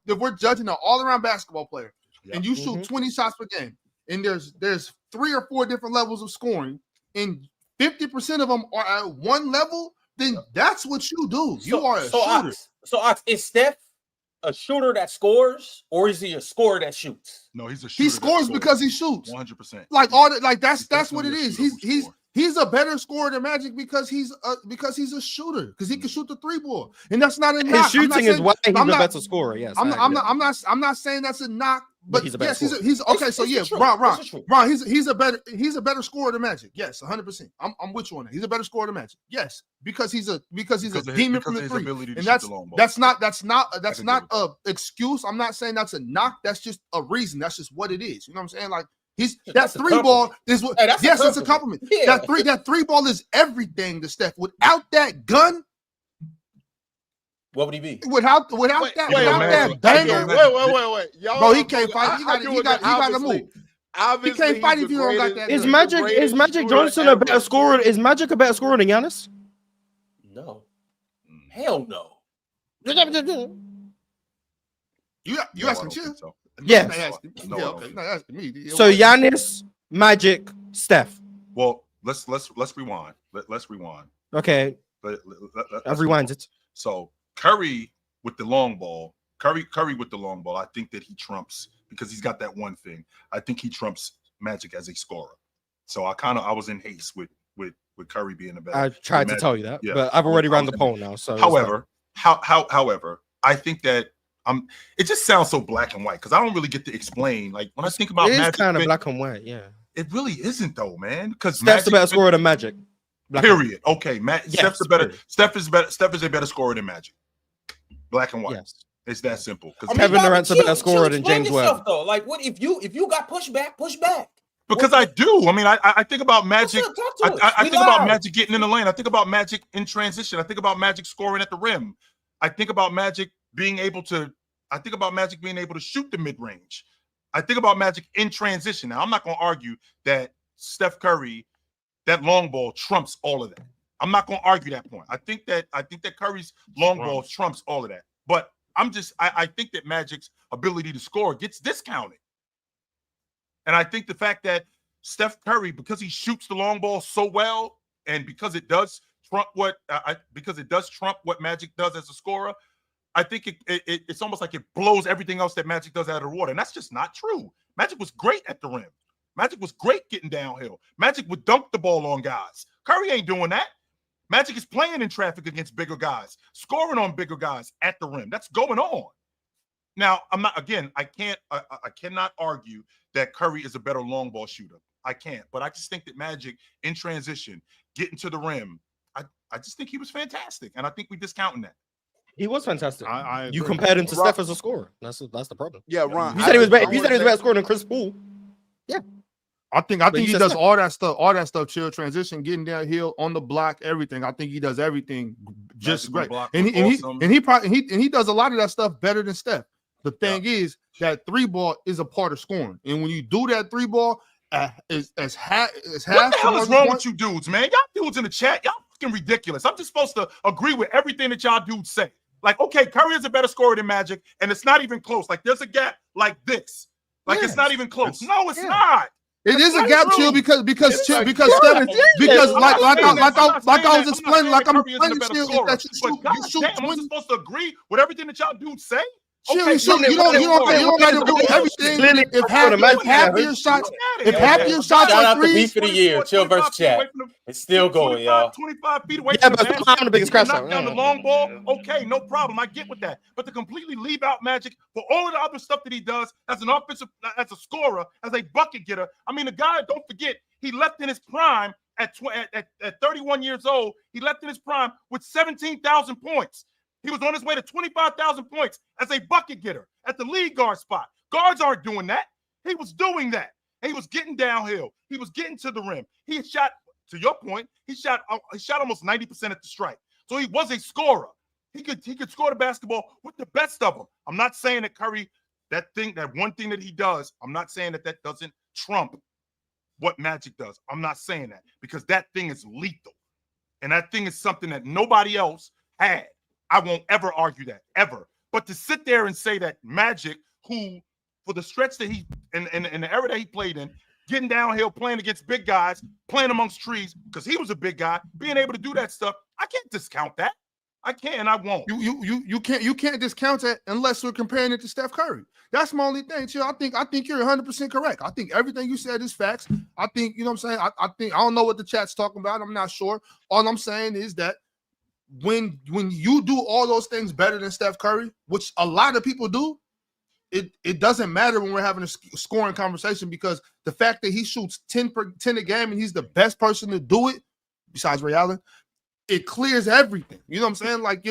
if we're judging an all-around basketball player, and you shoot 20 shots per game, and there's 3 or 4 different levels of scoring, and 50% of them are at one level. Then that's what you do. You are a shooter. Ox, is Steph a shooter that scores, or is he a scorer that shoots? No, he's a shooter. He scores because he shoots. 100%. That's what it is. He's a better scorer than Magic because he's a shooter, because he can shoot the 3-ball, and that's not a knock. His shooting is why he's a better scorer. Yes, I'm not saying that's a knock. But he's a better yes, he's okay. So yeah, Ron, he's a better scorer than Magic. Yes, 100%. I'm with you on that. He's a better scorer than Magic. Yes, because he's a demon from the three, and that's not a excuse. I'm not saying that's a knock. That's just a reason. That's just what it is. You know what I'm saying? Like that 3-ball is what. Yes, that's a compliment. Yeah. That 3-ball is everything to Steph. Without that gun. What would he be? Without that banger. Wait. Y'all, bro, he can't fight. He got to move. He can't fight if you don't got that. Is Magic Johnson a better scorer? Is Magic a better scorer than Giannis? No. Hell no. You asking Chill? Yes. Asking me. So Giannis, Magic, Steph. Well, let's rewind. Let's rewind. Okay. I've rewinded it. So Curry with the long ball. Curry with the long ball. I think that he trumps, because he's got that one thing. I think he trumps Magic as a scorer. So I was in haste with Curry being a better. I tried to tell you that, but I've already run the poll now. So however, I think that it just sounds so black and white, because I don't really get to explain. Like when I think about Magic, it's kind of black and white. Yeah, it really isn't though, man. Because Steph's a better scorer than Magic. Period. Okay, Steph's better. Steph is a better scorer than Magic. Black and white. Yes. It's that simple. Kevin Durant's a better scorer than James Webb. Though, like, what if you got push back? Because I do. I mean, I think about Magic. I think about Magic getting in the lane. I think about Magic in transition. I think about Magic scoring at the rim. I think about Magic being able to shoot the mid-range. I think about Magic in transition. Now, I'm not going to argue that Steph Curry, that long ball trumps all of that. I'm not going to argue that point. I think that Curry's long ball trumps all of that. But I think that Magic's ability to score gets discounted. And I think the fact that Steph Curry, because he shoots the long ball so well, and because it does trump what Magic does as a scorer, I think it's almost like it blows everything else that Magic does out of the water. And that's just not true. Magic was great at the rim. Magic was great getting downhill. Magic would dunk the ball on guys. Curry ain't doing that. Magic is playing in traffic against bigger guys, scoring on bigger guys at the rim. That's going on. Now, I cannot argue that Curry is a better long ball shooter. I can't. But I just think that Magic in transition, getting to the rim, I just think he was fantastic. And I think we're discounting that. He was fantastic. You compared him to Steph as a scorer. That's the problem. Yeah, Ron. You said he was better. You said he was better scorer than Chris Paul. Yeah. I think he does all that stuff, chill transition, getting downhill on the block, everything. I think he does everything just Magic great. block And was awesome. he does a lot of that stuff better than Steph. The thing is that 3-ball is a part of scoring, and when you do that 3-ball, as half. What the hell is wrong with you dudes, man? Y'all dudes in the chat, y'all fucking ridiculous. I'm just supposed to agree with everything that y'all dudes say. Like, okay, Curry is a better scorer than Magic, and it's not even close. Like, there's a gap like this. Like, it's not even close. No, it's not. It is a gap, Chill, because Steph, like I was explaining, like I'm explaining, Chill, is that you shoot 20. I'm supposed to agree with everything that y'all dudes say. Okay, you don't got to agree with everything. If half your shots shout are out the threes, beef of the year, Chill versus Chat. It's still going, y'all. 25 feet away Yeah, from but I'm the biggest crash knock down the long ball. Okay, no problem. I get with that. But to completely leave out Magic for all of the other stuff that he does as an offensive, as a scorer, as a bucket getter. I mean, the guy, don't forget, he left in his prime at 31 years old. He left in his prime with 17,000 points. He was on his way to 25,000 points as a bucket getter at the lead guard spot. Guards aren't doing that. He was doing that. He was getting downhill. He was getting to the rim. He had shot, to your point, he shot almost 90% at the strike. So he was a scorer. He could score the basketball with the best of them. I'm not saying that Curry, that one thing that he does, I'm not saying that doesn't trump what Magic does. I'm not saying that, because that thing is lethal. And that thing is something that nobody else had. I won't ever argue that, ever. But to sit there and say that Magic, who for the stretch that he in the era that he played in, getting downhill, playing against big guys, playing amongst trees, because he was a big guy, being able to do that stuff, I can't discount that. I can't, and I won't. You can't discount it unless we're comparing it to Steph Curry. That's my only thing, Chill. I think you're 100% correct. I think everything you said is facts. I think, you know what I'm saying? I don't know what the chat's talking about. I'm not sure. All I'm saying is that when you do all those things better than Steph Curry, which a lot of people do, it doesn't matter when we're having a scoring conversation, because the fact that he shoots 10 a game and he's the best person to do it, besides Ray Allen, it clears everything. You know what I'm saying? Like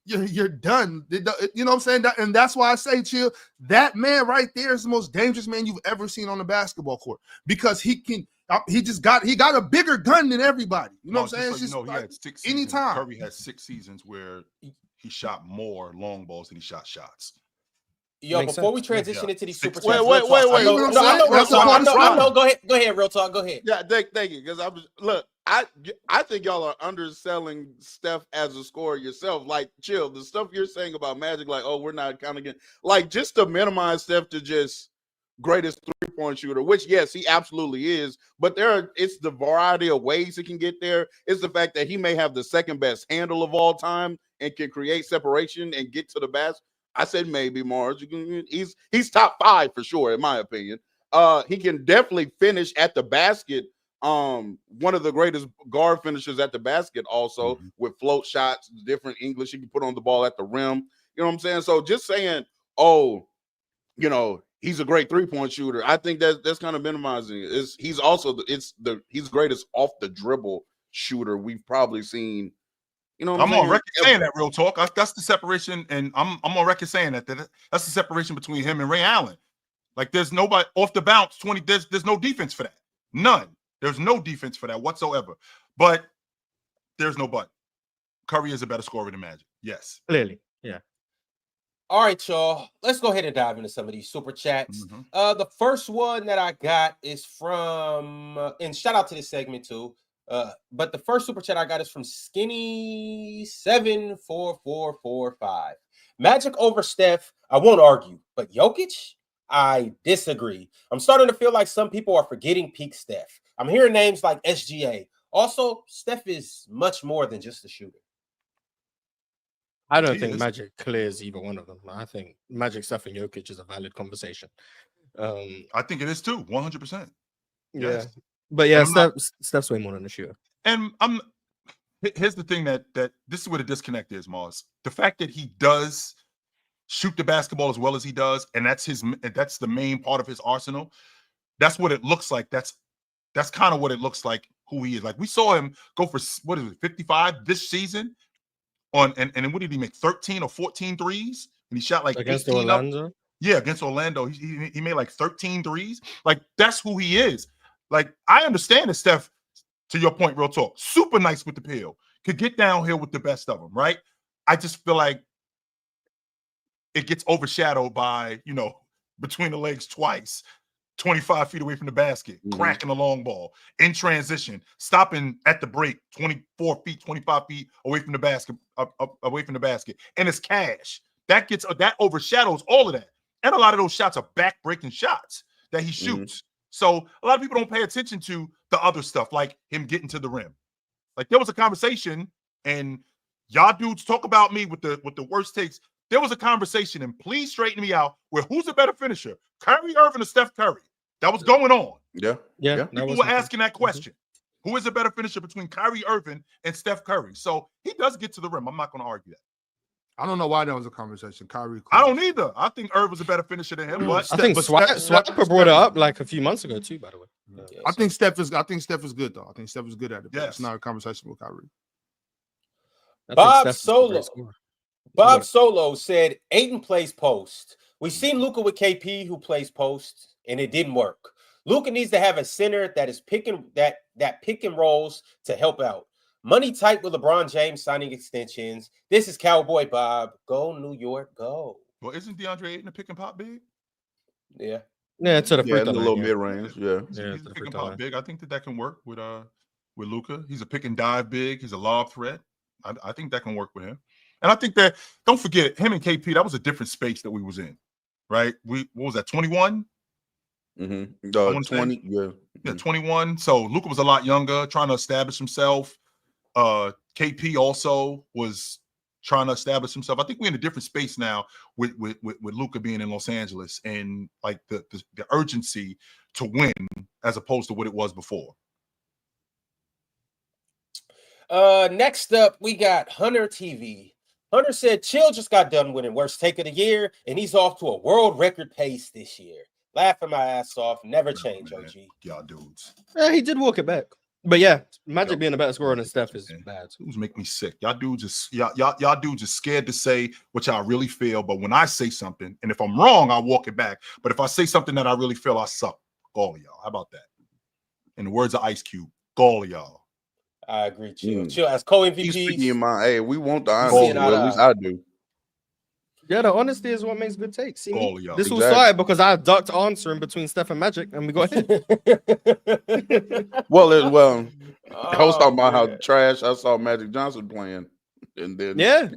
you're done. You know what I'm saying? And that's why I say, Chill, that man right there is the most dangerous man you've ever seen on the basketball court, because he got a bigger gun than everybody. You know what I'm saying? It's just he had 6 seasons. Anytime. Curry had 6 seasons where he shot more long balls than he shot shots. Yo, Makes before we sense. transition into these super chats, Wait. I know. Go ahead, Real Talk. Go ahead. Yeah, thank you. Because I think y'all are underselling Steph as a scorer yourself. Like, Chill, the stuff you're saying about Magic, like, oh, we're not kind of getting, like, just to minimize Steph to just greatest 3-point shooter, which yes, he absolutely is. But it's the variety of ways he can get there. It's the fact that he may have the second best handle of all time and can create separation and get to the basket. I said maybe Mars. He's top 5 for sure, in my opinion. He can definitely finish at the basket. One of the greatest guard finishers at the basket, also with float shots, different English. He can put on the ball at the rim. You know what I'm saying? So just saying, oh, you know, he's a great 3-point shooter, I think that's kind of minimizing it. He's also he's the greatest off the dribble shooter we've probably seen. You know, I'm on record saying that, Real Talk. That's the separation, and I'm on record saying that that's the separation between him and Ray Allen. Like, there's nobody off the bounce 20. There's no defense for that. None. There's no defense for that whatsoever. But there's no but. Curry is a better scorer than Magic. Yes, Clearly, yeah. All right, y'all. Let's go ahead and dive into some of these super chats. The first one that I got is from, and shout out to this segment too. But the first super chat I got is from Skinny74445. Magic over Steph, I won't argue, but Jokic, I disagree. I'm starting to feel like some people are forgetting peak Steph. I'm hearing names like SGA. Also, Steph is much more than just a shooter. I don't think Magic clears either one of them. I think Magic, Steph, and Jokic is a valid conversation. I think it is too, 100%. Yes. Yeah. But yeah, Steph's way more than a shooter. And here's the thing that this is where the disconnect is, Mars. The fact that he does shoot the basketball as well as he does, and that's the main part of his arsenal. That's what it looks like. That's kind of what it looks like who he is. Like, we saw him go for 55 this season and what did he make? 13 or 14 threes? And he shot like against 18 Orlando. Up. Yeah, against Orlando. He made like 13 threes. Like, that's who he is. Like, I understand that Steph, to your point, Real Talk, super nice with the pill, could get downhill with the best of them, right? I just feel like it gets overshadowed by, between the legs twice, 25 feet away from the basket, cracking the long ball, in transition, stopping at the break, 24 feet, 25 feet away from the basket, away from the basket. And it's cash. That overshadows all of that. And a lot of those shots are back-breaking shots that he shoots. So a lot of people don't pay attention to the other stuff, like him getting to the rim. Like there was a conversation, and y'all dudes talk about me with the worst takes. There was a conversation, and please straighten me out, where who's a better finisher, Kyrie Irving or Steph Curry? That was going on. Yeah. People were asking that question. Who is a better finisher between Kyrie Irving and Steph Curry? So he does get to the rim. I'm not going to argue that. I don't know why that was a conversation. Kyrie. I don't either. I think Irv was a better finisher than him. But I think Swapper brought it up like a few months ago too. By the way, I think Steph is good though. I think Steph is good at it. But Yes. It's not a conversation with Kyrie. Bob Solo said Ayton plays post. We seen Luka with KP who plays post, and it didn't work. Luka needs to have a center that is picking that pick and rolls to help out. Money tight with LeBron James signing extensions. This is Cowboy Bob. Go New York, go. Well, isn't DeAndre Ayton a pick and pop big? Yeah. Yeah, to the free throw a little mid range. Yeah, he's a pick and pop big. I think that can work with Luka. He's a pick and dive big. He's a lob threat. I think that can work with him. And I think that, don't forget, him and KP, that was a different space that we was in, right? What was that, 21? 20, yeah, 21. So Luka was a lot younger, trying to establish himself. KP also was trying to establish himself. I think we're in a different space now with Luka being in Los Angeles and like the urgency to win as opposed to what it was before. Next up, we got Hunter TV. Hunter said Chill just got done winning worst take of the year, and he's off to a world record pace this year. Laughing my ass off. Never change, OG. Y'all dudes. Yeah, he did walk it back. But yeah, Magic being a better scorer than Steph is bad. Dudes make me sick. Y'all dudes are scared to say what y'all really feel. But when I say something, and if I'm wrong, I'll walk it back. But if I say something that I really feel, I suck. All of y'all. How about that? In the words of Ice Cube, all of y'all. I agree, Chill. Chill as co-MVP. Hey, we want the honesty. Well, at least I do. Yeah, the honesty is what makes good takes. See, all of y'all. This all started because I ducked answering between Steph and Magic, and we got ahead. Well, I was talking about how trash I saw Magic Johnson playing, and then yeah.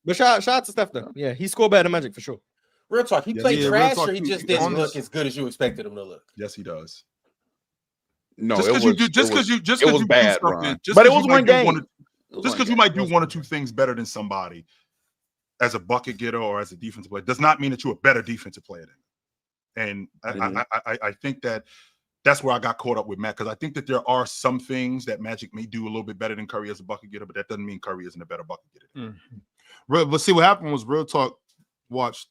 But shout out to Steph though. Yeah, he scored better than Magic for sure. Real talk. He played trash, or he just didn't look as good as you expected him to look. Yes, he does. No, just because it was bad, but it was one game. Just because you might do one or two things better than somebody as a bucket getter or as a defensive player does not mean that you're a better defensive player than him. And I think that's where I got caught up with Matt, because I think that there are some things that Magic may do a little bit better than Curry as a bucket getter, but that doesn't mean Curry isn't a better bucket getter. But see, what happened was Real Talk watched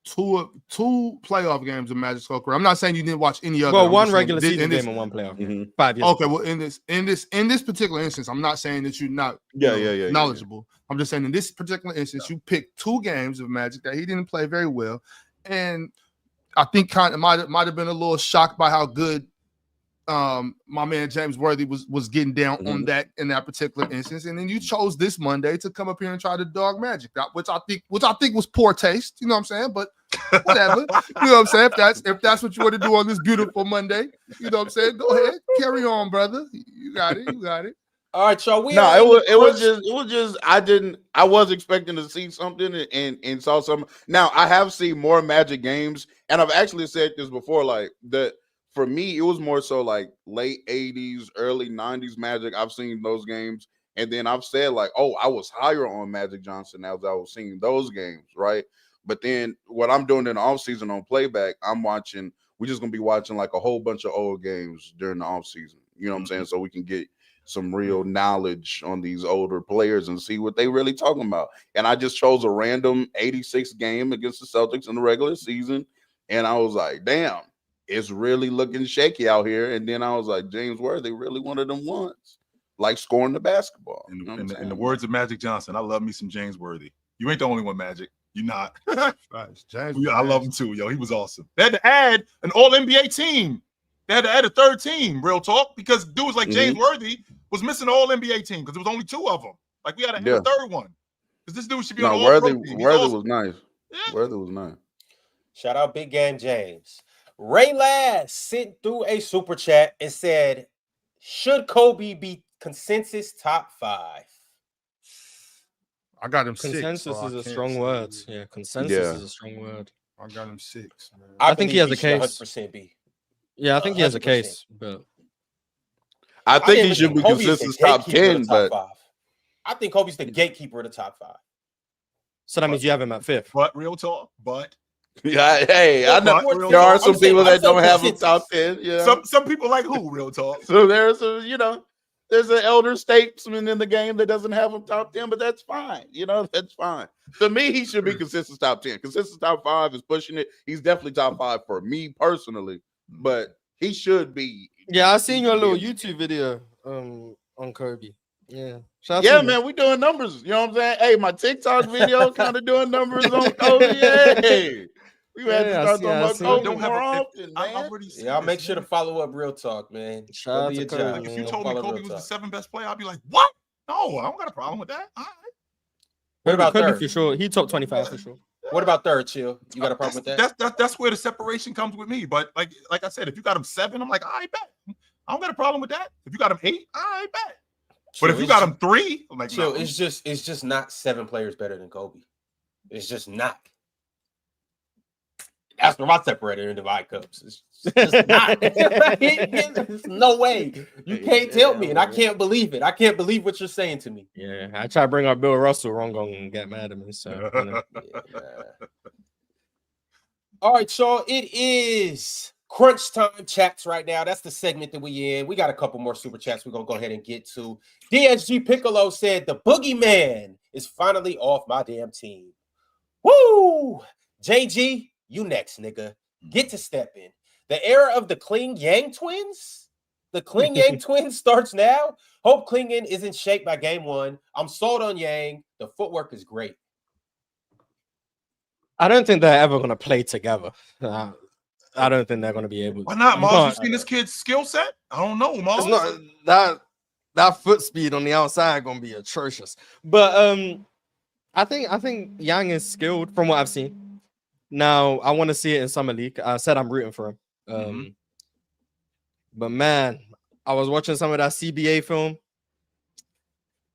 two playoff games of Magic's career. I'm not saying you didn't watch any other. Well, one regular season game and one playoff. 5 years. Okay, well, in this particular instance, I'm not saying that you're not knowledgeable. I'm just saying in this particular instance, you picked 2 games of Magic that he didn't play very well, and I think kind of might have been a little shocked by how good my man James Worthy was getting down on that in that particular instance, and then you chose this Monday to come up here and try to dog Magic, which I think was poor taste. You know what I'm saying? But whatever. You know what I'm saying? If that's what you want to do on this beautiful Monday, you know what I'm saying? Go ahead, carry on, brother. You got it. All right, y'all. It was just I was expecting to see something and saw something. Now I have seen more Magic games, and I've actually said this before, like that. For me, it was more so like late 80s, early 90s Magic. I've seen those games. And then I've said like, oh, I was higher on Magic Johnson as I was seeing those games, right? But then what I'm doing in the offseason on Playback, we're just going to be watching like a whole bunch of old games during the offseason. You know what I'm saying? So we can get some real knowledge on these older players and see what they really talking about. And I just chose a random 86 game against the Celtics in the regular season. And I was like, damn. It's really looking shaky out here. And then I was like, James Worthy really one of them ones, like scoring the basketball. In the words of Magic Johnson, I love me some James Worthy. You ain't the only one, Magic. You're not. I love him too, yo. He was awesome. They had to add an all-NBA team. They had to add a third team, real talk, because dudes like James Worthy was missing the all NBA team because there was only 2 of them. Like we had to have a third one because this dude should be on the all-pro team. Worthy awesome. was nice. Yeah. Worthy was nice. Shout out Big Game James. Ray Lass sent through a super chat and said, should Kobe be consensus top 5? I got him Consensus 6. So is I a can't strong say word. it. Yeah, consensus is a strong word. I got him 6. Man. I think he has a believe case. 100% be. Yeah, I think he has a 100%. case, but I think he even should be Kobe is the consensus top gatekeeper of 10, the top but 5. I think Kobe's the gatekeeper of the top 5. so that means you have him at 5th. But real talk, yeah, hey, I know But, there are some I'm saying- people I'm that don't saying have him consensus. top 10. Yeah. some people like who, real talk. So there's there's an elder statesman in the game that doesn't have him top 10, but that's fine. That's fine. To me, he should be consensus top 10. Consensus top 5 is pushing it. He's definitely top 5 for me personally, but he should be. Yeah, I seen your little YouTube video on Kobe. Yeah. Yeah, man, we doing numbers. You know what I'm saying? Hey, my TikTok video kind of doing numbers on Kobe. Hey, we had to start talking about Kobe more often, man. I'll make sure to follow up Real Talk, man. Shout out to Kobe. Like if you told me Kobe was the 7th best player, I'd be like, what? No, I don't got a problem with that. All right. What about Kobe third? for sure? He top 25 for sure. What about third, Chill? You got a problem with that? That's where the separation comes with me. But like I said, if you got him 7, I'm like, I bet. I don't got a problem with that. If you got him 8, I bet. But if you got him 3, I'm like, Chill, no. it's just not 7 players better than Kobe. It's just not. That's where my separator and divide cups. It's just not. There's no way. You can't tell me, and I can't believe it. I can't believe what you're saying to me. Yeah, I try to bring up Bill Russell, wrong gonna get mad at me. So All right, so it is crunch time chats right now. That's the segment that we in. We got a couple more super chats we're gonna go ahead and get to. DSG Piccolo said the boogeyman is finally off my damn team. Woo! JG, you next, nigga. Get to stepping. The era of the Kling Yang twins? The Kling Yang twins starts now. Hope Klingen isn't shaped by game 1. I'm sold on Yang. The footwork is great. I don't think they're ever gonna play together. I don't think they're gonna be able. Why not, Mars? You seen this kid's skill set? I don't know, Mars. It's not that foot speed on the outside gonna be atrocious. But I think Yang is skilled from what I've seen. Now I want to see it in summer league. I said I'm rooting for him. But man, I was watching some of that CBA film.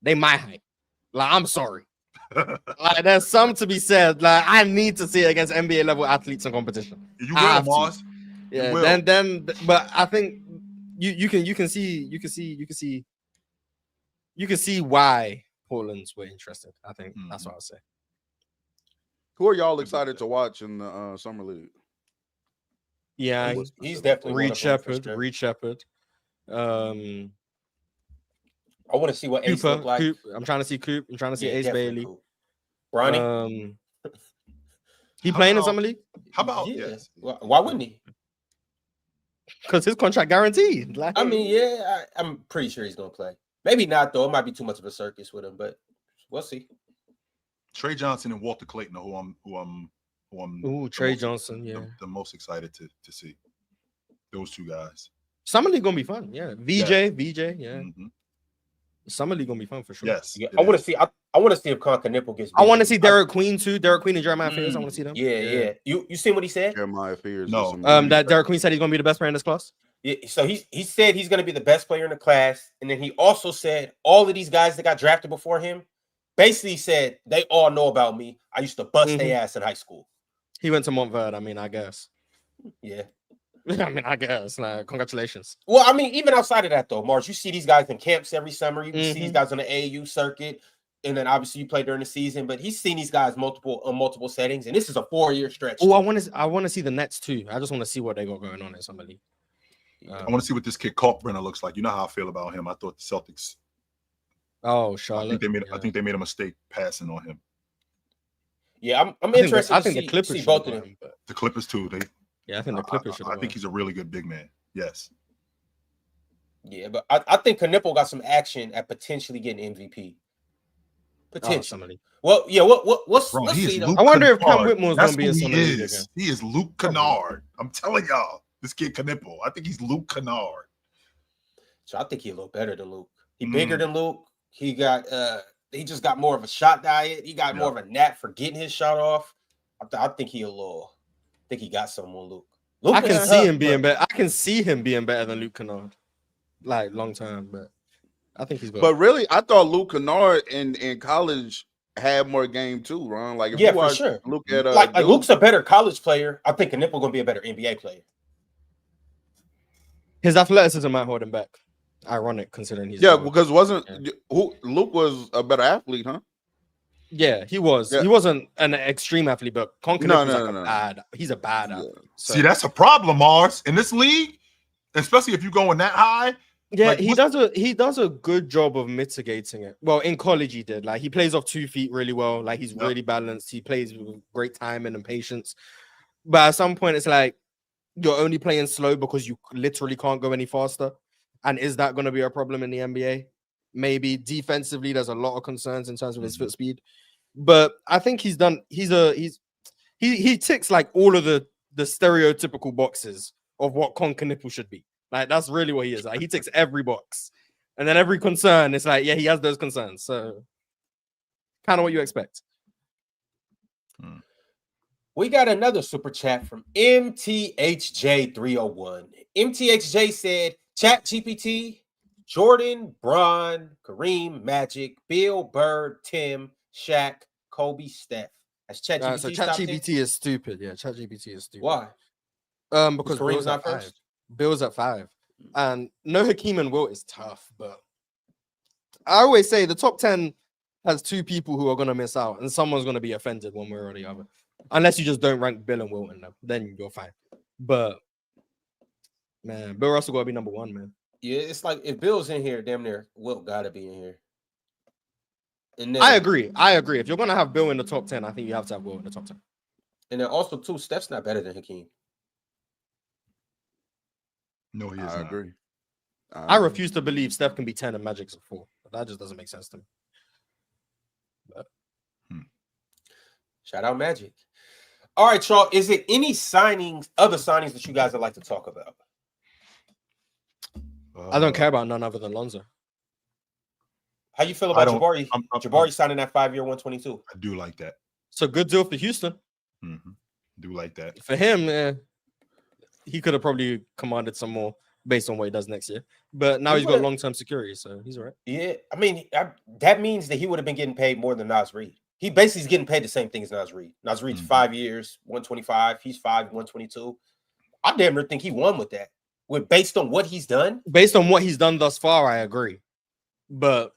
They my height. Like, I'm sorry. Like, there's something to be said. Like, I need to see it against NBA level athletes in competition. You will, Mars. Yeah. Then, but I think you can see why Portland's were interested. I think that's what I'll say. Who are y'all excited to watch in the summer league? Yeah, he's definitely Reed Shepherd. I want to see what Ace Cooper, look like. I'm trying to see Coop. I'm trying to see Ace Bailey. Cool. Bronny. He playing in summer league? How about yes? Why wouldn't he? Because his contract guaranteed. Like, I mean, yeah, I'm pretty sure he's gonna play. Maybe not though. It might be too much of a circus with him, but we'll see. Trey Johnson and Walter Clayton, who I'm Trey Johnson, the most excited to see those 2 guys. Summer league gonna be fun, yeah. VJ, yeah. Summer league gonna be fun for sure. Yes, yeah, I want to see. I want to see if Con Knipple gets. I want to see Derek Queen too. Derek Queen and Jeremiah Fears. I want to see them. Yeah. You seen what he said? Jeremiah Fears. No. That Derek Queen said he's gonna be the best player in this class. Yeah, so he said he's gonna be the best player in the class, and then he also said all of these guys that got drafted before him basically said they all know about me. I used to bust their ass in high school. He went to Montverde. I mean, I guess. Yeah. I mean, I guess. Like, congratulations. Well, I mean, even outside of that, though, Mars, you see these guys in camps every summer. You see these guys on the AAU circuit, and then obviously you play during the season. But he's seen these guys multiple settings, and this is a 4-year stretch. Oh, I want to see the Nets too. I just want to see what they got going on in summer league. I want to see what this kid Kalkbrenner looks like. You know how I feel about him. I thought the Celtics. Oh, Charlotte. I think they made a mistake passing on him. Yeah, I'm interested. I think the Clippers see both of them. The Clippers too. I think the Clippers should. I think he's a really good big man. Yes. Yeah, but I think Knipple got some action at potentially getting MVP. Potentially. Well, yeah. Let's see. I wonder if Cam Whitmore's going to be in some league again. He is Luke Kennard. I'm telling y'all, this kid Knipple. I think he's Luke Kennard. So I think he's a little better than Luke. He bigger than Luke. He just got more of a shot diet. He got more of a knack for getting his shot off. I think he got something on Luke. I can see him being better. I can see him being better than Luke Kennard, like long term. But I think he's got. But really, I thought Luke Kennard in college had more game too, Ron. Like if you for sure. Look at like Luke's a better college player. I think Knipple gonna be a better NBA player. His athleticism might hold him back. Ironic considering he's because Luke was a better athlete, huh? Yeah, he was. Yeah. He wasn't an extreme athlete, but he's a bad athlete. So. See, that's a problem, Mars, in this league, especially if you're going that high. Yeah, he does a good job of mitigating it. Well, in college he did. Like he plays off 2 feet really well. Like he's really balanced. He plays with great timing and patience. But at some point, it's like you're only playing slow because you literally can't go any faster. And is that going to be a problem in the NBA? Maybe defensively, there's a lot of concerns in terms of his foot speed. But I think he ticks like all of the stereotypical boxes of what Con Knipple should be. Like that's really what he is. Like he ticks every box, and then every concern, it's like, yeah, he has those concerns. So kind of what you expect. We got another super chat from MTHJ301. MTHJ said, ChatGPT, Jordan, Bron, Kareem, Magic, Bill, Bird, Tim, Shaq, Kobe, Steph. That's ChatGPT. So ChatGPT is stupid. Yeah, ChatGPT is stupid. Why? Because Bill's not first. Bill's at 5. And no Hakeem and Wilt is tough, but I always say the top 10 has 2 people who are going to miss out, and someone's going to be offended one way or the other. Unless you just don't rank Bill and Wilt in them, then you're fine. But man, Bill Russell got to be number 1, man. Yeah, it's like if Bill's in here, damn near Wilt got to be in here. And then, I agree. If you're going to have Bill in the top 10, I think you have to have Wilt in the top 10. And then also, too, Steph's not better than Hakeem. No, he is I not. agree. I refuse to believe Steph can be 10 and Magic's a 4. That just doesn't make sense to me. But... Shout out Magic. All right, y'all. Is it any other signings that you guys would like to talk about? I don't care about none other than Lonzo. How you feel about Jabari? Jabari signing that 5-year, 122. I do like that. It's a good deal for Houston. Do like that. For him, he could have probably commanded some more based on what he does next year. But now he's got long-term security, so he's all right. Yeah, I mean, that means that he would have been getting paid more than Naz Reid. He basically is getting paid the same thing as Naz Reid. Naz Reid's 5 years, 125. He's 5, 122. I damn near think he won with that. Based on what he's done? Based on what he's done thus far, I agree. But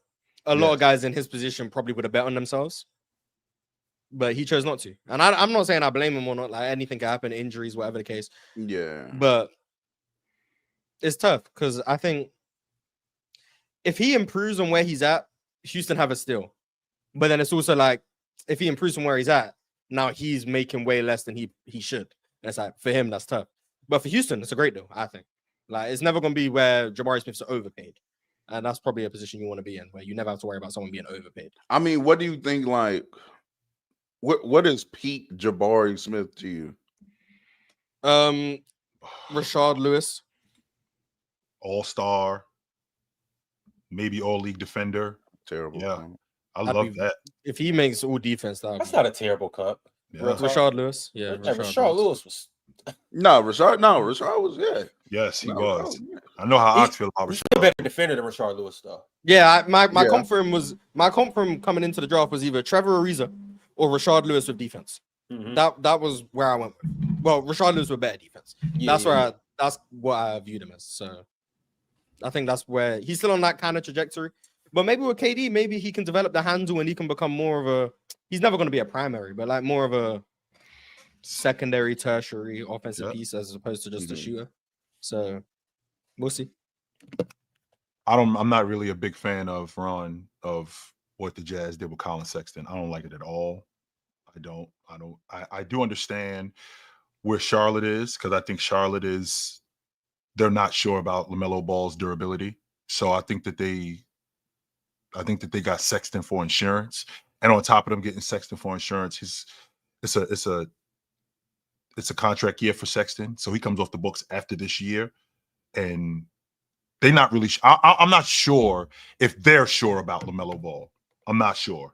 a lot of guys in his position probably would have bet on themselves. But he chose not to. And I'm not saying I blame him or not. Like anything can happen, injuries, whatever the case. Yeah. But it's tough because I think if he improves on where he's at, Houston have a steal. But then it's also like if he improves from where he's at, now he's making way less than he should. And it's like for him, that's tough. But for Houston, it's a great deal, I think. Like it's never going to be where Jabari Smith's overpaid. And that's probably a position you want to be in, where you never have to worry about someone being overpaid. I mean, what do you think? Like, what is peak Jabari Smith to you? Rashard Lewis, All-Star, maybe All-League defender. Terrible. Yeah, I love that. If he makes all defense, that's not a terrible cup. Yeah. Rashard Lewis, yeah. Rashard Lewis was. Rashard was Yes, he was. I know how Ox feel about Rashard. He's a better defender than Rashard Lewis, though. Yeah, my comp for him was coming into the draft was either Trevor Ariza or Rashard Lewis with defense. That was where I went with. Well, Rashard Lewis with better defense. That's what I viewed him as. So I think that's where he's still on that kind of trajectory. But maybe with KD, maybe he can develop the handle and he can become more of a. He's never going to be a primary, but like more of a secondary, tertiary offensive piece as opposed to just a shooter. So we'll see. I'm not really a big fan of what the Jazz did with Colin Sexton. I don't like it at all. I do understand where Charlotte is because I think they're not sure about LaMelo Ball's durability. So I think that they got Sexton for insurance. And on top of them getting Sexton for insurance, it's a contract year for Sexton. So he comes off the books after this year. And they're not really. I'm not sure if they're sure about LaMelo Ball. I'm not sure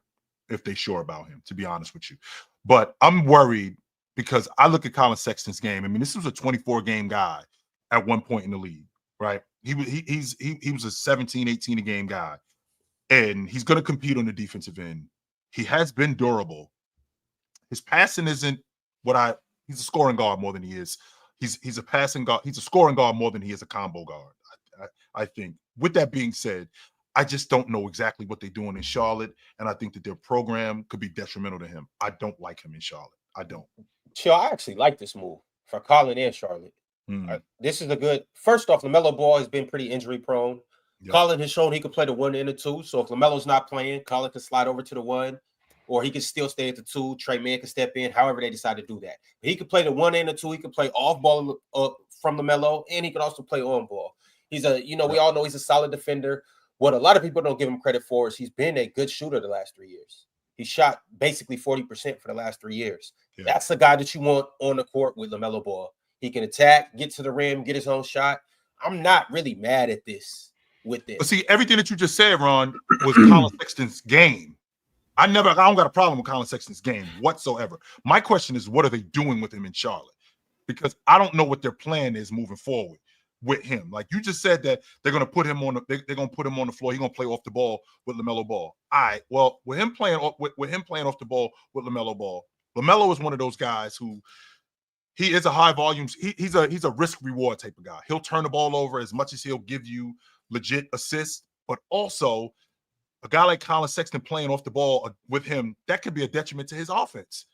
if they're sure about him, to be honest with you. But I'm worried because I look at Colin Sexton's game. I mean, this was a 24-game guy at one point in the league, right? He was a 17, 18 a game guy, and he's going to compete on the defensive end. He has been durable. His passing isn't he's a scoring guard more than he is. He's a passing guard. He's a scoring guard more than he is a combo guard, I think. With that being said, I just don't know exactly what they're doing in Charlotte, and I think that their program could be detrimental to him. I don't like him in Charlotte. I don't. Chill, I actually like this move for Colin and Charlotte. This is a good. First off, LaMelo Ball has been pretty injury prone. Yep. Colin has shown he could play the 1 and the 2. So if LaMelo's not playing, Colin can slide over to the 1, or he can still stay at the 2. Trey Mann can step in, however they decide to do that. But he could play the 1 and the 2. He could play off ball from LaMelo, and he could also play on ball. He's we all know he's a solid defender. What a lot of people don't give him credit for is he's been a good shooter the last 3 years. He shot basically 40% for the last 3 years. Yeah. That's the guy that you want on the court with LaMelo Ball. He can attack, get to the rim, get his own shot. I'm not really mad at this with this. But see, everything that you just said, Ron, was Colin Sexton's game. I don't got a problem with Colin Sexton's game whatsoever. My question is, what are they doing with him in Charlotte? Because I don't know what their plan is moving forward with him. Like you just said that they're going to put him on they're going to put him on the floor. He's going to play off the ball with LaMelo Ball. All right. Well, with him playing off the ball with LaMelo Ball, LaMelo is one of those guys who he is a high volume. He's a risk reward type of guy. He'll turn the ball over as much as he'll give you legit assists, but also a guy like Colin Sexton playing off the ball with him, that could be a detriment to his offense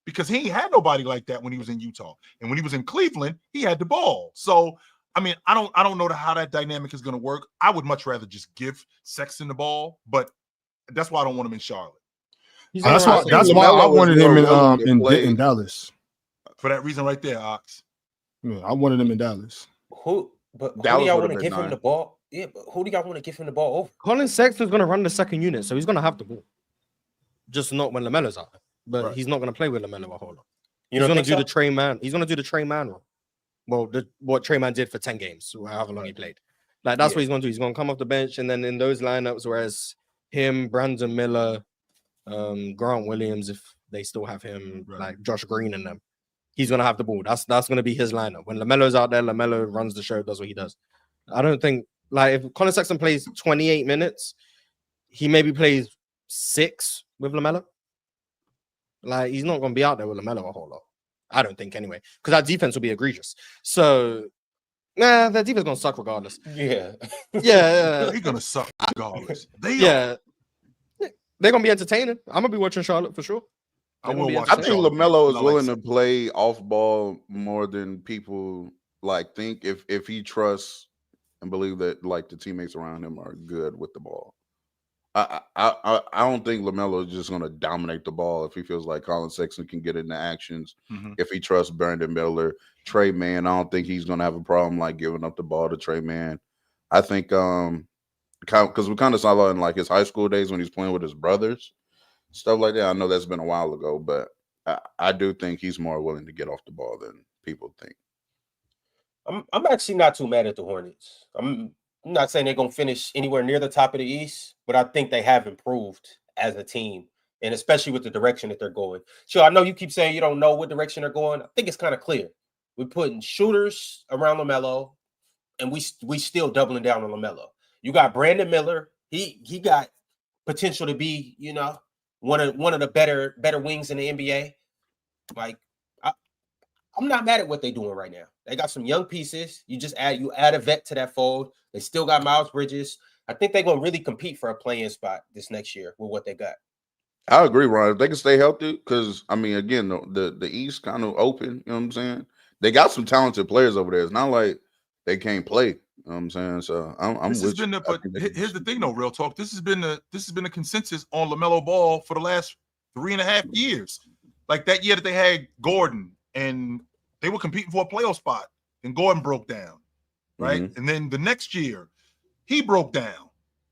because he ain't had nobody like that when he was in Utah. And when he was in Cleveland, he had the ball. So, I mean, I don't know how that dynamic is going to work. I would much rather just give Sexton the ball, but that's why I don't want him in Charlotte. That's why I wanted him in Dallas. For that reason right there, Ox. Yeah, I wanted him in Dallas. Who do y'all want to give him the ball? Yeah, but who do y'all want to give him the ball over? Colin Sexton's going to run the second unit, so he's going to have the ball. Just not when LaMelo's out. But he's not going to play with LaMelo a whole lot. He's going to do the Trey Mann. He's going to do the Trey Mann role. Well, what Trey Mann did for 10 games, however long he played. Like that's what he's going to do. He's going to come off the bench, and then in those lineups, whereas him, Brandon Miller, Grant Williams, if they still have him, like Josh Green and them, he's going to have the ball. That's going to be his lineup. When LaMelo's out there, LaMelo runs the show, does what he does. I don't think, like, if Colin Sexton plays 28 minutes, he maybe plays 6 with LaMelo. Like, he's not going to be out there with LaMelo a whole lot. I don't think anyway, because that defense will be egregious. So, their defense is going to suck regardless. Yeah. They're going to suck regardless. They're going to be entertaining. I'm going to be watching Charlotte for sure. I think LaMelo is willing to play off ball more than people think if he trusts and believe that the teammates around him are good with the ball. I don't think LaMelo is just going to dominate the ball if he feels like Colin Sexton can get into actions. Mm-hmm. If he trusts Brandon Miller, Trey Mann, I don't think he's going to have a problem giving up the ball to Trey Mann. I think because we kind of saw in his high school days when he's playing with his brothers, stuff like that. I know that's been a while ago, but I do think he's more willing to get off the ball than people think. I'm actually not too mad at the Hornets. I'm not saying they're going to finish anywhere near the top of the East, but I think they have improved as a team, and especially with the direction that they're going. Sure, I know you keep saying you don't know what direction they're going. I think it's kind of clear. We're putting shooters around LaMelo, and we still doubling down on LaMelo. You got Brandon Miller. He got potential to be, one of the better wings in the NBA. I'm not mad at what they're doing right now. They got some young pieces. You add a vet to that fold. They still got Miles Bridges. I think they're going to really compete for a play-in spot this next year with what they got. I agree, Ron. If they can stay healthy, because, again, the East kind of open, you know what I'm saying? They got some talented players over there. It's not like they can't play, you know what I'm saying? So I'm here's the thing, though, real talk. This has been the consensus on LaMelo Ball for the last 3.5 years. Like that year that they had Gordon, and they were competing for a playoff spot, and Gordon broke down, right? Mm-hmm. And then the next year, he broke down.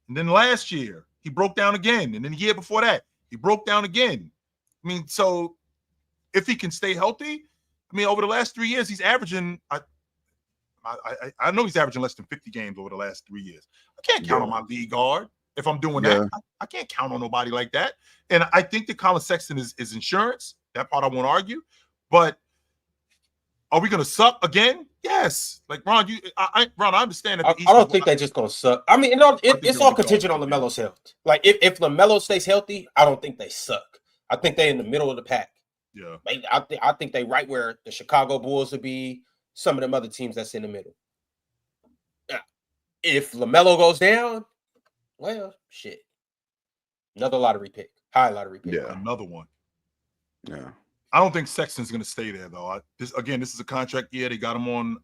And then last year, he broke down again. And then the year before that, he broke down again. I mean, so if he can stay healthy, over the last 3 years, he's averaging, I know he's averaging less than 50 games over the last 3 years. I can't count on my lead guard if I'm doing that. I can't count on nobody like that. And I think that Colin Sexton is insurance. That part I won't argue. But are we going to suck again? Yes. Like Ron, Ron, I understand that. I don't think they're just going to suck. I mean, it's all contingent on LaMelo's health. Like if LaMelo stays healthy, I don't think they suck. I think they're in the middle of the pack. Yeah. Like, I think they right where the Chicago Bulls would be. Some of them other teams that's in the middle. If LaMelo goes down, well, shit. Another lottery pick. High lottery pick. Yeah. Another one. Yeah. I don't think Sexton's going to stay there, though. This is a contract year. They got him on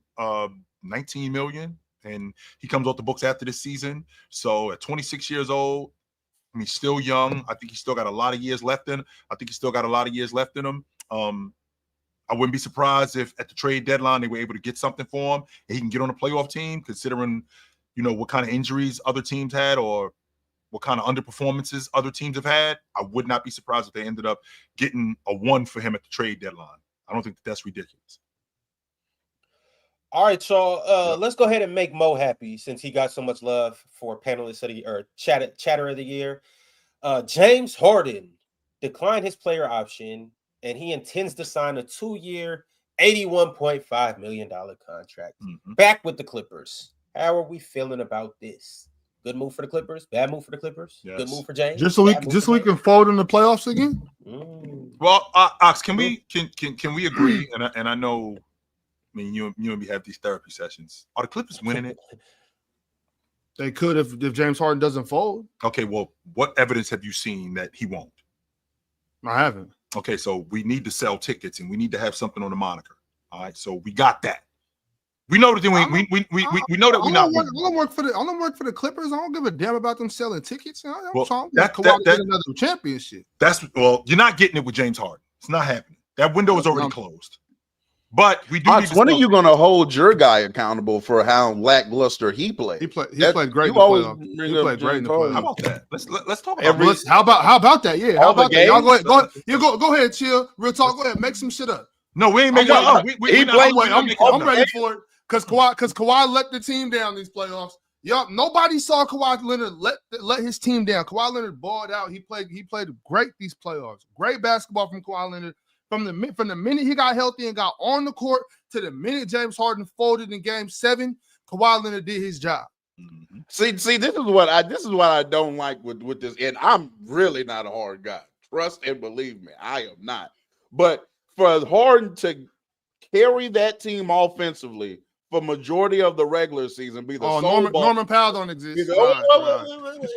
$19 million, and he comes off the books after this season. So at 26 years old, I mean, still young. I think he's still got a lot of years left in him. I wouldn't be surprised if at the trade deadline they were able to get something for him and he can get on a playoff team, considering, what kind of injuries other teams had or what kind of underperformances other teams have had. I would not be surprised if they ended up getting a 1 for him at the trade deadline. I don't think that's ridiculous. All right, y'all. Let's go ahead and make Mo happy since he got so much love for panelist of the year or chatter of the year. James Harden declined his player option, and he intends to sign a 2-year, $81.5 million contract. Back with the Clippers. How are we feeling about this? Good move for the Clippers? Bad move for the Clippers? Yes. Good move for James? Just so we can fold in the playoffs again? Well, Ox, can we agree? And I know, I mean, you and me have these therapy sessions. Are the Clippers winning it? They could if James Harden doesn't fold. Okay, well, what evidence have you seen that he won't? I haven't. Okay, so we need to sell tickets and we need to have something on the moniker. All right, so we got that. We know that we know that we're not. I don't work for the Clippers. I don't give a damn about them selling tickets. Well, Kawhi get another championship. You're not getting it with James Harden. It's not happening. That window is already closed. But we do. When are you going to hold your guy accountable for how lackluster he played? He played great in the playoffs. He played great in the playoffs. How about that? Let's talk about it. How about that? Yeah. How about that? Y'all go ahead. Go ahead, chill. Real talk. Go ahead. Make some shit up. No, we ain't making it up. I'm ready for it because Kawhi let the team down these playoffs. Yup. Nobody saw Kawhi Leonard let his team down. Kawhi Leonard balled out. He played great these playoffs. Great basketball from Kawhi Leonard. From the minute he got healthy and got on the court to the minute James Harden folded in Game 7, Kawhi Leonard did his job. See, this is what I don't like with this, and I'm really not a hard guy. Trust and believe me, I am not. But for Harden to carry that team offensively for majority of the regular season, be the Norman Powell don't exist.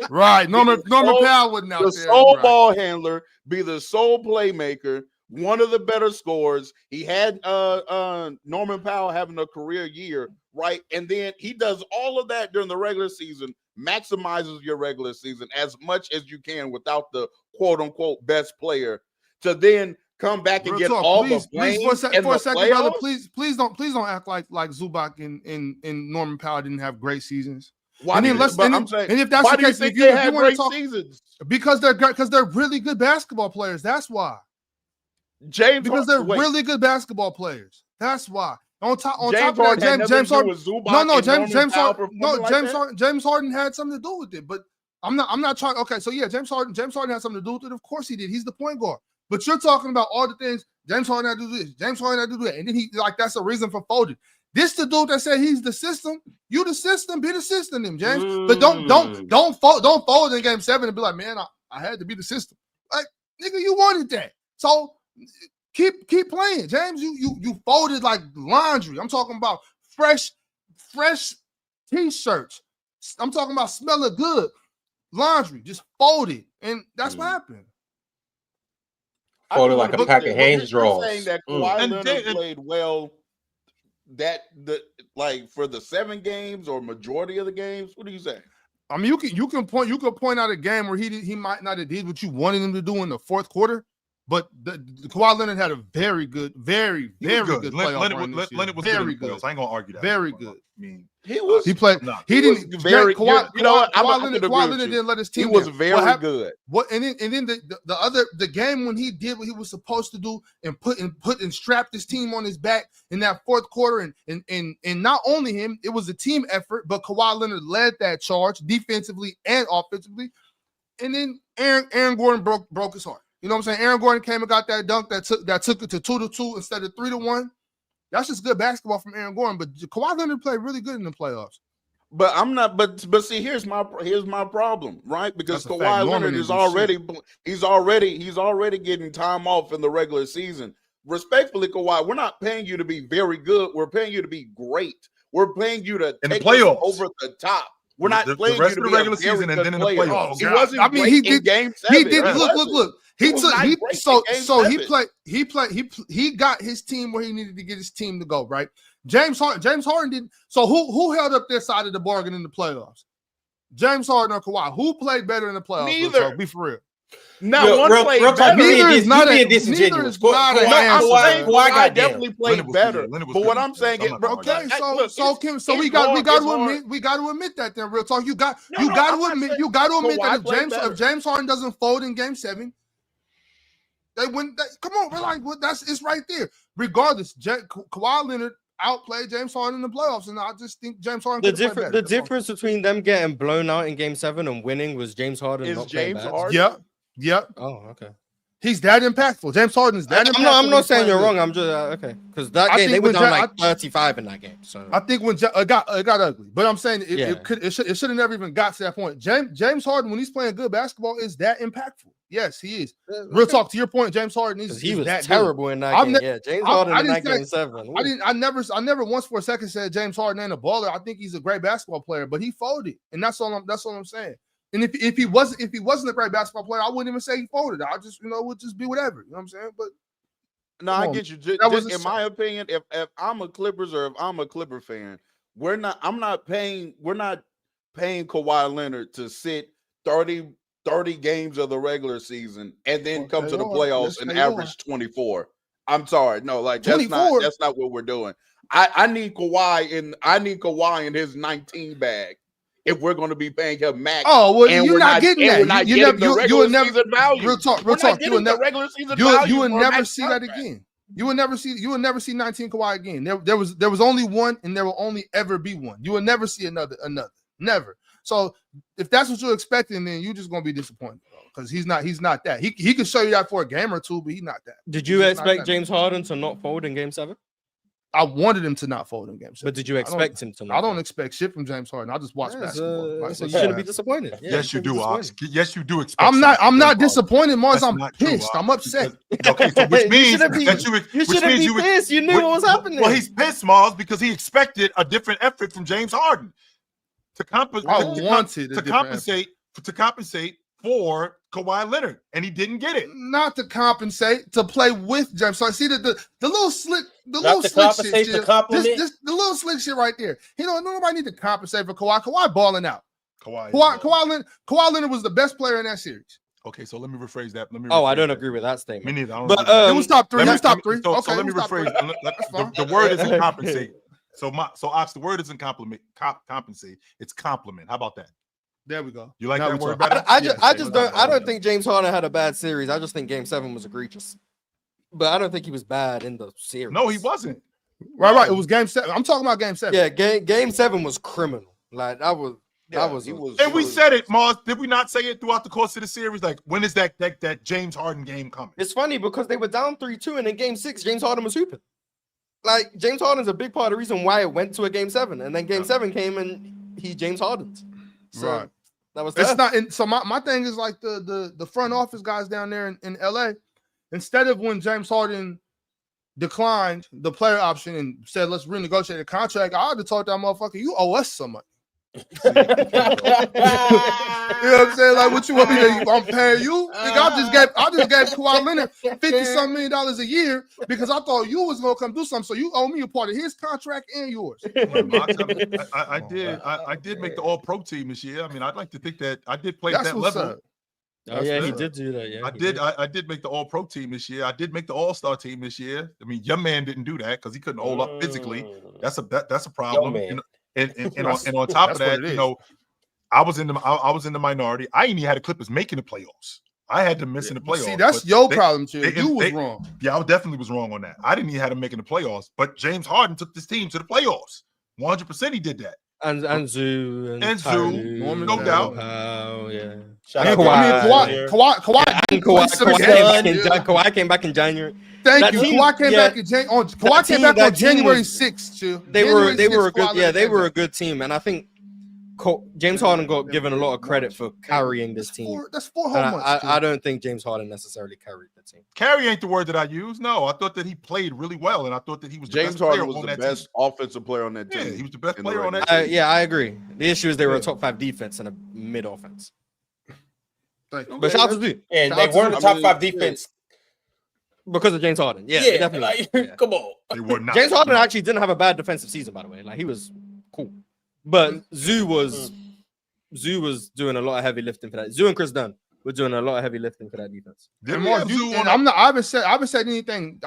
Right. Norman Powell wasn't out there. The sole ball handler, be the sole playmaker. One of the better scorers. He had Norman Powell having a career year, right? And then he does all of that during the regular season, maximizes your regular season as much as you can without the quote-unquote best player to then come back and get all the blame. For a second, brother, please don't act like Zubac and Norman Powell didn't have great seasons. Why? And if that's the case, if you had great seasons, because they're really good basketball players. That's why. Because they're really good basketball players. That's why. On top of that, James Harden had something to do with it. But I'm not trying. Okay, so yeah, James Harden had something to do with it. Of course he did. He's the point guard. But you're talking about all the things James Harden had to do this, James Harden had to do that, and then he that's a reason for folding. This the dude that said he's the system. You the system, be the system, then James. But don't fold in Game 7 and be like, man, I had to be the system. Like, nigga, you wanted that. So keep playing, James. You folded like laundry. I'm talking about fresh t-shirts. I'm talking about smelling good laundry. Just folded, and that's what happened. Folded like a pack of hand drawers. Saying that Kawhi Leonard played well. For the 7 games or majority of the games. What are you saying? I mean, you can point out a game where he might not have did what you wanted him to do in the fourth quarter. But the Kawhi Leonard had a very good playoff run this year. Leonard was very good. I ain't gonna argue that. Very good. I mean, he played. He didn't. Very Kawhi, you know what? Kawhi Leonard didn't let his team. He was very good. What and then the game when he did what he was supposed to do and put and strapped his team on his back in that fourth quarter and not only him, it was a team effort, but Kawhi Leonard led that charge defensively and offensively. And then Aaron Gordon broke his heart. You know what I'm saying? Aaron Gordon came and got that dunk that took it to 2-2 instead of 3-1. That's just good basketball from Aaron Gordon. But Kawhi Leonard played really good in the playoffs. But I'm not. But see, here's my problem, right? Because Kawhi Leonard is already getting time off in the regular season. Respectfully, Kawhi, we're not paying you to be very good. We're paying you to be great. We're paying you to in the take playoffs us over the top. We're not playing the rest you to of be the regular a very season and good then in the player. playoffs. He wasn't. I mean, he did. In game 7. He did. Look. He got his team where he needed to get his team to go. Right. James Harden didn't. So who held up their side of the bargain in the playoffs? James Harden or Kawhi? Who played better in the playoffs? Neither. Be for real. Not one played better. Neither is not a disingenuous. Kawhi definitely played better. But what I'm saying is, okay, so we got to admit that then. Real talk. You got to admit that if James Harden doesn't fold in Game 7, they win. Come on, we're like, well, it's right there. Regardless, Kawhi Leonard outplayed James Harden in the playoffs, and I just think James Harden. The difference between them getting blown out in Game 7 and winning was James Harden. Is not James bad. Harden? Yep. Oh, okay. He's that impactful. James Harden is that impactful. I'm not saying you're wrong. I'm just okay because that game they were down 35 in that game. So I think when it got ugly, but I'm saying it should have never even got to that point. James Harden, when he's playing good basketball, is that impactful. Yes, he is. Real talk, to your point, James Harden is he was that terrible good. in that game. James Harden in that Game 7. I never once for a second said James Harden ain't a baller. I think he's a great basketball player, but he folded, and that's all I'm saying. And if he wasn't a great basketball player, I wouldn't even say he folded. I just would just be whatever. You know what I'm saying? But no, I get you. Just in my opinion, if I'm a Clippers or if I'm a Clipper fan, we're not paying Kawhi Leonard to sit 30 games of the regular season and then come to the playoffs and average 24. I'm sorry, no, like that's not what we're doing. I need Kawhi in his 19 bag. If we're going to be paying him max, you're not getting that. You will never value. Real talk. You will never see that again. You will never see 19 Kawhi again. There was only one, and there will only ever be one. You will never see another. Never. So if that's what you're expecting, then you're just going to be disappointed because he's not that. He can show you that for a game or two, but he's not that. Did you expect James Harden to not fold in Game 7? I wanted him to not fold in Game 7. But did you expect him to not? I don't expect shit from James Harden. I just watch basketball. So you shouldn't be disappointed. Yes, you do, Ox. Yes, you do expect. I'm not disappointed, Mars. I'm pissed. I'm upset. Okay, so which means you shouldn't be pissed. You knew what was happening. Well, he's pissed, Mars, because he expected a different effort from James Harden to compensate for Kawhi Leonard, and he didn't get it. Not to compensate, to play with James. So I see the little slick, the Not little to slick compensate, shit. to compliment. The little slick shit right there. Nobody need to compensate for Kawhi. Kawhi balling out. Kawhi Leonard was the best player in that series. Okay, so let me rephrase that. I don't agree with that statement. Me neither. But it was top three. So let me rephrase. The word isn't compensate. So Ox, the word isn't compensate. It's compliment. How about that? There we go. You like that word better? I don't think James Harden had a bad series. I just think Game 7 was egregious. But I don't think he was bad in the series. No, he wasn't. Right. It was Game 7. I'm talking about Game 7. Yeah, Game 7 was criminal. Like that was. And we said it, Mars. Did we not say it throughout the course of the series? Like, when is that James Harden game coming? It's funny because they were down 3-2, and in Game 6, James Harden was hooping. Like James Harden's a big part of the reason why it went to a Game 7, and then Game 7 came and he James Hardened. So right. That was it's not. And so my thing is like the front office guys down there in LA. Instead of when James Harden declined the player option and said let's renegotiate the contract, I had to talk to that motherfucker. You owe us some money. You know what I'm saying? Like, what you want me to? I'm paying you. Nigga, I just gave Kawhi Leonard $50-some million a year because I thought you was gonna come do something. So you owe me a part of his contract and yours. I did make the All-Pro team this year. I mean, I'd like to think that I did play at that level. Oh yeah, he did do that. Yeah, I did make the All-Pro team this year. I did make the All-Star team this year. I mean, your man didn't do that because he couldn't hold up physically. That's a problem. And on top of that, I was in the minority. I ain't even had the Clippers making the playoffs. I had them missing the playoffs. See, that's your problem, too. You was wrong. Yeah, I definitely was wrong on that. I didn't even have them making the playoffs, but James Harden took this team to the playoffs. 100% he did that. And Zoo and Zoo, no doubt. Yeah. Kawhi came back in January. Thank you. Kawhi came back in January 6th. They were a good team, and I think James Harden got given a lot of credit for carrying this team. That's 4 whole months. I don't think James Harden necessarily carried the team. Carry ain't the word that I use. No, I thought that he played really well, and I thought that he was the best player on that team. James Harden was the best offensive player on that team. Yeah, he was the best player on that team. Yeah, I agree. The issue is they were a top 5 defense and a mid offense. But shout out to you. And they weren't a top 5 defense because of James Harden. Yeah, definitely. Like, come on. They were not. James Harden actually didn't have a bad defensive season, by the way. Like, he was cool. But Zoo was doing a lot of heavy lifting for that. Zoo and Chris Dunn were doing a lot of heavy lifting for that defense. I haven't said anything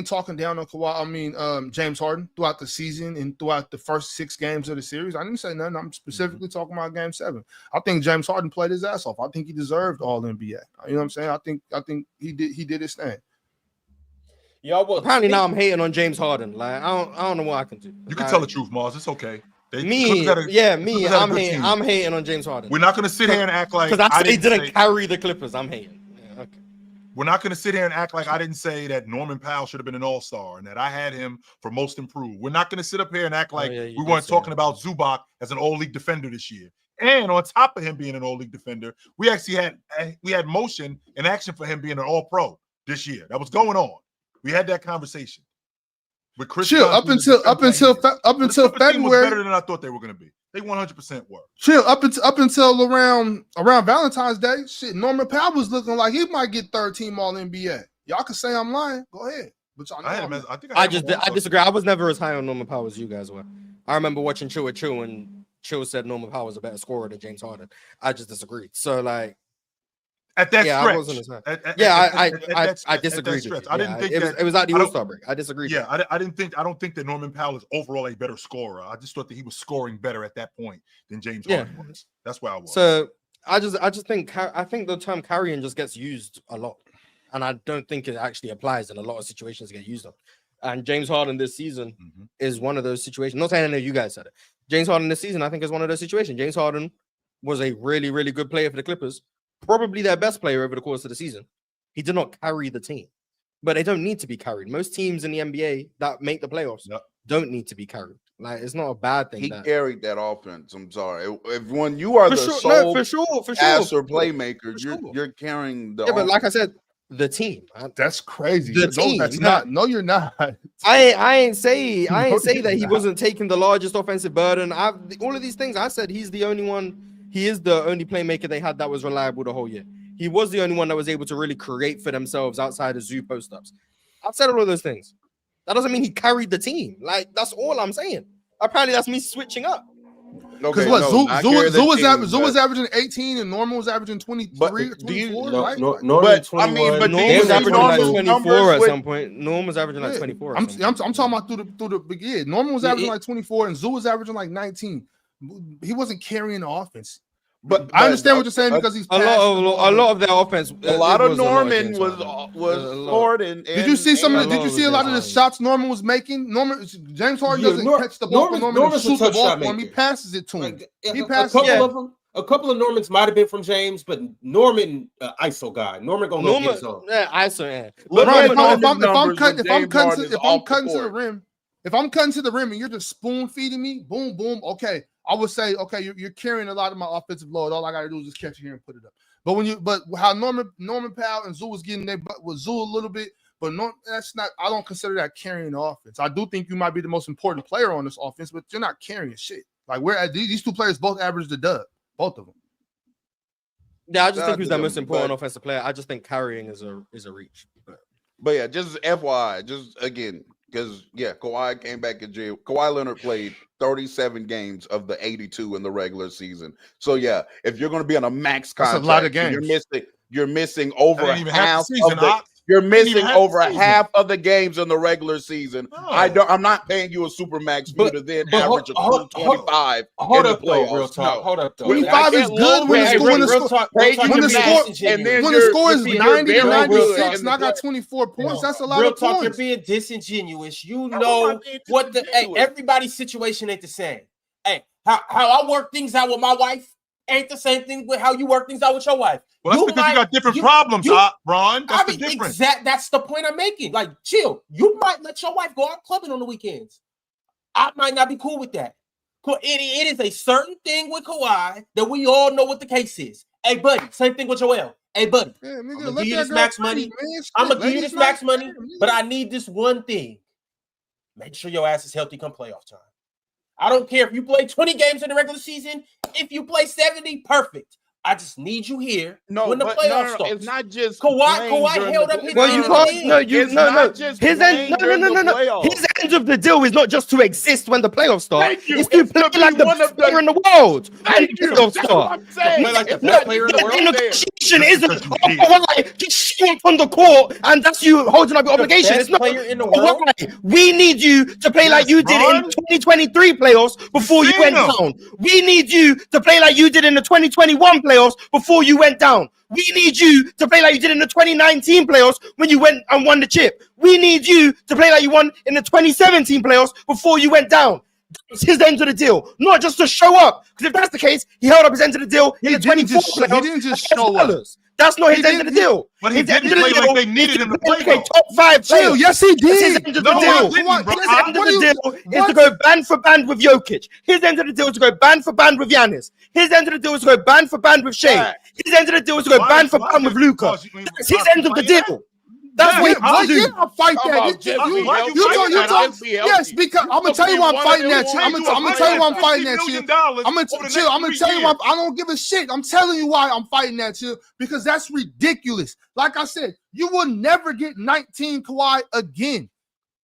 talking down on Kawhi. James Harden throughout the season and throughout the first 6 games of the series. I didn't say nothing. I'm specifically talking about Game 7. I think James Harden played his ass off. I think he deserved all NBA. You know what I'm saying? I think he did his thing. Apparently now I'm hating on James Harden. Like I don't know what I can do. You can tell the truth, Mars. It's okay. I'm hating on James Harden. We're not going to sit here and act like because I didn't carry the Clippers. I'm hating. Yeah, okay. We're not going to sit here and act like I didn't say that Norman Powell should have been an all-star and that I had him for most improved. We're not going to sit up here and act like we weren't talking about Zubac as an all-league defender this year. And on top of him being an all-league defender, we actually had motion and action for him being an all-pro this year. That was going on. We had that conversation. With Chris up until February, better than I thought they were going to be. They 100% were. Chill up until around Valentine's Day. Shit, Norman Powell was looking like he might get 3rd team All NBA. Y'all can say I'm lying. Go ahead. But I disagree. I was never as high on Norman Powell as you guys were. I remember watching Chill with Chill when Chill said Norman Powell was a better scorer than James Harden. I just disagreed. So like. At that stretch, I wasn't as I disagreed. I didn't think it was at the All-Star break. I disagreed. Yeah, I don't think that Norman Powell is overall a better scorer. I just thought that he was scoring better at that point than James Harden was. That's where I was. So I just think the term carrying just gets used a lot, and I don't think it actually applies in a lot of situations to get used on. And James Harden this season is one of those situations. Not saying any of you guys said it. James Harden this season, I think, is one of those situations. James Harden was a really, really good player for the Clippers. Probably their best player over the course of the season. He did not carry the team, but they don't need to be carried. Most teams in the NBA that make the playoffs don't need to be carried. Like, it's not a bad thing. He carried that offense. I'm sorry. If when you are sole passer playmaker, you're carrying the offense. But like I said, the team. That's crazy. The team. That's not. No, you're not. I ain't say that he wasn't taking the largest offensive burden. All of these things I said he's the only one. He is the only playmaker they had that was reliable the whole year. He was the only one that was able to really create for themselves outside of Zoo post-ups. I've said all of those things. That doesn't mean he carried the team. Like, that's all I'm saying. Apparently, that's me switching up. Because Zoo was averaging 18 and Norman was averaging 23 or 24, right? Norman was averaging like 24 at some point. Norman was averaging like 24. I'm talking about through the beginning. Norman was averaging like 24 and Zoo was averaging like 19. He wasn't carrying the offense. But I understand what you're saying because he's a lot of their offense. A lot of Norman was scored. Did you see some? Did you see a lot of the shots Norman was making? James Harden doesn't catch the ball. Norman shoots the ball for him. He passes it to him. He passes a couple of Normans might have been from James, but Norman ISO guy. Norman gonna go get his own. Yeah, ISO. Yeah. If I'm cutting to the rim and you're just spoon feeding me, boom, boom. Okay, I would say, okay, you're carrying a lot of my offensive load. All I got to do is just catch it here and put it up. But how Norman Powell and Zoo was getting their butt with Zoo a little bit, but that's not. I don't consider that carrying the offense. I do think you might be the most important player on this offense, but you're not carrying shit. Like these 2 players both averaged the dub, both of them. Yeah, I just think he's the most important offensive player. I just think carrying is a reach. But yeah, just FYI, just again. Because Kawhi came back in jail. Kawhi Leonard played 37 games of the 82 in the regular season. So if you're going to be on a max contract, that's a lot of games. You're missing over That ain't even half half the season, of the. Ox. You're missing half over the season. half of the games in the regular season. No. I'm not paying you a super max for you to then average a 25 Hold in up the though, playoffs. real talk. No. Hold up though. 25 is good when the score and I got 24 points. That's a lot real of talk. points. You're being disingenuous. You know what the everybody's situation ain't the same. Hey, how I work things out with my wife ain't the same thing with how you work things out with your wife. Well, that's because you got different problems, Ron. That's the difference. That's the point I'm making. Like, chill. You might let your wife go out clubbing on the weekends. I might not be cool with that. It is a certain thing with Kawhi that we all know what the case is. Hey, buddy, same thing with Joel. Hey, buddy, I'm going to give you this max money. I'm going to give you this max money, but I need this one thing. Make sure your ass is healthy come playoff time. I don't care if you play 20 games in the regular season. If you play 70, perfect. I just need you here when the playoffs start. It's not just Kawhi held up his Well, you can't. No. His end of the deal is not just to exist when the playoffs start. It's to play like the best player in the world. Thank you. That's what I'm saying. Like the best player in the world. The negotiation isn't just show up on the court and that's you holding up your obligation. It's not. Player in the world. We need you to play like you did in 2023 playoffs before you went down. We need you to play like you did in the 2021 playoffs before you went down. We need you to play like you did in the 2019 playoffs when you went and won the chip. We need you to play like you won in the 2017 playoffs before you went down. That's his end of the deal, not just to show up. Because if that's the case, he held up his end of the deal in the 24 playoffs. He didn't just show up. That's not his end of the deal. But he didn't play like they needed him to play. Top 5 player. Yes, he did. His end of the deal. His end of the deal is to go band for band with Jokic. His end of the deal is to go band for band with Giannis. His end of the deal is to go band for band with Shea. His end of the deal is to go band for band with Luka. That's his end of the deal. That's what he I'll fight that. You talk. Yes, because I'm gonna tell you why I'm fighting that shit. I'm gonna tell you why I'm fighting that shit. I'm gonna tell you why I don't give a shit. I'm telling you why I'm fighting that shit because that's ridiculous. Like I said, you will never get 19 Kawhi again,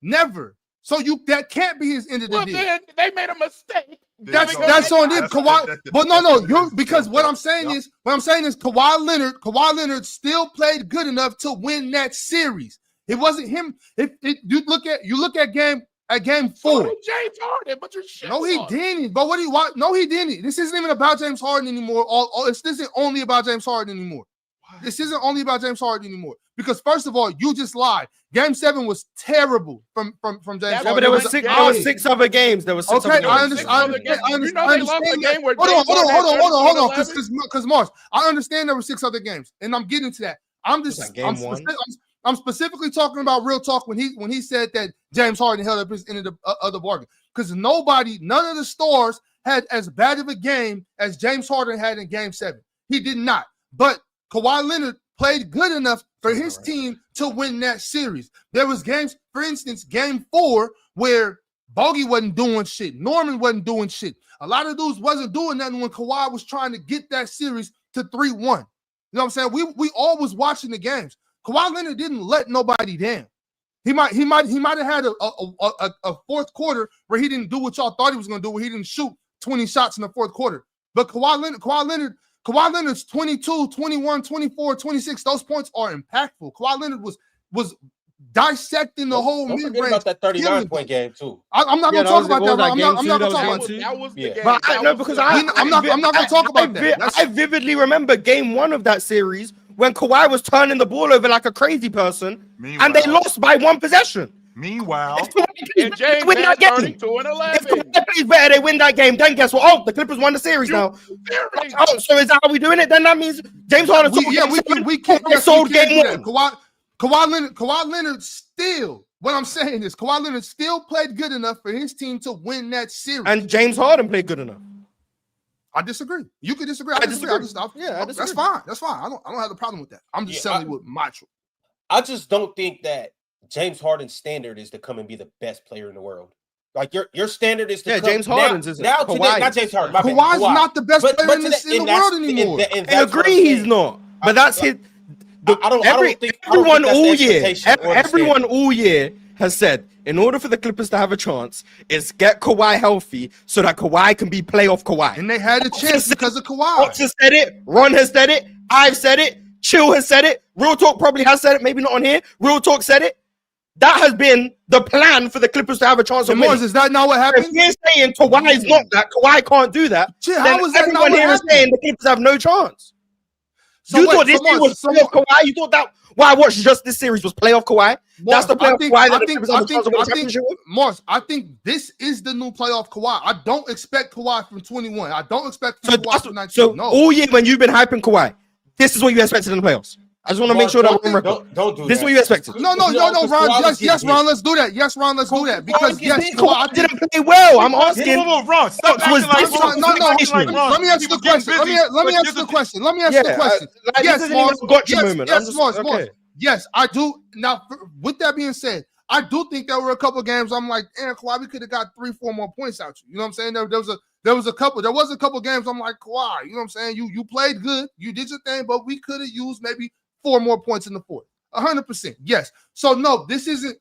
never. So that can't be his end of the deal. They made a mistake. That's on them, Kawhi. But no, because what I'm saying is Kawhi Leonard still played good enough to win that series. It wasn't him. If you look at game 4. James Harden, but you're shit. No, he didn't. But no, he didn't. This isn't even about James Harden anymore. This isn't only about James Harden anymore. This isn't only about James Harden anymore. Because first of all, you just lied. Game 7 was terrible from James Harden. But there was 6 other games. There was 6 other games. I understand. Hold on. Because Mars, I understand there were 6 other games, and I'm getting to that. I'm specifically talking about real talk when he said that James Harden held up his end of the bargain. Because none of the stars had as bad of a game as James Harden had in Game 7. He did not. But Kawhi Leonard played good enough for his team to win that series. There was games, for instance, Game 4, where Bogey wasn't doing shit. Norman wasn't doing shit. A lot of dudes wasn't doing nothing when Kawhi was trying to get that series to 3-1. You know what I'm saying? We all was watching the games. Kawhi Leonard didn't let nobody down. He might have had a fourth quarter where he didn't do what y'all thought he was going to do, where he didn't shoot 20 shots in the fourth quarter. But Kawhi Leonard's 22, 21, 24, 26. Those points are impactful. Kawhi Leonard was dissecting the whole mid-range. Don't forget about that 39-point game too. I'm not going to talk about that. I'm not going to talk about that. That was the game. But I'm not going to talk about that. I vividly remember Game 1 of that series when Kawhi was turning the ball over like a crazy person, and they lost by 1 possession. Meanwhile, and James win that game. 32-11. If Kawhi plays better, they win that game. Then guess what? Oh, the Clippers won the series now. Oh, so is that how we doing it? Then that means James Harden. We can't sold Game 1. Kawhi Leonard still. What I'm saying is Kawhi Leonard still played good enough for his team to win that series. And James Harden played good enough. I disagree. You could disagree. I disagree. I disagree. That's fine. That's fine. I don't have a problem with that. I'm just telling you what my truth. I just don't think that James Harden's standard is to come and be the best player in the world. Like your standard is to come. James Harden's isn't. Now today, not James Harden. Kawhi's not the best player in the world anymore. I agree he's not. But that's his. Everyone all year has said in order for the Clippers to have a chance, is get Kawhi healthy so that Kawhi can be playoff Kawhi. And they had a chance because of Kawhi. Ox has said it. Ron has said it. I've said it. Chill has said it. Real Talk probably has said it. Maybe not on here. Real Talk said it. That has been the plan for the Clippers to have a chance of winning. Is that not what happened? If we're saying Kawhi is not that, Kawhi can't do that, Chill, then everyone here is saying the Clippers have no chance. So you thought this year was playoff Kawhi? You thought that why I watched just this series was playoff Kawhi? That's the playoff Kawhi that the Clippers have a chance to win the championship with? Mars, I think this is the new playoff Kawhi. I don't expect Kawhi from 21. I don't expect Kawhi from 19. So no. all year when you've been hyping Kawhi, this is what you expected in the playoffs. I just want to make sure that we're on record. Don't do this is what you expected. No, Ron. Yes, Ron. Let's do that. Yes, Ron. Let's do that because yes, Kawhi didn't play well. I'm asking. Ron, stop was this Ron. Let me answer the question. Let me answer the question. Yes, Mars. Gotcha moment. Yes, Mars. Yes, I do. Now, with that being said, I do think there were a couple games I'm like, Kawhi, we could have got 3-4 more points out you. You know what I'm saying? There was a couple games I'm like, Kawhi, you know what I'm saying? You played good, you did your thing, but we could have used maybe 4 more points in the fourth. 100%. Yes. So no, this isn't,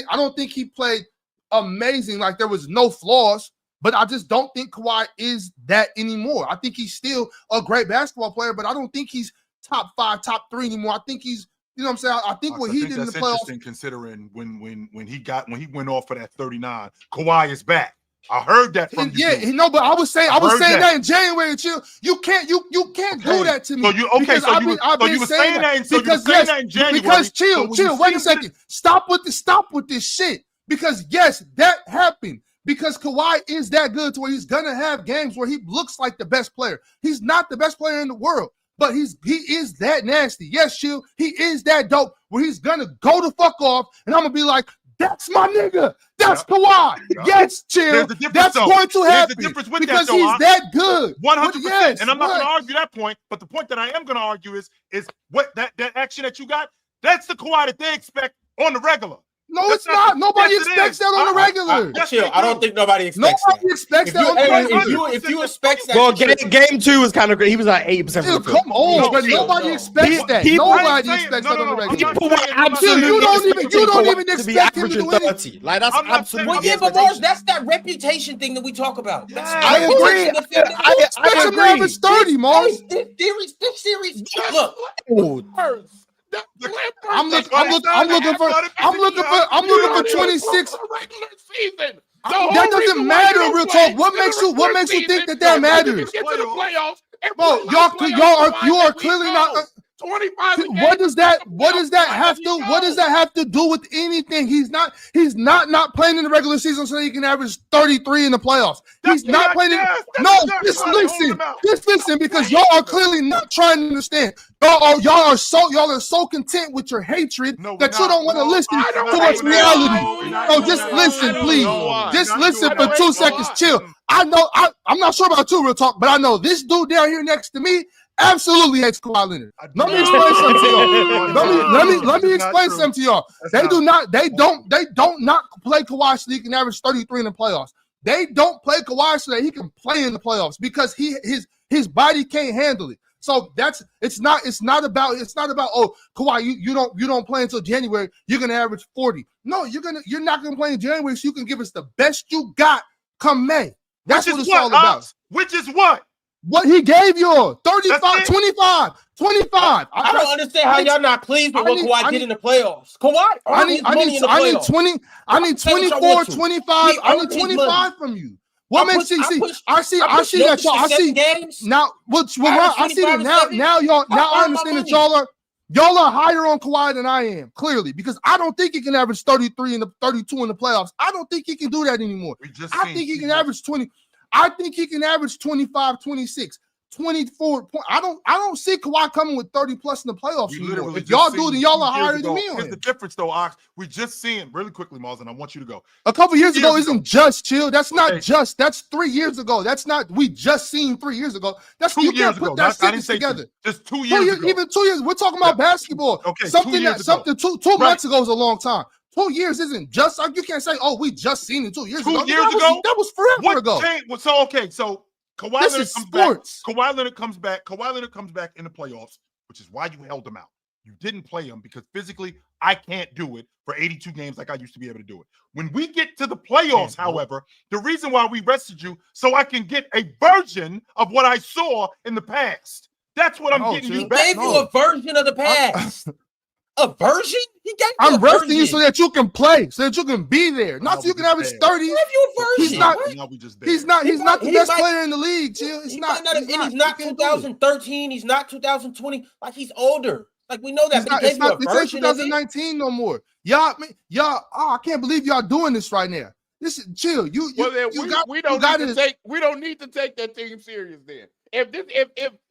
I don't think he played amazing. Like there was no flaws, but I just don't think Kawhi is that anymore. I think he's still a great basketball player, but I don't think he's top 5, top 3 anymore. I think he's, you know what I'm saying? I think what he did in the playoffs. Considering when he went off for that 39, Kawhi is back. I heard that from you. Yeah, no, but I was saying that in January. Chill, you can't do that to me. So you were saying that in January. Because chill. Wait a second. Stop with this shit. Because yes, that happened. Because Kawhi is that good to where he's gonna have games where he looks like the best player. He's not the best player in the world, but he is that nasty. Yes, chill. He is that dope where he's gonna go the fuck off, and I'm gonna be like, that's my nigga. That's Kawhi. Yes, chill. That's going to happen because he's that good. 100%. Yes, and I'm not going to argue that point. But the point that I am going to argue is what that action that you got. That's the Kawhi that they expect on the regular. No, it's not. Nobody expects that on the regular. Chill. I don't think nobody expects that. Nobody expects that on the regular. If you expect that. Well, game 2 was kind of great. He was like 80%. Come on, but nobody expects that. Nobody expects that on the regular. You don't even expect him to do anything. Like that's absolutely. Yeah, but Mars, that's that reputation thing that we talk about. I agree. I agree. Average 30, Mars. This series. Look. I'm looking for 26. That doesn't matter, real talk. What makes you think that matters? Bro, you are clearly not. 25. What does that have to do with anything? He's not playing in the regular season so that he can average 33 in the playoffs. He's not playing. Just listen, because y'all are clearly not trying to understand. Y'all are so content with your hatred that you don't want to listen to what's reality. So just listen, please. Just listen for 2 seconds. Chill. I know. I'm not sure about you, real talk, but I know this dude down here next to me absolutely hates Kawhi Leonard. Let me explain something to y'all. Let me explain something to y'all. They don't not play Kawhi so he can average 33 in the playoffs. They don't play Kawhi so that he can play in the playoffs because his body can't handle it. So it's not about Kawhi, you don't play until January, you're gonna average 40. No, you're not gonna play in January so you can give us the best you got come May. That's what it's all about. Which is what? What he gave you, 35, 25. I don't understand how y'all not pleased with what Kawhi did in the playoffs. Kawhi, I need 20. I need 24, 25. I need 25 from you. What makes you see? I see that y'all. I see now. I see that now. Y'all. Now I understand that y'all are higher on Kawhi than I am. Clearly, because I don't think he can average 33 and 32 in the playoffs. I don't think he can do that anymore. I think he can average 20. I think he can average 25, 26, 24 points. I don't see Kawhi coming with 30 plus in the playoffs anymore. If y'all do, then y'all are higher than me on Here's the difference, though, Ox. We just seen really quickly, Miles, and I want you to go. A couple years ago isn't just chill. That's not just. That's 3 years ago. That's not. We just seen 3 years ago. That's 2 years ago. That sentence together. Just 2 years ago. Even 2 years. We're talking about basketball. Okay. Two months ago is a long time. 2 years isn't just. You can't say, "Oh, we just seen it 2 years ago." 2 years ago. That was forever ago. So Kawhi Leonard comes back. Kawhi Leonard comes back in the playoffs, which is why you held him out. You didn't play him because physically I can't do it for 82 games like I used to be able to do it. When we get to the playoffs, however, the reason why we rested you so I can get a version of what I saw in the past. That's what I'm getting you back. He gave you a version of the past. A version? I'm resting you so that you can play, so that you can be there, not so you can average 30. He's not the best player in the league, Chill. He's not 2013. He's not 2020. Like, he's older. Like, we know that. It's not 2019 no more. Y'all. I can't believe y'all doing this right now. This Chill. We don't need to take that team serious then.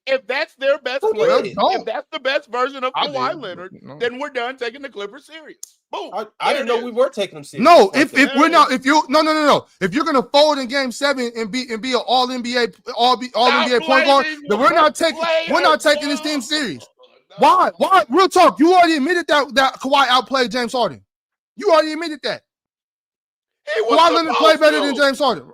If that's their best player, if that's the best version of Kawhi Leonard, then we're done taking the Clippers serious. Boom. I didn't know we were taking them serious. No, if we're not, if you're gonna fold in Game 7 and be an all NBA point guard, then we're not taking this team serious. Why? Real talk. You already admitted that Kawhi outplayed James Harden. You already admitted that. Kawhi Leonard played better than James Harden.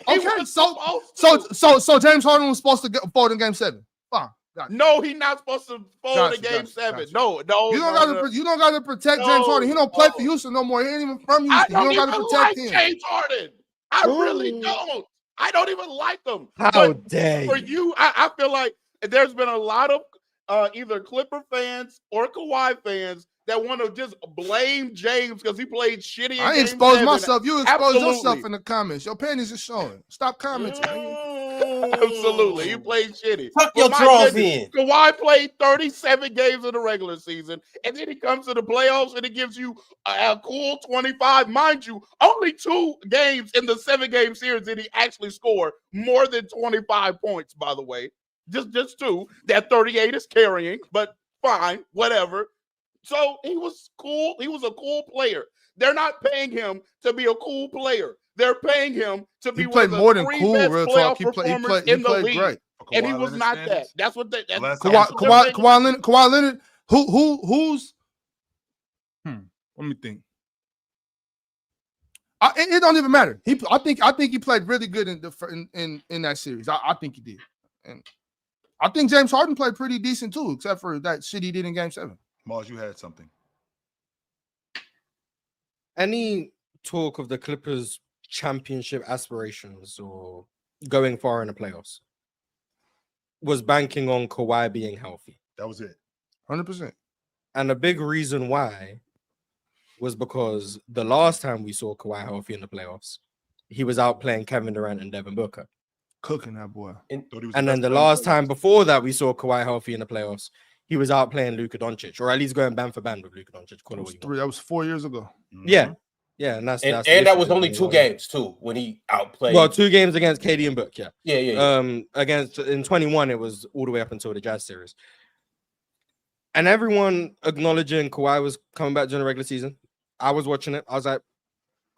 Okay, so James Harden was supposed to fold in Game 7. Fine. No, he's not supposed to fold in Game 7. No. You don't gotta protect James Harden. He don't play for Houston no more. He ain't even from Houston. You don't gotta protect him. James Harden. I really don't. I don't even like him. How dare you? For you, I feel like there's been a lot of either Clipper fans or Kawhi fans that want to just blame James because he played shitty. I exposed myself. You exposed yourself in the comments. Your panties are showing. Stop commenting. Absolutely. He played shitty. Tuck your drawers in. Kawhi played 37 games in the regular season, and then he comes to the playoffs and he gives you a cool 25. Mind you, only 2 games in the 7-game series did he actually score more than 25 points, by the way. Just 2. That 38 is carrying, but fine, whatever. So he was cool. He was a cool player. They're not paying him to be a cool player. They're paying him to be one of the 3 best playoff performers in the league. Great. And he was not that. That's what they. Kawhi Leonard. Who's? Let me think. It don't even matter. I think he played really good in that series. I think he did, and I think James Harden played pretty decent too, except for that shit he did in Game 7. Mars, you had something. Any talk of the Clippers' championship aspirations or going far in the playoffs was banking on Kawhi being healthy. That was it. 100%. And a big reason why was because the last time we saw Kawhi healthy in the playoffs, he was out playing Kevin Durant and Devin Booker. Cooking that boy. And then the last time before that we saw Kawhi healthy in the playoffs, he was out playing Luka Doncic, or at least going band for band with Luka Doncic. That was 4 years ago. Yeah. Yeah, and that's that was only 2 games too when he outplayed. Well, 2 games against KD and Book, yeah. Yeah. Against in 21, it was all the way up until the Jazz series. And everyone acknowledging Kawhi was coming back during the regular season. I was watching it. I was like,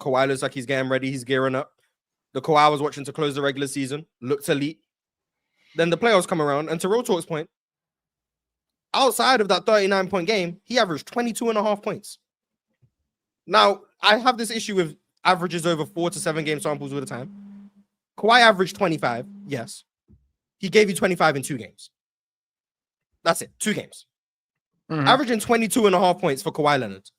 Kawhi looks like he's getting ready. He's gearing up. The Kawhi I was watching to close the regular season looked elite. Then the playoffs come around, and to Real Talk's point, outside of that 39-point game, he averaged 22.5 points. Now, I have this issue with averages over 4 to 7 game samples all the time. Kawhi averaged 25, yes. He gave you 25 in 2 games. That's it, 2 games. Mm-hmm. Averaging 22.5 points for Kawhi Leonard.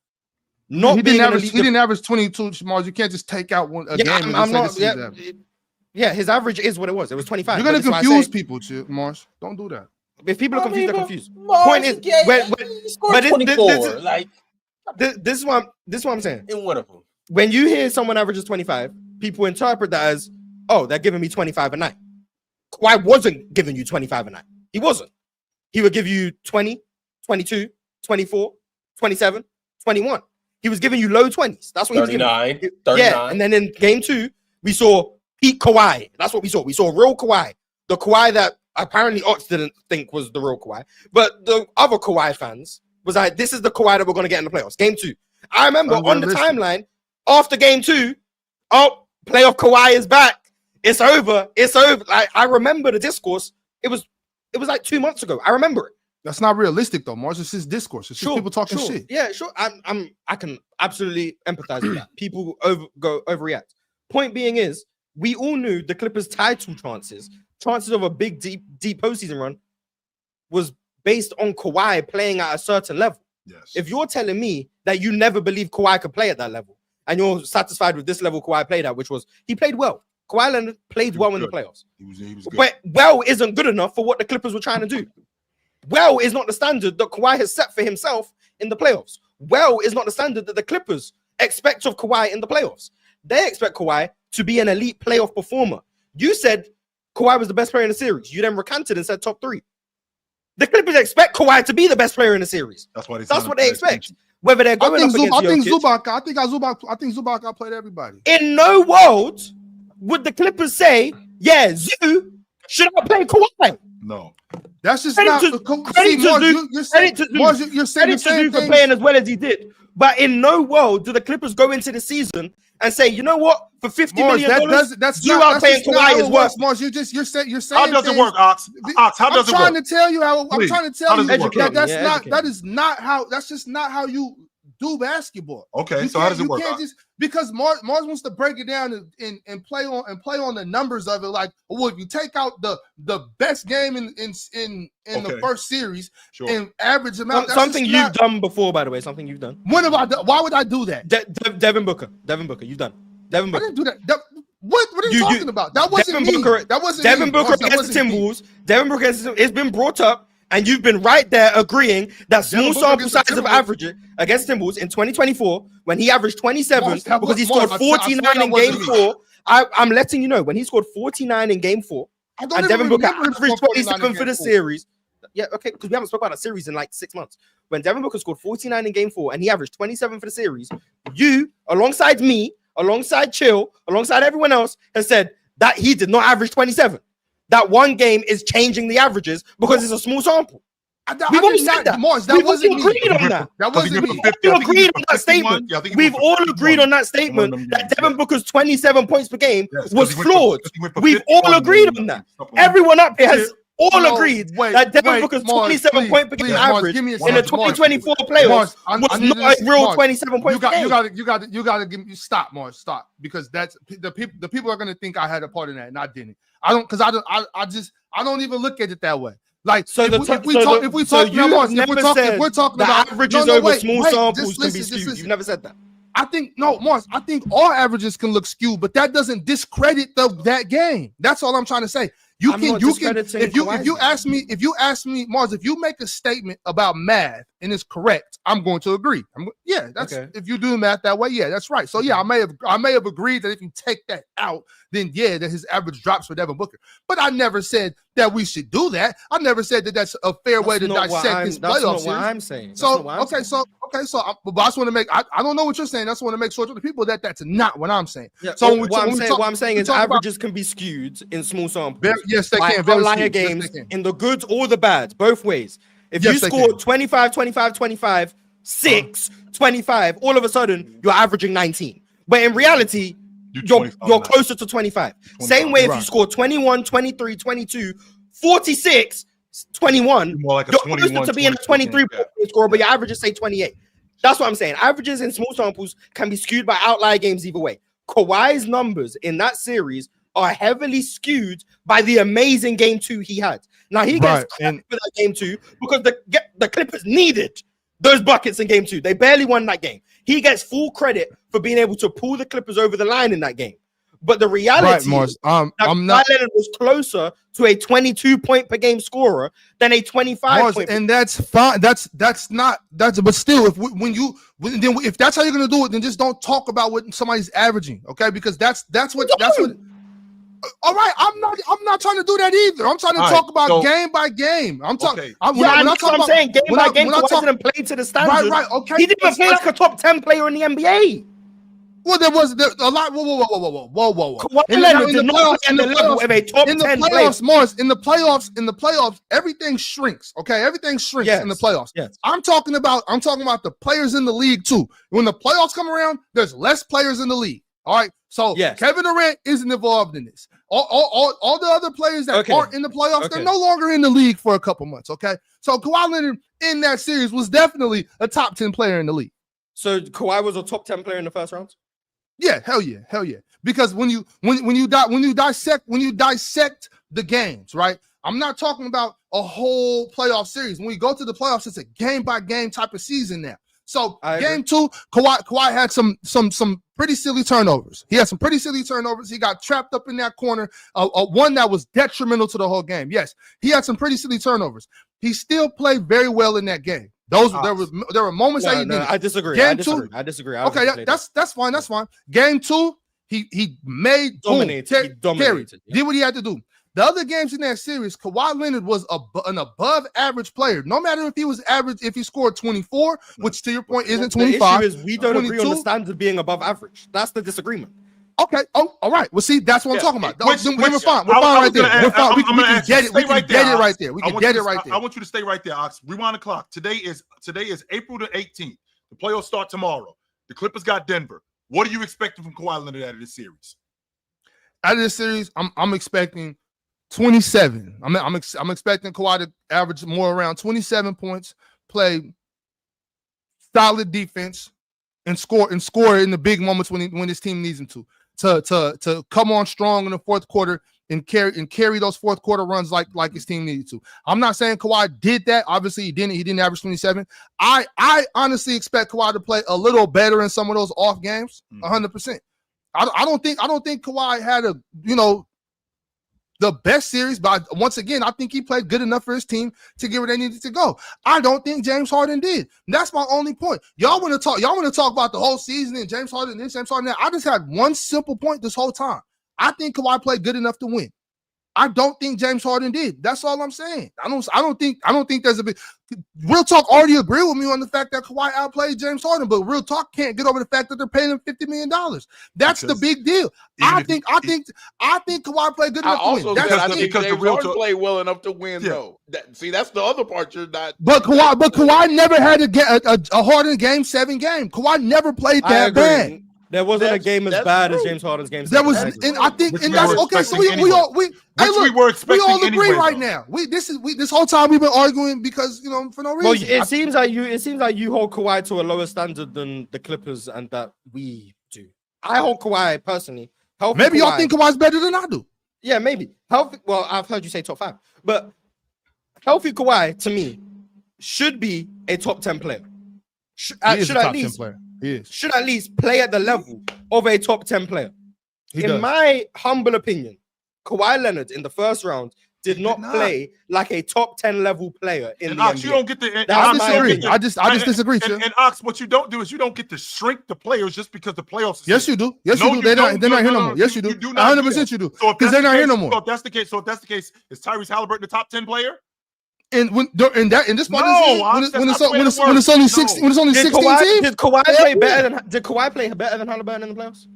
He didn't average 22, Mars. You can't just take out a game. His average is what it was. It was 25. You're going to confuse people, Mars. Don't do that. If people are confused, they're confused. Mars, point is, but 24. This is what I'm saying. In one of them. When you hear someone averages 25, people interpret that as, oh, they're giving me 25 a night. Kawhi wasn't giving you 25 a night. He wasn't. He would give you 20, 22, 24, 27, 21. He was giving you low 20s. That's what 39, he was giving. 39. Yeah, and then in game 2, we saw peak Kawhi. That's what we saw. We saw real Kawhi. The Kawhi that apparently Ox didn't think was the real Kawhi. But the other Kawhi fans was like, this is the Kawhi that we're going to get in the playoffs. Game 2. I remember on the timeline, after game 2, playoff Kawhi is back. It's over. It's over. I remember the discourse. It was like 2 months ago. I remember it. That's not realistic though, Mars. It's just discourse. It's just people talking shit. Yeah, sure. I can absolutely empathize with that. People overreact. Point being is, we all knew the Clippers' title chances of a big deep postseason run was based on Kawhi playing at a certain level. Yes. If you're telling me that you never believed Kawhi could play at that level, and you're satisfied with this level Kawhi played at, which was he played well. Kawhi Leonard played well in the playoffs. He was good. But well isn't good enough for what the Clippers were trying to do. Well is not the standard that Kawhi has set for himself in the playoffs. Well is not the standard that the Clippers expect of Kawhi in the playoffs. They expect Kawhi to be an elite playoff performer. You said Kawhi was the best player in the series. You then recanted and said top 3. The Clippers expect Kawhi to be the best player in the series. That's what they expect. Whether they're going up against Jokic, I think Zubac played everybody. In no world would the Clippers say, yeah, Zoo should I play Kawhi? No. That's just Credit not to Zoo. You're saying the same for thing. playing as well as he did. But in no world do the Clippers go into the season and say, you know what, for $50 million, you are playing Kawhi as well. Mars, you're saying. How does it work, Ox? Ox, how does it work? I'm trying to tell you How that's just not how you do basketball. Okay, so how does it work? Because Mars wants to break it down and play on the numbers of it. Like, well, if you take out the best game in the first series and average them out, something you've done before, by the way. Something you've done. When have I done? Why would I do that? Devin Booker, you've done. Devin Booker. I didn't do that. What are you talking about? That wasn't me. That wasn't Devin me. Booker against the Timberwolves. Devin Booker it's been brought up. And you've been right there agreeing that small sample size of average against Timberwolves in 2024 when he averaged 27 because he scored 49 in game 4. I'm letting you know when he scored 49 in game 4 and Devin Booker averaged 27 for the series. Yeah, okay, because we haven't spoken about a series in like 6 months. When Devin Booker scored 49 in game 4 and he averaged 27 for the series, you, alongside me, alongside Chill, alongside everyone else, has said that he did not average 27. That one game is changing the averages because it's a small sample. We've all said that. That wasn't me. Agreed on that. That wasn't me. We agreed on that statement. We've all agreed on that statement that Devin Booker's 27 points per game was flawed. We've all agreed on that. Everyone up here has all agreed that Devin Booker's 27 point per game average in the 2024 playoffs was not a real 27 points per game. You gotta give me stop, because that's the people are gonna think I had a part in that and I didn't. I don't even look at it that way. Like, so if we're talking about averages over small samples can be skewed. You've never said that. I think all averages can look skewed, but that doesn't discredit that game. That's all I'm trying to say. If you ask me, Mars, if you make a statement about math and it's correct, I'm going to agree. If you do the math that way, that's right. So I may have agreed that if you take that out, then that his average drops for Devin Booker. But I never said that we should do that. I never said that that's a fair way to dissect this playoff series. What I'm saying. So I just want to make. I don't know what you're saying. I just want to make sure to the people that that's not what I'm saying. Yeah, so what I'm saying is averages can be skewed in small samples. Yes, they can. Outlier games in the goods or the bad, both ways. If you scored 25, 25, 25, 6, 25, all of a sudden you're averaging 19. But in reality, you're closer to 25. Same way if you score 21, 23, 22, 46, 21, more like a you're 21, closer to being a 23 scorer, but your averages say 28. That's what I'm saying. Averages in small samples can be skewed by outlier games either way. Kawhi's numbers in that series are heavily skewed by the amazing game 2 he had. Now he gets credit for that game 2 because the Clippers needed those buckets in game 2. They barely won that game. He gets full credit for being able to pull the Clippers over the line in that game. But the reality is that Kawhi Leonard was closer to a 22 point per game scorer than a 25 point. And that's fine. But still, if that's how you're gonna do it, then just don't talk about what somebody's averaging, okay? Because that's what. All right, I'm not trying to do that either. I'm trying to talk about game by game. I'm talking. I'm saying game by game. Kawhi didn't play to the standard. Right. Okay. He didn't play like a top 10 player in the NBA. Well, there was a lot. Whoa. Kawhi Leonard did not play at the level of a top 10 player. Mars, in the playoffs, everything shrinks. Okay, everything shrinks in the playoffs. Yes. I'm talking about the players in the league too. When the playoffs come around, there's less players in the league. All right. So Kevin Durant isn't involved in this. All the other players that aren't in the playoffs, they're no longer in the league for a couple months. Okay. So Kawhi Leonard in that series was definitely a top 10 player in the league. So Kawhi was a top 10 player in the first round? Yeah, hell yeah. Because when you dissect the games, right? I'm not talking about a whole playoff series. When we go to the playoffs, it's a game by game type of season now. So game 2, Kawhi had some pretty silly turnovers. He had some pretty silly turnovers. He got trapped up in that corner, one that was detrimental to the whole game. Yes, he had some pretty silly turnovers. He still played very well in that game. There were moments that he didn't. I disagree. Game I disagree. Okay, that's fine. That's fine. Game 2, he made dominated. Carried. Did what he had to do. The other games in that series, Kawhi Leonard was an above average player. No matter if he was average, if he scored 24, which to your point isn't 25. The issue is we don't agree on the standard of being above average. That's the disagreement. Okay. Oh, all right. Well, see, that's what I'm talking about. We're fine. We're fine right there. We can get it. We can get it right there. We can get it right there. I want you to stay right there, Ox. Rewind the clock. Today is April the 18th. The playoffs start tomorrow. The Clippers got Denver. What are you expecting from Kawhi Leonard out of this series? Out of this series, I'm expecting 27. I'm expecting Kawhi to average more around 27 points, play solid defense, and score in the big moments when his team needs him to come on strong in the fourth quarter and carry those fourth quarter runs like his team needed to. I'm not saying Kawhi did that. Obviously, he didn't average 27. I honestly expect Kawhi to play a little better in some of those off games. 100%. I don't think Kawhi had the best series, but once again, I think he played good enough for his team to get where they needed to go. I don't think James Harden did. That's my only point. Y'all want to talk about the whole season and James Harden this, James Harden that. I just had one simple point this whole time. I think Kawhi played good enough to win. I don't think James Harden did. That's all I'm saying. I don't think there's a big real talk. Already agree with me on the fact that Kawhi outplayed James Harden, but real talk can't get over the fact that they're paying him $50 million. That's the big deal. I think Kawhi played good enough to win. I think James Harden played well enough to win, though. That's the other part you're not. But Kawhi never had a Harden game 7 game. Kawhi never played that bad. There wasn't a game as bad as James Harden's game. There was, and I think, and that's okay. So we all agree right now. This whole time we've been arguing because for no reason. Well, it seems like you hold Kawhi to a lower standard than the Clippers, and that we do. I hold Kawhi personally. Maybe y'all think Kawhi's better than I do. Yeah, maybe. Well, I've heard you say top 5, but healthy Kawhi to me should be a top 10 player. Should at least play at the level of a top 10 player. In my humble opinion, Kawhi Leonard in the first round did not play like a top 10 level player in the NBA. You don't get the. I disagree. I just disagree. And Ox, what you don't do is you don't get to shrink the players just because the playoffs. Yes, you do. Yes, you do. They're not here no more. Yes, you do. 100% you do. Because they're not here no more. So if that's the case, is Tyrese Halliburton the top 10 player? And when it's only 16 teams, did Kawhi play better than Halliburton in the playoffs?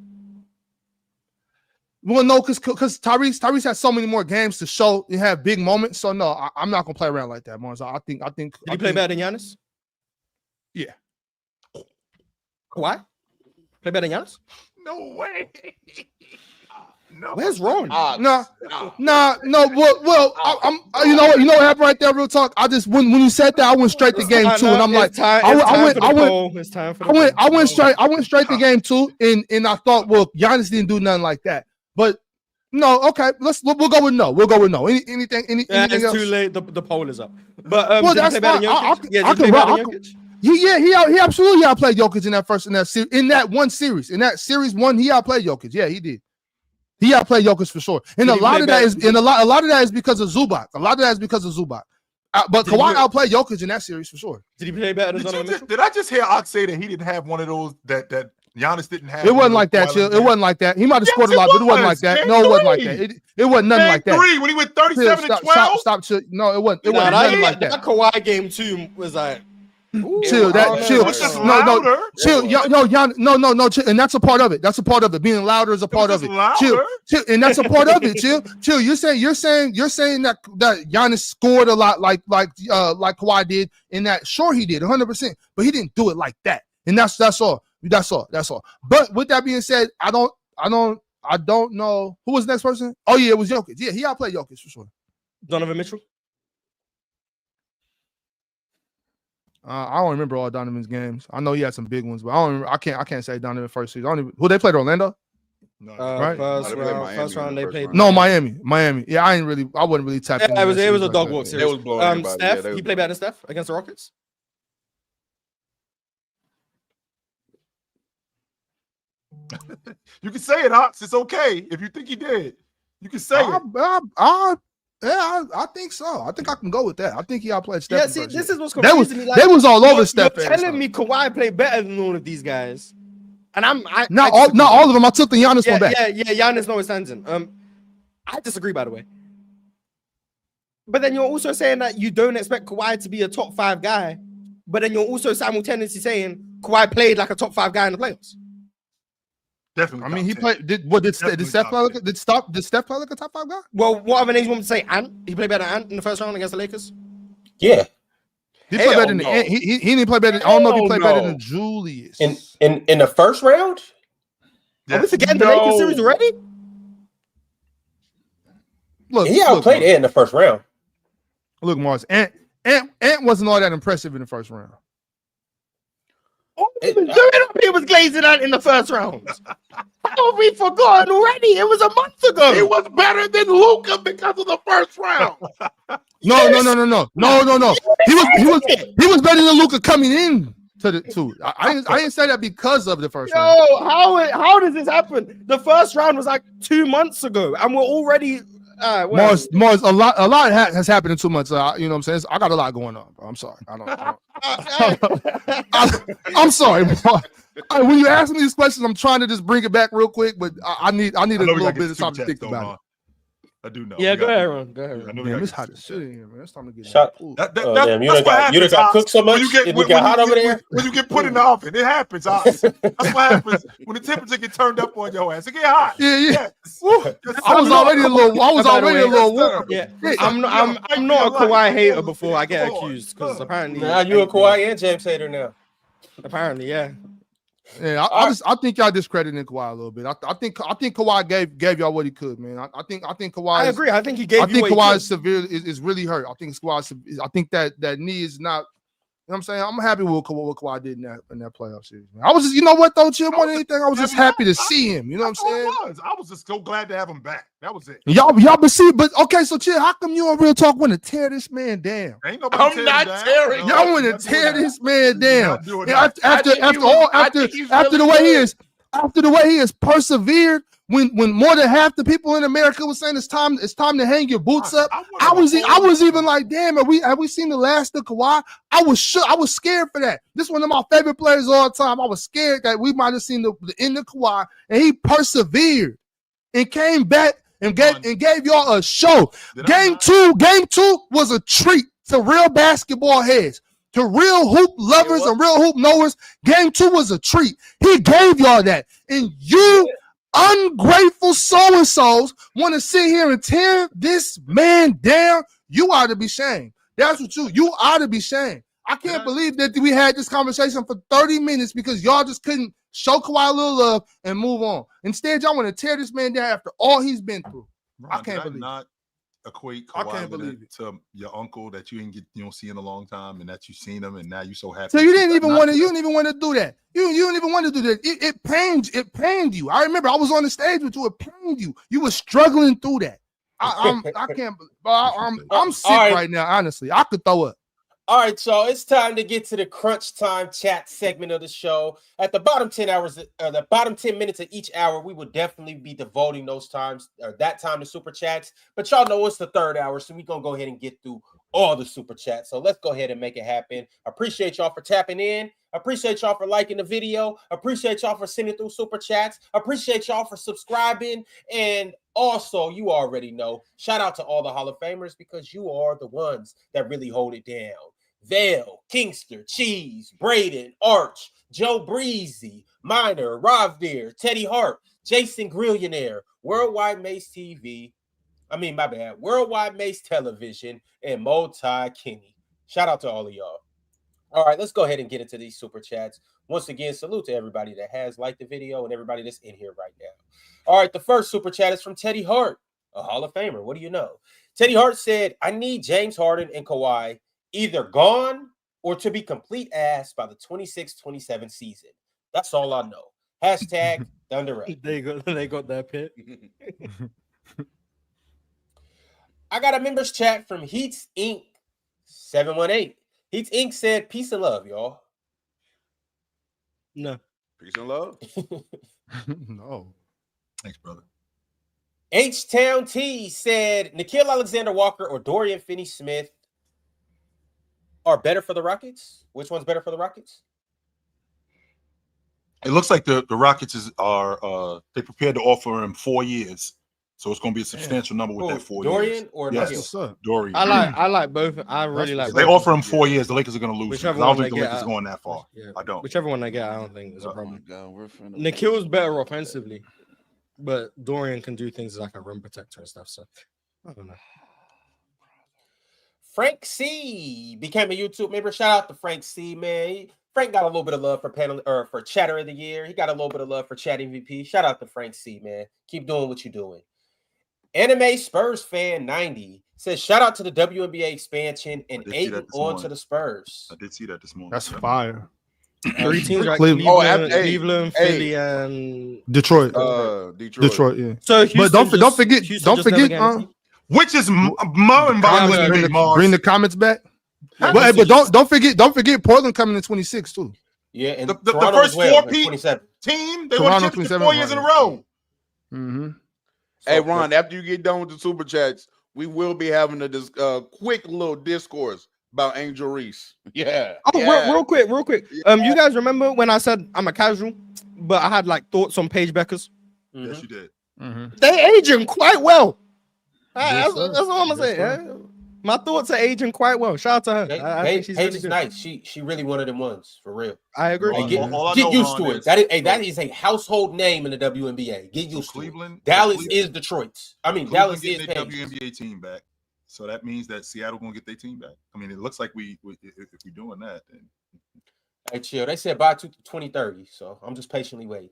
Well, no, because Tyrese has so many more games to show and have big moments. So no, I'm not gonna play around like that, Mars. I think. Did he play better than Giannis? Yeah. Kawhi play better than Giannis? No way. No. Where's Ron? No. Well, you know what happened right there. Real talk. I just when you said that, I went straight to game 2, and I'm like, I went straight to game 2, and I thought, well, Giannis didn't do nothing like that. But no, okay, we'll go with no. We'll go with no. Anything it's else? Too late. The poll is up. But well, that's fine. He absolutely outplayed Jokic in that one series. In that series 1, he outplayed Jokic. Yeah, he did. He outplayed Jokic for sure, and a lot of that is because of Zubac. But Kawhi outplayed Jokic in that series for sure. Did he play better than Donovan Mitchell? Did I just hear Ox say that he didn't have one of those that Giannis didn't have? It wasn't like that, Chill. It wasn't like that. He might have scored a lot, but it wasn't like that. No, it wasn't like that. It wasn't nothing like that. 3 when he went 37 and 12. Stop. No, it wasn't. It wasn't nothing like that. That Kawhi game 2 was like. Chill. And that's a part of it. That's a part of it. Being louder is a part of it. Chill, and that's a part of it. Chill. You're saying that Giannis scored a lot like Kawhi did in that. Sure, he did 100%, but he didn't do it like that. And that's all. But with that being said, I don't know who was the next person. Oh yeah, it was Jokic. Yeah, he outplayed Jokic for sure. Donovan Mitchell. I don't remember all Donovan's games. I know he had some big ones, but I can't say Donovan first season. Who they played? Orlando? Right? First round they played. No, Miami. Yeah, I wasn't really tapped into It was a like dog that. walk They series. was blowing everybody. Steph, Yeah, he played better than Steph against the Rockets. You can say it, Ox. It's okay if you think he did. You can say it. I think so. I think I can go with that. I think he outplayed Steph. Yeah, see, this is what's confusing me. Like, they was all over Steph. You're telling me Kawhi played better than all of these guys, and not all of them. I took the Giannis one back. Yeah, Giannis notwithstanding. I disagree, by the way. But then you're also saying that you don't expect Kawhi to be a top 5 guy, but then you're also simultaneously saying Kawhi played like a top 5 guy in the playoffs. Definitely. I mean, he played. Did Steph play like a top 5 guy? Well, what other names you want me to say? Ant? He played better than Ant in the first round against the Lakers. Yeah. He played better than Ant. He didn't play better. I don't know if he played better than Julius. In the first round? Are we forgetting the Lakers series already? Look, he outplayed Ant in the first round. Look, Mars. Ant wasn't all that impressive in the first round. He was glazing out in the first round. How have we forgotten already? It was a month ago. It was better than Luka because of the first round. No. He was better than Luka coming in to the two. I didn't say that because of the first round. How does this happen? The first round was like 2 months ago, and we're already. Mars, a lot has happened in 2 months. You know what I'm saying? I got a lot going on, bro. I'm sorry. I'm sorry, bro. When you ask me these questions, I'm trying to just bring it back real quick, but I need a little bit of time to think about it. I do know. Yeah, go ahead, Ron. Go ahead. Damn, it's hot as shit in here, man. It's time to get damn, you done got cooked so much. It got hot over there. When you get put in the oven, it happens. That's what happens when the temperature get turned up on your ass. It get hot. Yeah. I was already a little warm. Yeah, I'm not a Kawhi hater before I get accused because apparently now you a Kawhi and James hater now. Apparently, yeah. Yeah, I think y'all discrediting Kawhi a little bit. I think Kawhi gave y'all what he could, man. I think Kawhi. I agree. I think he gave. I think Kawhi is really hurt. I think that knee is not. You know what I'm saying? I'm happy with what Kawhi did in that playoff series. Man. I was just, you know what though, Chip, more than anything, I was just happy to see him. You know what I'm saying? I was just so glad to have him back. That was it. Y'all been seeing, but okay, so Chip, how come you on Real Talk want to tear this man down? I'm not tearing. Y'all want to tear this man down after the way he has persevered. When more than half the people in America was saying it's time to hang your boots up, I was even like, damn, have we seen the last of Kawhi? I was scared for that. This is one of my favorite players of all time. I was scared that we might have seen the end of Kawhi, and he persevered and came back and gave y'all a show. Game two was a treat to real basketball heads. To real hoop lovers and real hoop knowers, game 2 was a treat. He gave y'all that. And you ungrateful so-and-sos want to sit here and tear this man down. You ought to be shamed. That's what you ought to be shamed. I can't believe that we had this conversation for 30 minutes because y'all just couldn't show Kawhi a little love and move on. Instead, y'all want to tear this man down after all he's been through. Ron, I can't believe not equate Kawhi to your uncle that you don't see in a long time, and that you seen him, and now you so happy. So you didn't even want to do that. You didn't even want to do that. It pained you. I remember I was on the stage with you. It pained you. You were struggling through that. I can't. I'm sick right now. Honestly, I could throw up. All right, y'all. It's time to get to the crunch time chat segment of the show. At the bottom 10 minutes of each hour, we will definitely be devoting that time to super chats. But y'all know it's the third hour, so we're gonna go ahead and get through all the super chats. So let's go ahead and make it happen. Appreciate y'all for tapping in. Appreciate y'all for liking the video. Appreciate y'all for sending through super chats. Appreciate y'all for subscribing. And also, you already know, shout out to all the Hall of Famers because you are the ones that really hold it down. Vale, Kingster, Cheese, Braden, Arch, Joe Breezy, Minor, Rovdeer, Teddy Hart, Jason Grillionaire, Worldwide Mace Television, and Multi Kenny. Shout out to all of y'all. All right, let's go ahead and get into these super chats. Once again, salute to everybody that has liked the video and everybody that's in here right now. All right, the first super chat is from Teddy Hart, a Hall of Famer. What do you know? Teddy Hart said, I need James Harden and Kawhi either gone or to be complete ass by the 26-27 season. That's all I know. Hashtag Thunder up. They got their pick. I got a members chat from Heats Inc. 718. Heats Inc. said, "Peace and love, y'all." No. Peace and love. No. Thanks, brother. H-Town T said, Nickeil Alexander-Walker or Dorian Finney-Smith are better for the Rockets. Which one's better for the Rockets? It looks like the Rockets are they prepared to offer him 4 years, so it's going to be a substantial number with that 4 years. Dorian or Yes. Nickeil? What's up? Dorian. I like both. I really like. They both. offer him 4 years. The Lakers are going to lose. Whichever I don't one think they the get, Lakers are going that far. Yeah. I don't. Whichever one they get, I don't think is a Oh my problem. God, we're finna. Nikhil's better offensively, but Dorian can do things like a rim protector and stuff. So I don't know. Frank C became a YouTube member. Shout out to Frank C, man. Frank got a little bit of love for panel or for Chatter of the Year. He got a little bit of love for Chat MVP. Shout out to Frank C, man. Keep doing what you're doing. Anime Spurs fan 90 says, shout out to the WNBA expansion and Aiden on to the Spurs. I did see that this morning. That's fire. 3 teams, right? Cleveland. Cleveland, Philly, and Detroit. Detroit. Yeah. So, But don't forget. Which is more involved than me, Mars. Bring the comments back. But don't forget Portland coming in 26 too. Yeah, and the first 4 team they won championship 4 years in a row. Mm-hmm. Hey Ron, after you get done with the super chats, we will be having a quick little discourse about Angel Reese. Yeah. Oh, yeah. real quick. You guys remember when I said I'm a casual, but I had like thoughts on Paige Beckers? Mm-hmm. Yes, you did. Mm-hmm. They aging quite well. Yes, That's all I'm gonna say. My thoughts are aging quite well. Shout out to her. I think she's Paige really is good. nice. She really one of them ones for real. I agree. Hey, get used to it. That is a household name in the WNBA. Get used to it. Dallas is Detroit. I mean, Dallas is the WNBA team back. So that means that Seattle gonna get their team back. I mean, it looks like if we're doing that, then hey, chill. They said bye to 2030, so I'm just patiently waiting.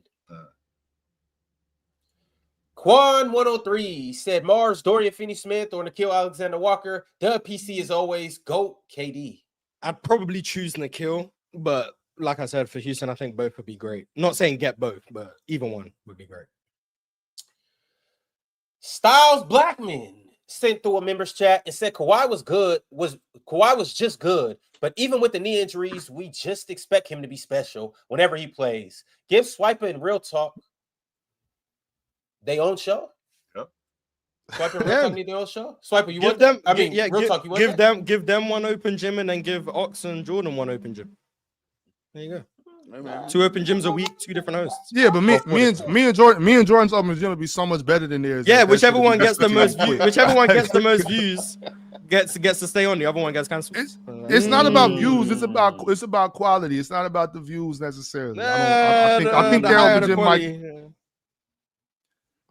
Quan 103 said Mars, Dorian Finney-Smith, or Nickeil Alexander-Walker. The PC is always GOAT KD. I'd probably choose Nickeil, but like I said, for Houston, I think both would be great. Not saying get both, but either one would be great. Styles Blackman sent through a members chat and said Kawhi was just good, but even with the knee injuries, we just expect him to be special whenever he plays. Give Swiper and Real Talk they own show. Yep. Swiper and Real Talk need their own show. Swiper, you give want them? I mean, yeah, Real Talk, you want give them one open gym and then give Ox and Jordan one open gym. There you go. 2 open gyms a week, 2 different hosts. Yeah, but me and Jordan's open gym would be so much better than theirs. Yeah, whichever one gets the most views, gets to stay on. The other one gets canceled. It's not about views. It's about quality. It's not about the views necessarily. I think their open gym might.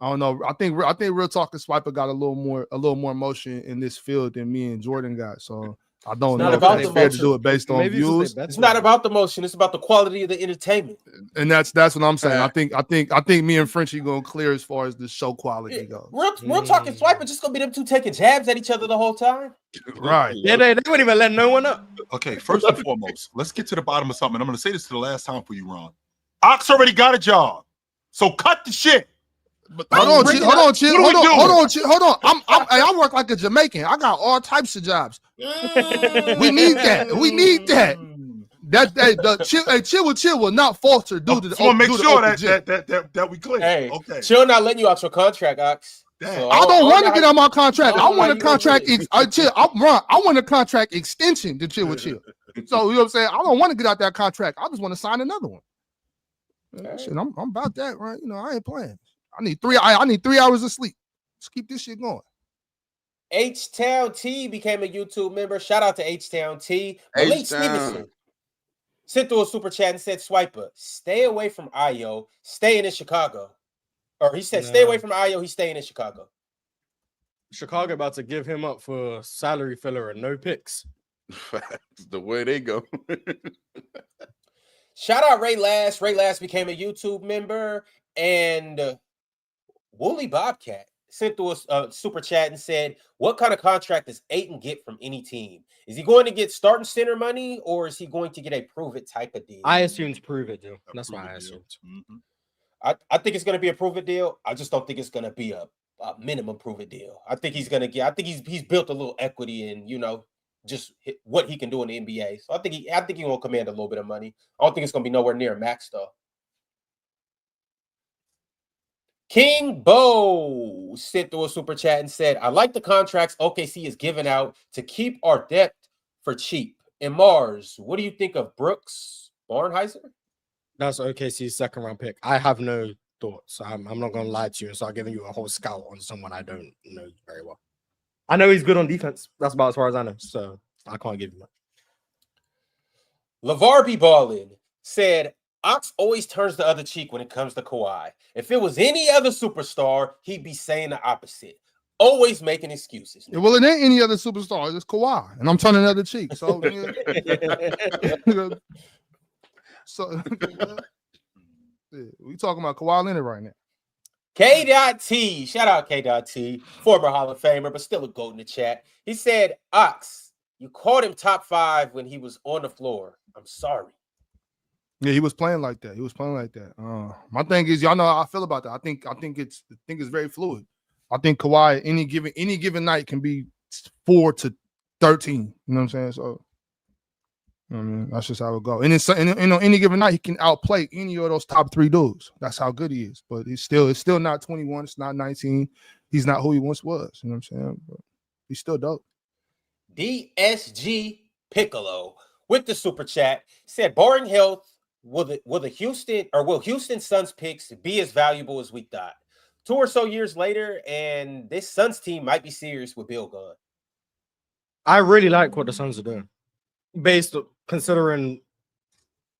I don't know. I think Real Talk and Swiper got a little more motion in this field than me and Jordan got. So I don't know if it's fair to do it based on views. It's not about the motion. It's about the quality of the entertainment. And that's what I'm saying. I think me and Frenchie gonna clear as far as the show quality goes. Real Talk and Swiper just gonna be them two taking jabs at each other the whole time. Right. Yeah, they wouldn't even let no one up. Okay, first and foremost, let's get to the bottom of something. I'm gonna say this to the last time for you, Ron. Ox already got a job, so cut the shit. But hold on. I work like a Jamaican. I got all types of jobs. We need that. Chill will not falter due to the. I want to make sure that we clear. Hey, okay. Chill not letting you out your contract, Ox. So I don't want to get on my contract. I want a contract. I want a contract extension to Chill with Chill. So you know what I'm saying? I don't want to get out that contract. I just want to sign another one. Shit, I'm about that, right? You know, I ain't playing. I need 3 hours of sleep. Let's keep this shit going. H-Town T became a YouTube member. Shout out to H-Town T. Malik Stevenson sent through a super chat and said, Swiper, stay away from Io, staying in Chicago. Or he said, stay away from Io, he's staying in Chicago. Chicago about to give him up for salary filler and no picks. That's the way they go. Shout out Ray Last. Ray Last became a YouTube member. And Wooly Bobcat sent through a super chat and said, what kind of contract does Ayton get from any team? Is he going to get starting center money or is he going to get a prove it type of deal? I assumed prove it, dude. That's why I assumed. Mm-hmm. I think it's going to be a prove-it deal. I just don't think it's going to be a minimum prove-it deal. I think he's going to get. I think he's built a little equity in just what he can do in the NBA. So I think he will command a little bit of money. I don't think it's going to be nowhere near max though. King Bo sent through a super chat and said, "I like the contracts OKC is giving out to keep our depth for cheap." And Mars, what do you think of Brooks Barnheiser? That's OKC's second round pick. I have no thoughts. I'm not going to lie to you and start giving you a whole scout on someone I don't know very well. I know he's good on defense. That's about as far as I know. So I can't give you much. LeVar B. Ballin said, Ox always turns the other cheek when it comes to Kawhi. If it was any other superstar, he'd be saying the opposite. Always making excuses. Yeah, well, it ain't any other superstar. It's Kawhi, and I'm turning the other cheek. So, so we talking about Kawhi Leonard right now. K.T. Shout out K.T. Former Hall of Famer, but still a goat in the chat. He said, Ox, you called him top 5 when he was on the floor. I'm sorry. Yeah, he was playing like that. My thing is, y'all know how I feel about that. I think it's very fluid. I think Kawhi any given night can be 4 to 13. You know what I'm saying? So, I mean, that's just how it goes. And any given night he can outplay any of those top 3 dudes. That's how good he is. But it's still not 21. It's not 19. He's not who he once was. You know what I'm saying? But he's still dope. DSG Piccolo with the super chat said, "Barring health, will Houston Suns picks be as valuable as we thought? 2 or so years later, and this Suns team might be serious with Bill gone." I really like what the Suns are doing, considering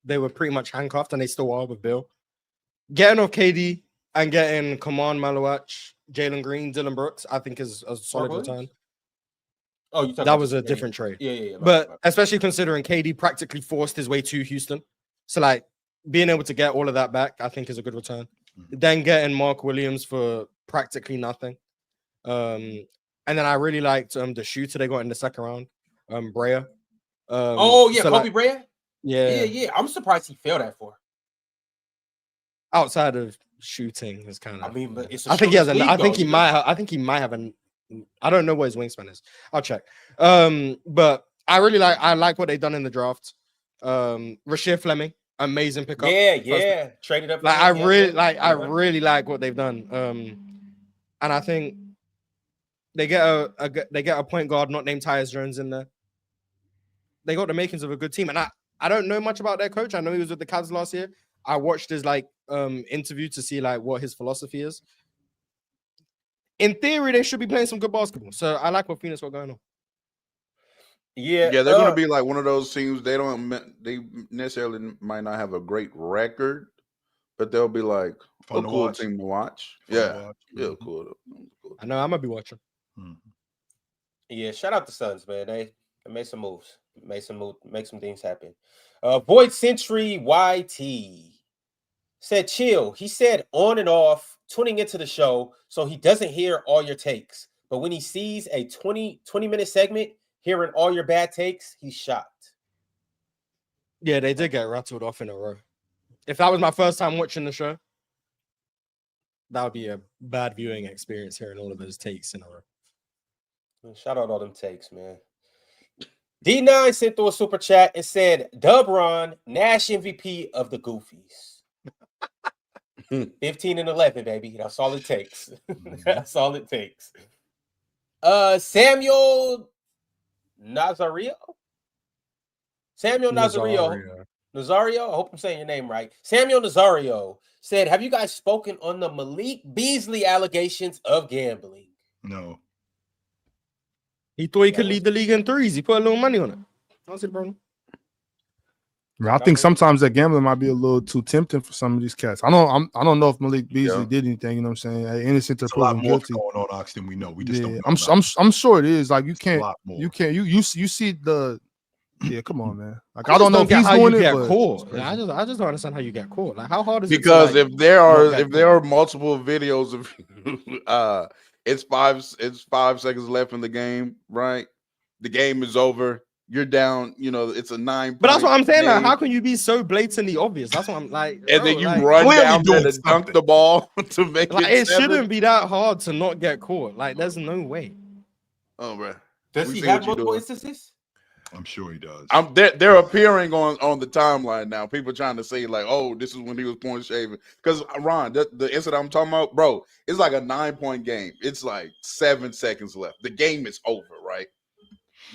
they were pretty much handcuffed and they still are with Bill. Getting off KD and getting Kaman Malawach, Jalen Green, Dylan Brooks, I think is a solid return. Oh, that was a different trade. Yeah. But especially considering KD practically forced his way to Houston. So, like, being able to get all of that back, I think is a good return. Then getting Mark Williams for practically nothing. And then I really liked the shooter they got in the second round, Brea. Kobe Brea? Yeah. I'm surprised he failed that for. Outside of shooting is kind of. I mean, but it's. I think he has. I think he might have an. I don't know what his wingspan is. I'll check. But I like what they've done in the draft. Rasheed Fleming, amazing pickup. Yeah. Traded up. I really like what they've done. And I think they get a point guard not named Tyus Jones in there. They got the makings of a good team, and I don't know much about their coach. I know he was with the Cavs last year. I watched his interview to see what his philosophy is. In theory, they should be playing some good basketball. So I like what Phoenix got going on. Yeah, they're going to be like one of those teams. They necessarily might not have a great record, but they'll be like a cool team to watch. Cool. I know I'm gonna be watching. Yeah, shout out the Suns, man. They made some moves, make some things happen. Void Century YT said, "Chill." He said on and off, tuning into the show, so he doesn't hear all your takes. But when he sees a 20-minute segment, hearing all your bad takes, he's shocked. Yeah, they did get rattled off in a row. If that was my first time watching the show, that would be a bad viewing experience hearing all of those takes in a row. Shout out all them takes, man. D9 sent through a super chat and said, Dubron, Nash MVP of the Goofies. 15 and 11, baby. That's all it takes. That's all it takes. Samuel Nazario? Nazario. I hope I'm saying your name right. Samuel Nazario said, have you guys spoken on the Malik Beasley allegations of gambling? No. He thought he could lead the league in threes. He put a little money on it. I don't see the problem. I think sometimes that gambling might be a little too tempting for some of these cats. I don't know if Malik Beasley did anything. You know what I'm saying? Innocent to proven guilty. A lot more going on, Ox, than we know. We just don't know. I'm sure it is. Like you see the. Yeah, come on, man. Like I don't know if he's doing it. But I just don't understand how you get caught. Like how hard is it? Because if there are multiple videos of it's 5 seconds left in the game, right? The game is over. you're down. You know, it's a 9. But that's what I'm saying. Like, game, how can you be so blatantly obvious? That's what I'm like. and bro, then you like, run clearly down there doing to dunk something. the ball to make Like, it it 7? shouldn't be that hard to not get caught. Like, there's no way. Oh, bro. Does We he see have what you're multiple doing. instances? I'm sure he does. They're appearing on the timeline now. People trying to say like, oh, this is when he was point shaving. Because Ron, the incident I'm talking about, bro, it's like a 9-point game. It's like 7 seconds left. The game is over, right?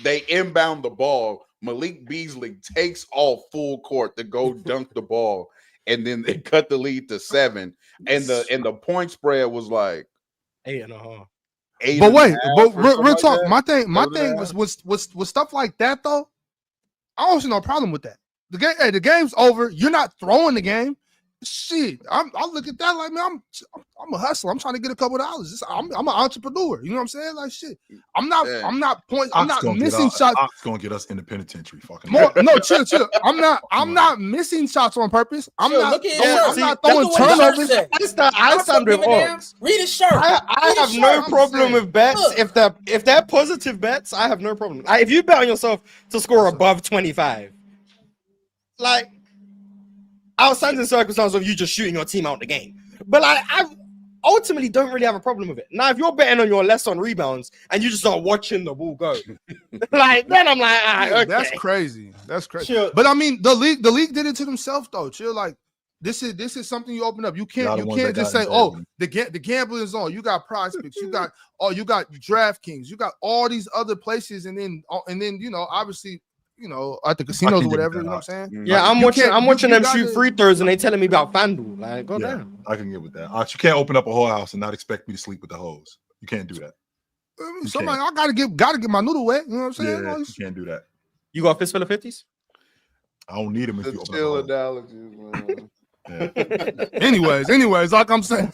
They inbound the ball. Malik Beasley takes off full court to go dunk the ball, and then they cut the lead to 7. And the point spread was like 8.5. 8. But wait, but or something real like talk. that. My thing 7.5. was stuff like that though. I don't see no problem with that. The game's over. You're not throwing the game. Shit, I look at that like, man, I'm a hustler. I'm trying to get a couple of dollars. I'm an entrepreneur. You know what I'm saying? Like, shit. I'm not missing shots. Ox gonna get us in the penitentiary. Fucking Chill. I'm not missing shots on purpose. I'm not throwing turnovers. I stand with Ox. Read his shirt. I have no problem with bets. If they're positive bets, I have no problem. If you bet on yourself to score above 25, like, outstanding circumstances of you just shooting your team out the game. But like, I ultimately don't really have a problem with it. Now, if you're betting on your less on rebounds and you just start watching the ball go, like, then I'm like, okay. That's crazy. Chill. But I mean, the league did it to themselves though. Chill, like this is something you open up. You can't just say, oh, the gambling is on. You got PrizePicks, you got DraftKings, you got all these other places, and then obviously, at the casinos or whatever. You know what I'm saying? Yeah, I'm watching them shoot free throws, and they telling me about FanDuel. Like, go down. I can get with that. You can't open up a whole house and not expect me to sleep with the hoes. You can't do that. I gotta get my noodle wet. You know what I'm saying? Yeah, you can't do that. You got a fistful of 50s? I don't need them if you The open chill up a house. analogies, man. Anyways, like I'm saying,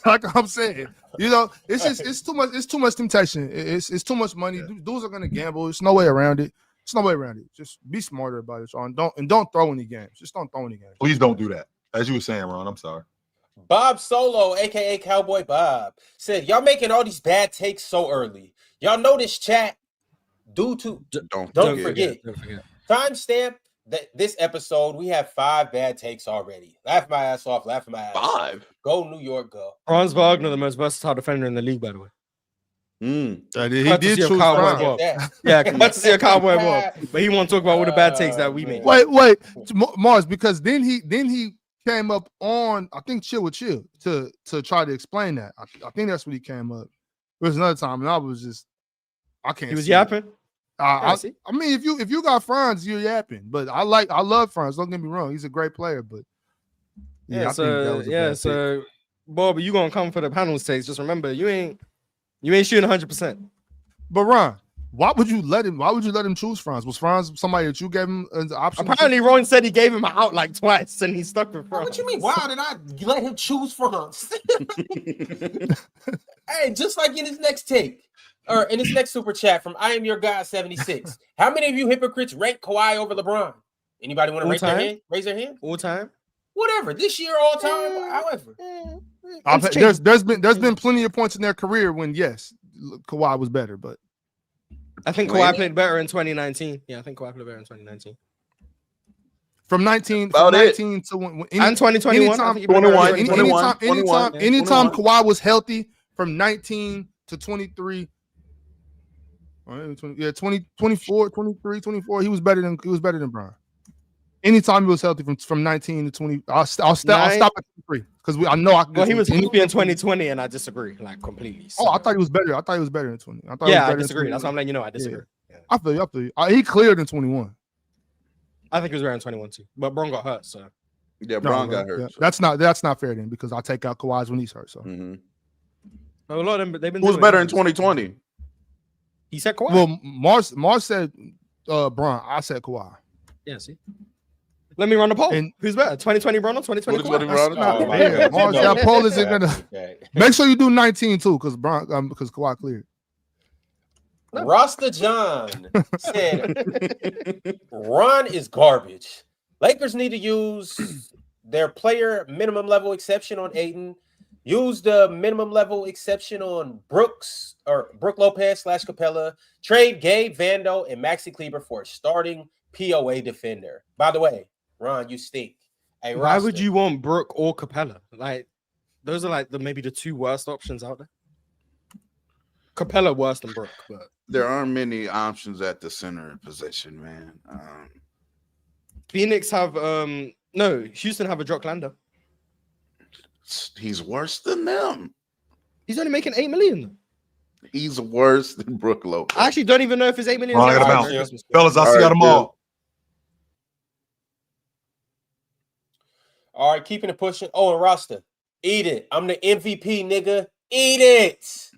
it's too much temptation. It's too much money. Dudes are gonna gamble. There's no way around it. Just be smarter about it, Sean. Don't throw any games. Just don't throw any games. Please don't do that. As you were saying, Ron, I'm sorry. Bob Solo, aka Cowboy Bob, said, y'all making all these bad takes so early. Y'all know this chat. Don't forget. Timestamp this episode. We have 5 bad takes already. Laugh my ass off. 5. Go New York, go. Franz Wagner, the most versatile defender in the league, by the way. He Courtesy did of choose Cowboy Franz. Bob. Yeah, courtesy of Cowboy Bob. But he won't talk about all the bad takes that we made. Wait, Mars, because then he came up on, I think, Chill with Chill to try to explain that. I think that's what he came up. There was another time, and I was just, I can't. He was see yapping. I mean, if you got Franz, you're yapping. But I love Franz. Don't get me wrong, he's a great player. But I think that was a bad so Bob, you gonna come for the panel takes? Just remember, you ain't shooting 100%. But Ron, why would you let him choose Franz? Was Franz somebody that you gave him an option? Apparently, Ron said he gave him out like twice, and he stuck with Franz. What you mean? Why did I let him choose Franz? Hey, just like in his next take, or in his next super chat from I Am Your God 76. How many of you hypocrites rank Kawhi over LeBron? Anybody want to raise their hand? Raise their hand. All time. Whatever. This year, all time. However, there's been plenty of points in their career when Kawhi was better, but I think Kawhi played better in 2019. Yeah, I think Kawhi played better in 2019. From 19 to when, and 2021. Anytime Kawhi was healthy from 19 to 23. 24, 23, 24. He was better than Bron. Anytime he was healthy from 19 to 20, I'll stop at 23 because I know I can. Well, he was healthy in 2020, and I disagree, like completely. So. Oh, I thought he was better. I thought he was better in 20. I disagree. That's why I'm letting you know I disagree. Yeah. I feel you. He cleared in 21. I think he was better in 21 too, but Bron got hurt. So yeah, Bron got hurt. Yeah. So. That's not fair then because I take out Kawhi's when he's hurt. So a lot of them, they've been. Who's better in 2020? He said Kawhi. Well, Mars said Bron. I said Kawhi. Yeah, see. Let me run the poll. Who's better, 2020 Bron or 2020 Kawhi? Mars, that poll isn't gonna. Make sure you do 19 too, because Kawhi cleared. Rasta John said, "Ron is garbage. Lakers need to use their player minimum level exception on Ayton. Use the minimum level exception on Brook Lopez / Capella. Trade Gabe Vando and Maxi Kleber for a starting POA defender. By the way, Ron, you stink. Hey, why would you want Brook or Capella? Like, those are like maybe the two worst options out there. Capella worse than Brook, but there aren't many options at the center position, man. Phoenix have Houston have a Jock Lander. He's worse than them. He's only making $8 million. He's worse than Brook Lopez. I actually don't even know if his $8 million. I gotta bounce. Fellas, I'll see you tomorrow. All right, keeping it pushing. Oh, and Rasta, eat it. I'm the MVP, nigga. Eat it.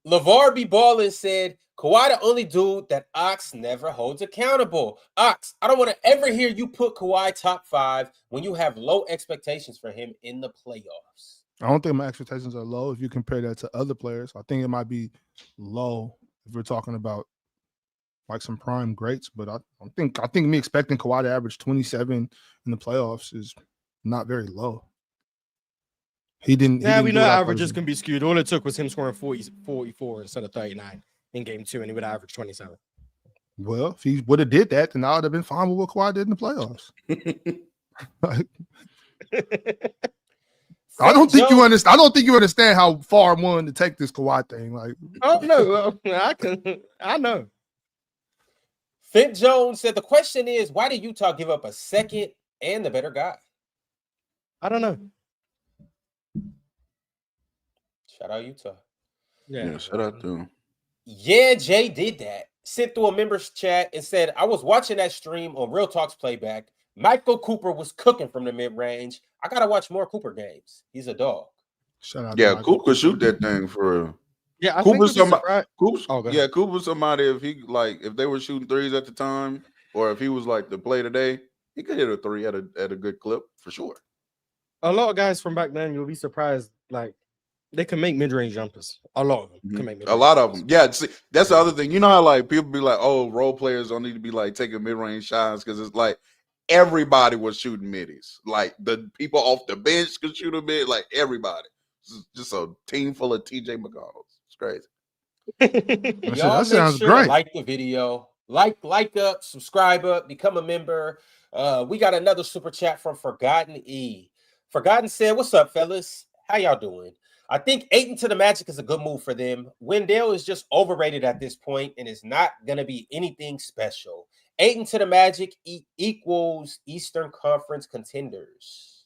LeVar B. Ballin said, Kawhi the only dude that Ox never holds accountable. Ox, I don't want to ever hear you put Kawhi top 5 when you have low expectations for him in the playoffs. I don't think my expectations are low if you compare that to other players. I think it might be low if we're talking about like some prime greats, but I think me expecting Kawhi to average 27 in the playoffs is not very low. He didn't. Yeah, we know averages can be skewed. All it took was him scoring 44 instead of 39 in game 2, and he would average 27. Well, if he would have did that, then I would have been fine with what Kawhi did in the playoffs. I don't think you understand. I don't think you understand how far I'm willing to take this Kawhi thing. Like, oh no, I know. Finn Jones said the question is, why did Utah give up a second and the better guy? I don't know. Shout out Utah. Yeah, shout out to him. Yeah, Jay did that. Sent through a members chat and said, I was watching that stream on Real Talk's Playback. Michael Cooper was cooking from the mid-range. I got to watch more Cooper games. He's a dog. Shout out yeah, Cooper shoot that thing for real. Yeah, I Cooper's think somebody. Cooper's somebody. If they were shooting threes at the time, or if he was like the play today, he could hit a three at a good clip for sure. A lot of guys from back then, you'll be surprised. Like, they can make mid-range jumpers. A lot of them can make mid-range. A lot of them. Yeah, see, that's the other thing. You know how like people be like, "Oh, role players don't need to be like taking mid-range shots," because it's like everybody was shooting middies. Like the people off the bench could shoot a mid. Like everybody. Just a team full of TJ McConnells. It's crazy. Y'all make sure to like the video, like up, subscribe up, become a member. We got another super chat from Forgotten E. Forgotten said, "What's up, fellas? How y'all doing? I think Ayton to the Magic is a good move for them. Wendell is just overrated at this point and is not going to be anything special. Ayton to the Magic equals Eastern Conference contenders."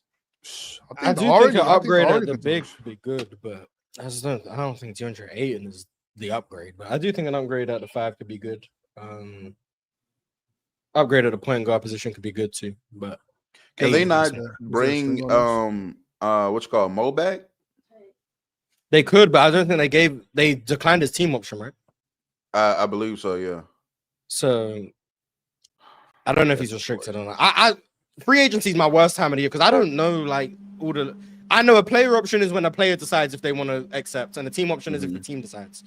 I do think an upgrade at the big would be good, but I don't think DeAndre Ayton is the upgrade. But I do think an upgrade at the 5 could be good. Upgrade at the point guard position could be good too. But can they not bring Mo back? They could, but I don't think they declined his team option, right? I believe so, yeah. So I don't know if he's restricted or not. Free agency is my worst time of the year because I don't know I know a player option is when a player decides if they want to accept, and a team option is if the team decides.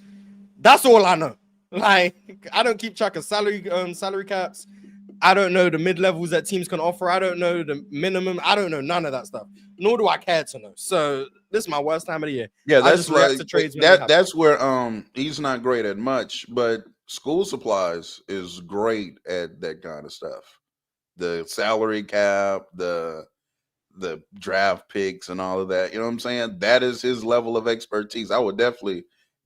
That's all I know. Like, I don't keep track of salary caps. I don't know the mid levels that teams can offer. I don't know the minimum. I don't know none of that stuff. Nor do I care to know. So this is my worst time of the year. Yeah, that's where he's not great at much, but school supplies is great at that kind of stuff. The salary cap, the draft picks, and all of that. You know what I'm saying? That is his level of expertise. I would definitely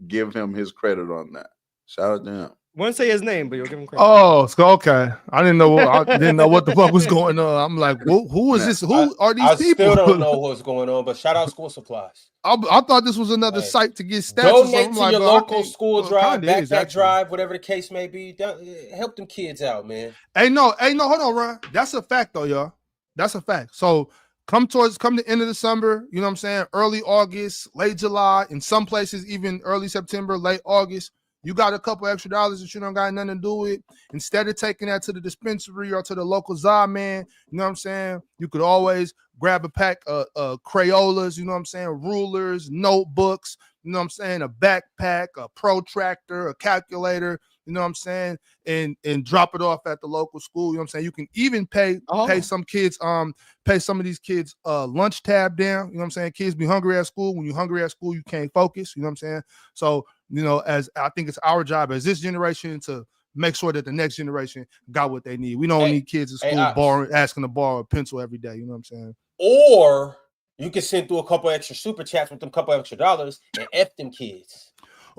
give him his credit on that. Shout out to him. Won't say his name, but you'll give him credit. Oh, okay. I didn't know what the fuck was going on. I'm like, who is this? Who are these people? I still don't know what's going on, but shout out school supplies. I thought this was another site to get stats. Donate to your local school drive, backpack drive, whatever the case may be. Help them kids out, man. Hey, no, hold on, Ron. That's a fact, though, y'all. That's a fact. So come the end of December, you know what I'm saying? Early August, late July, in some places even early September, late August. You got a couple extra dollars that you don't got nothing to do with. Instead of taking that to the dispensary or to the local Zah man, you know what I'm saying? You could always grab a pack of Crayolas, you know what I'm saying? Rulers, notebooks, you know what I'm saying, a backpack, a protractor, a calculator, you know what I'm saying, and drop it off at the local school. You know what I'm saying? You can even pay some kids, pay some of these kids lunch tab down. You know what I'm saying? Kids be hungry at school. When you're hungry at school, you can't focus. You know what I'm saying? So, you know, as I think it's our job as this generation to make sure that the next generation got what they need. We don't need kids at school asking to borrow a pencil every day. You know what I'm saying? Or you can send through a couple extra super chats with them couple extra dollars and F them kids.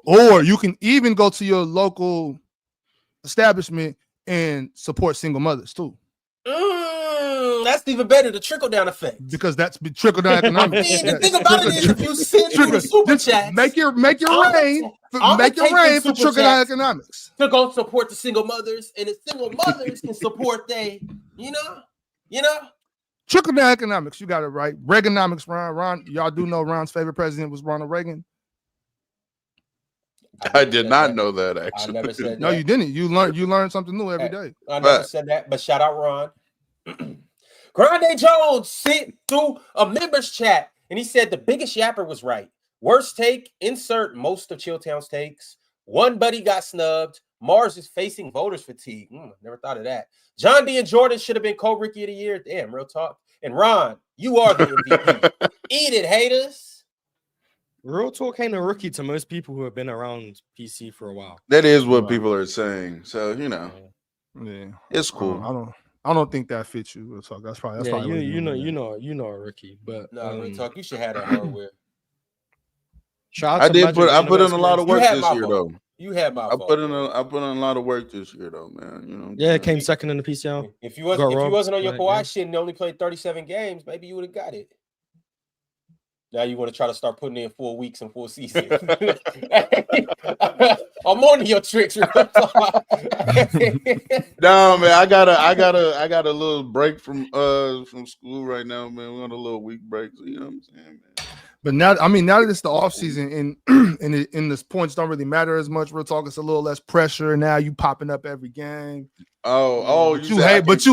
Or you can even go to your local establishment and support single mothers too. That's even better, the trickle-down effect. Because that's trickle-down economics. The thing about it is, if you send through the super chats, make your rain for trickle-down economics. To go support the single mothers, and the single mothers can support they, you know. Trickle-down economics, you got it right. Reaganomics, Ron, y'all do know Ron's favorite president was Ronald Reagan. I did not know that, actually. I never said that. No, you didn't. You learn something new every day. I never said that, but shout out Ron. Grande Jones sent through a members chat, and he said the biggest yapper was right. Worst take, insert most of Chilltown's takes. One buddy got snubbed. Mars is facing voters fatigue. Never thought of that. John D. and Jordan should have been co-rookie of the year. Damn, real talk. And Ron, you are the MVP. Eat it, haters. Real talk ain't a rookie to most people who have been around PC for a while. That is what people are saying. So, you know, it's cool. I don't think that fits you. Real talk. That's probably you know a rookie, but real talk. You should have that hardware. I put in a lot of work this year though. You had my fault. I put in a lot of work this year though, man. You know. Yeah, it came second in the PCL. If you wasn't on your Kawhi shit and only played 37 games, maybe you would have got it. Now you want to try to start putting in 4 weeks and 4 seasons. I'm on your tricks. No, man, I got a little break from school right now, man. We're on a little week break, so you know what I'm saying, man. But now that it's the offseason and this points don't really matter as much. Real talk, it's a little less pressure. Now you popping up every game. But you hate. I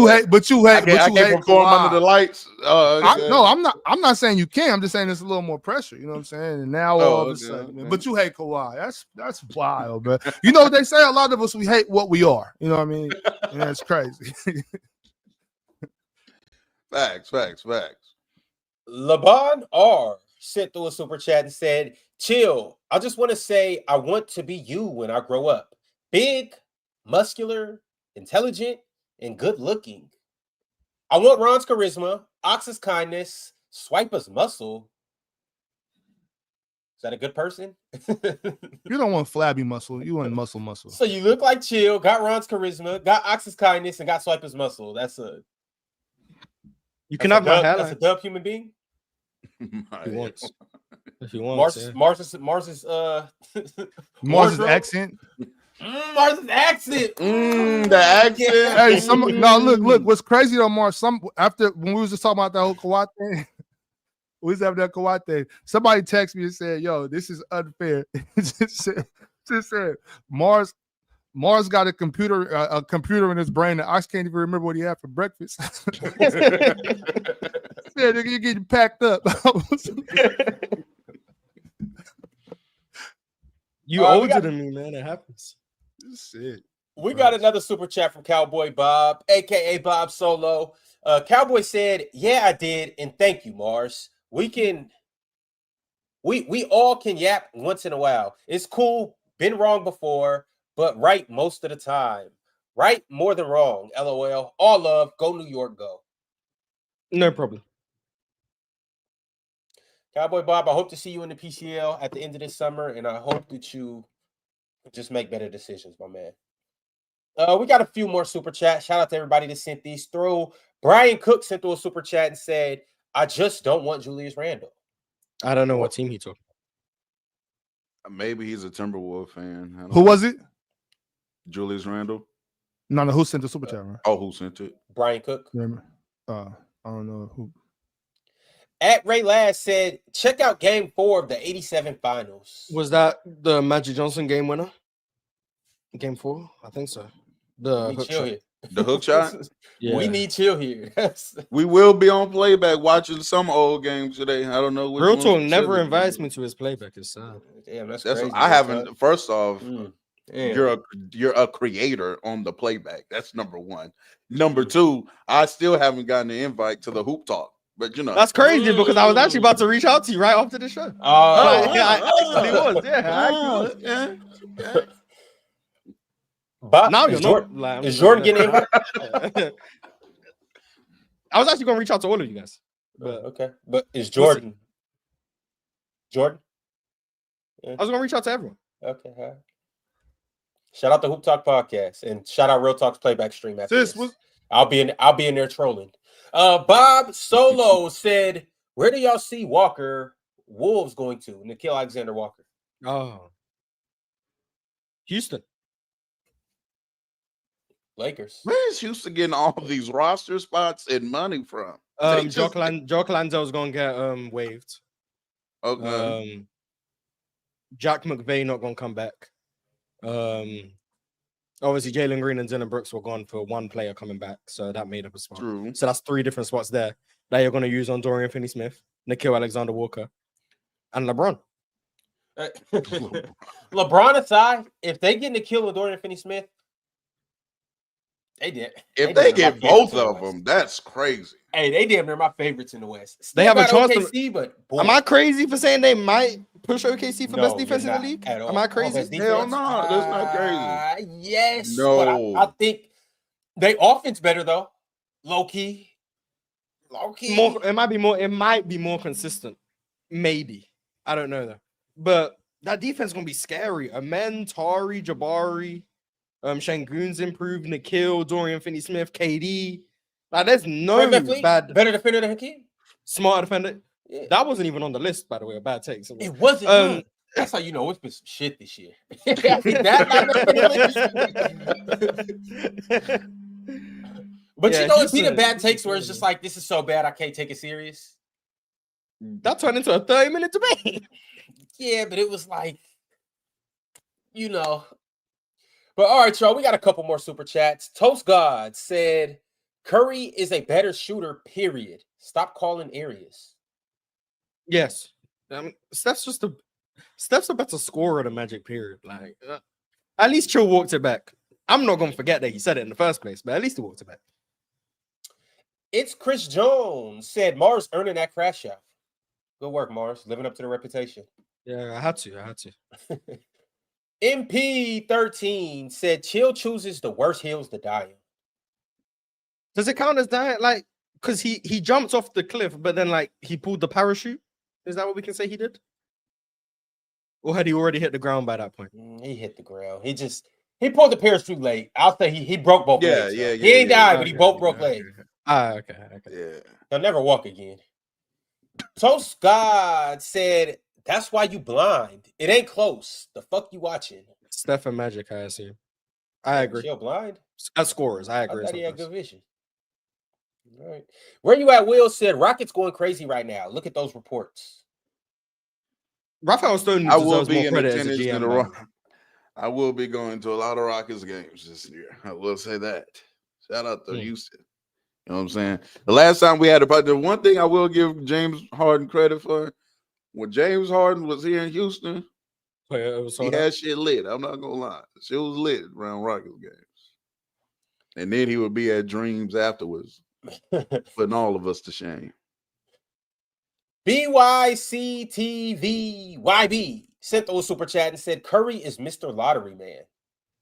can't perform under the lights. I'm not saying you can. I'm just saying it's a little more pressure. You know what I'm saying? And now all of a sudden, but you hate Kawhi. That's wild, bro. You know what they say? A lot of us, we hate what we are. You know what I mean? And that's crazy. Facts. Lebron R sent through a super chat and said, "Chill. I just want to say I want to be you when I grow up. Big, muscular, intelligent, and good looking. I want Ron's charisma, Ox's kindness, Swiper's muscle." Is that a good person? You don't want flabby muscle. You want muscle. So you look like Chill, got Ron's charisma, got Ox's kindness, and got Swiper's muscle. You can have my hairline. That's a dub human being. If you want, Mars's accent. Mars's accent. The accent. Hey, look. What's crazy though, Mars? After when we was just talking about that whole Kawhi thing, we was having that Kawhi thing. Somebody texted me and said, "Yo, this is unfair." just said Mars got a computer in his brain that Ox can't even remember what he had for breakfast. Yeah, nigga, you're getting packed up. You older than me, man. It happens. Shit. We got another super chat from Cowboy Bob, aka Bob Solo. Cowboy said, "Yeah, I did, and thank you, Mars. We all can yap once in a while. It's cool. Been wrong before, but right most of the time. Right more than wrong. LOL. All love. Go New York. Go." No problem. Cowboy Bob, I hope to see you in the PCL at the end of this summer, and I hope that you just make better decisions, my man. We got a few more super chats. Shout out to everybody that sent these through. Brian Cook sent through a super chat and said, "I just don't want Julius Randle." I don't know what team he took. Maybe he's a Timberwolves fan. Who was it? Julius Randle. No, who sent the super chat? Right? Who sent it? Brian Cook. I don't know who. At Ray Ladd said, "Check out Game 4 of the '87 Finals." Was that the Magic Johnson game winner? Game 4, I think so. The Chill here. The hook shot. We need chill here. We will be on Playback watching some old games today. I don't know which Real one Talk never specifically. invites me to his Playback. It's sad. Damn, that's That's crazy. I haven't. First off, Damn. you're a creator on the Playback. That's number one. Number two, I still haven't gotten an invite to the Hoop Talk. But you know, That's crazy because I was actually about to reach out to you right after the show. I actually was. Yeah. But Now you're Jordan, not. Like, is Jordan getting invite? I was actually going to reach out to all of you guys. But okay. But is Jordan? Jordan? I was going to reach out to everyone. Okay. All right. Shout out the Hoop Talk podcast and shout out Real Talk's Playback stream after this. I'll be in there trolling. Bob Solo said, "Where do y'all see Walker Wolves going to? Nickeil Alexander-Walker." Oh, Houston. Lakers. Where is Houston getting all these roster spots and money from? Jock Landale's gonna get waived. Okay. Jack McVay not gonna come back. Obviously Jalen Green and Dylan Brooks were gone for one player coming back, so that made up a spot. True. So that's 3 different spots there that you're gonna use on Dorian Finney-Smith, Nickeil Alexander-Walker, and LeBron. LeBron aside, if they get Nickeil and Dorian Finney-Smith, they did. If they get both of them, that's crazy. Hey, they damn near my favorites in the West. Still they have a chance OKC, but boy. Am I crazy for saying they might push OKC for best defense in the league? Am I crazy? Hell no, that's not crazy. Yes, no. But I think they offense better though. Low key. It might be more consistent. Maybe. I don't know though. But that defense is gonna be scary. Amen, Tari, Jabari, Şengün's improved, Nickeil, Dorian Finney-Smith, KD. Like, there's no better defender than Hakeem. Smarter defender. Yeah. That wasn't even on the list, by the way. A bad take. So, it wasn't. That's how you know it's been some shit this year. But yeah, you know, it's been bad takes where it's just like, this is so bad I can't take it serious. That turned into a 30-minute debate. Yeah, but it was like, you know. But all right, y'all, we got a couple more super chats. Toast God said, Curry is a better shooter, period. Stop calling areas. Yes. Steph's a better scorer than Magic, period. Like, at least Chill walked it back. I'm not going to forget that he said it in the first place, but at least he walked it back. It's Chris Jones said, Mars earning that crash out. Good work, Mars. Living up to the reputation. Yeah, I had to. MP13 said, Chill chooses the worst hills to die in. Does it count as that? Like, because he jumped off the cliff, but then, like, he pulled the parachute? Is that what we can say he did? Or had he already hit the ground by that point? He hit the ground. He pulled the parachute late. I'll say he broke both legs. Yeah. He ain't died, but he both broke legs. Okay. Yeah. He'll never walk again. Toast God said, that's why you blind. It ain't close. The fuck you watching? Steph and Magic, I assume. I agree. Chill blind? As scorers, I agree. I thought he had good vision. All right. Where you at, Will? Said, Rockets going crazy right now. Look at those reports. Rafael Stone deserves more credit as a GM. I will be going to a lot of Rockets games this year. I will say that. Shout out to Houston. You know what I'm saying? The last time we had the one thing I will give James Harden credit for, when James Harden was here in Houston, he had shit lit. I'm not gonna lie. Shit was lit around Rockets games. And then he would be at Dreams afterwards, putting all of us to shame. BYCTVYB sent those super chat and said Curry is Mr. Lottery Man.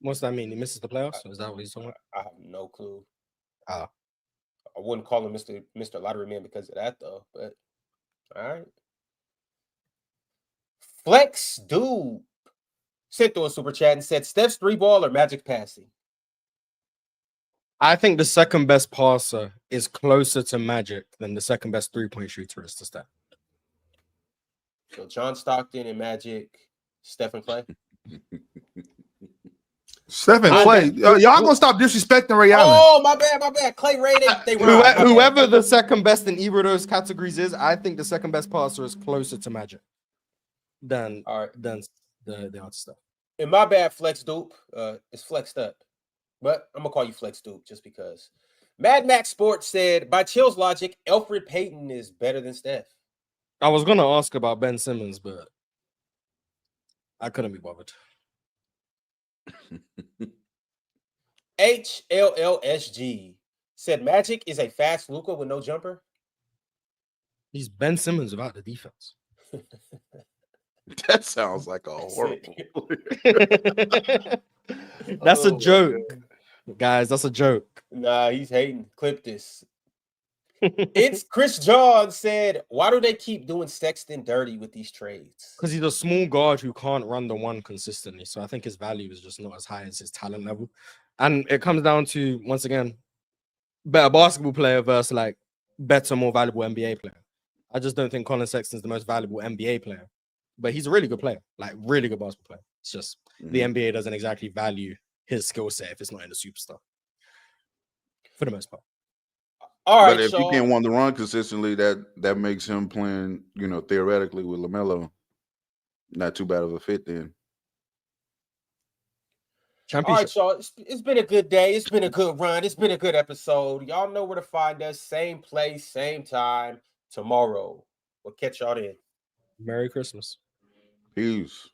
What's that mean? He misses the playoffs? Is that what he's talking about? I have no clue. I wouldn't call him Mr. Lottery Man because of that, though. But all right. Flex Dude sent through a super chat and said Steph's 3-ball or Magic passing. I think the second best passer is closer to Magic than the second best 3-point shooter is to Steph. So John Stockton and Magic, Steph and Clay. Steph and Clay. Y'all gonna stop disrespecting Ray Allen. Oh, my bad. Clay Ray, they whoever the second best in either of those categories is, I think the second best passer is closer to Magic than the other stuff. And my bad, Flex Dupe. It's flexed up. But I'm gonna call you Flex Duke just because. Mad Max Sports said, by Chill's logic, Elfrid Payton is better than Steph. I was gonna ask about Ben Simmons, but I couldn't be bothered. HLLSG said Magic is a fast Luka with no jumper. He's Ben Simmons without the defense. That sounds like a horrible. That's a joke, guys. That's a joke. Nah, he's hating. Clip this. It's Chris John said, why do they keep doing Sexton dirty with these trades? Because he's a small guard who can't run the one consistently. So I think his value is just not as high as his talent level. And it comes down to, once again, better basketball player versus like better, more valuable NBA player. I just don't think Colin Sexton's the most valuable NBA player. But he's a really good player, like really good basketball player. It's just the NBA doesn't exactly value his skill set if it's not in the superstar. For the most part. All right, but if so he can't want to run consistently, that makes him playing, theoretically with LaMelo. Not too bad of a fit then. all right, y'all. It's been a good day. It's been a good run. It's been a good episode. Y'all know where to find us. Same place, same time tomorrow. We'll catch y'all then. Merry Christmas. Peace.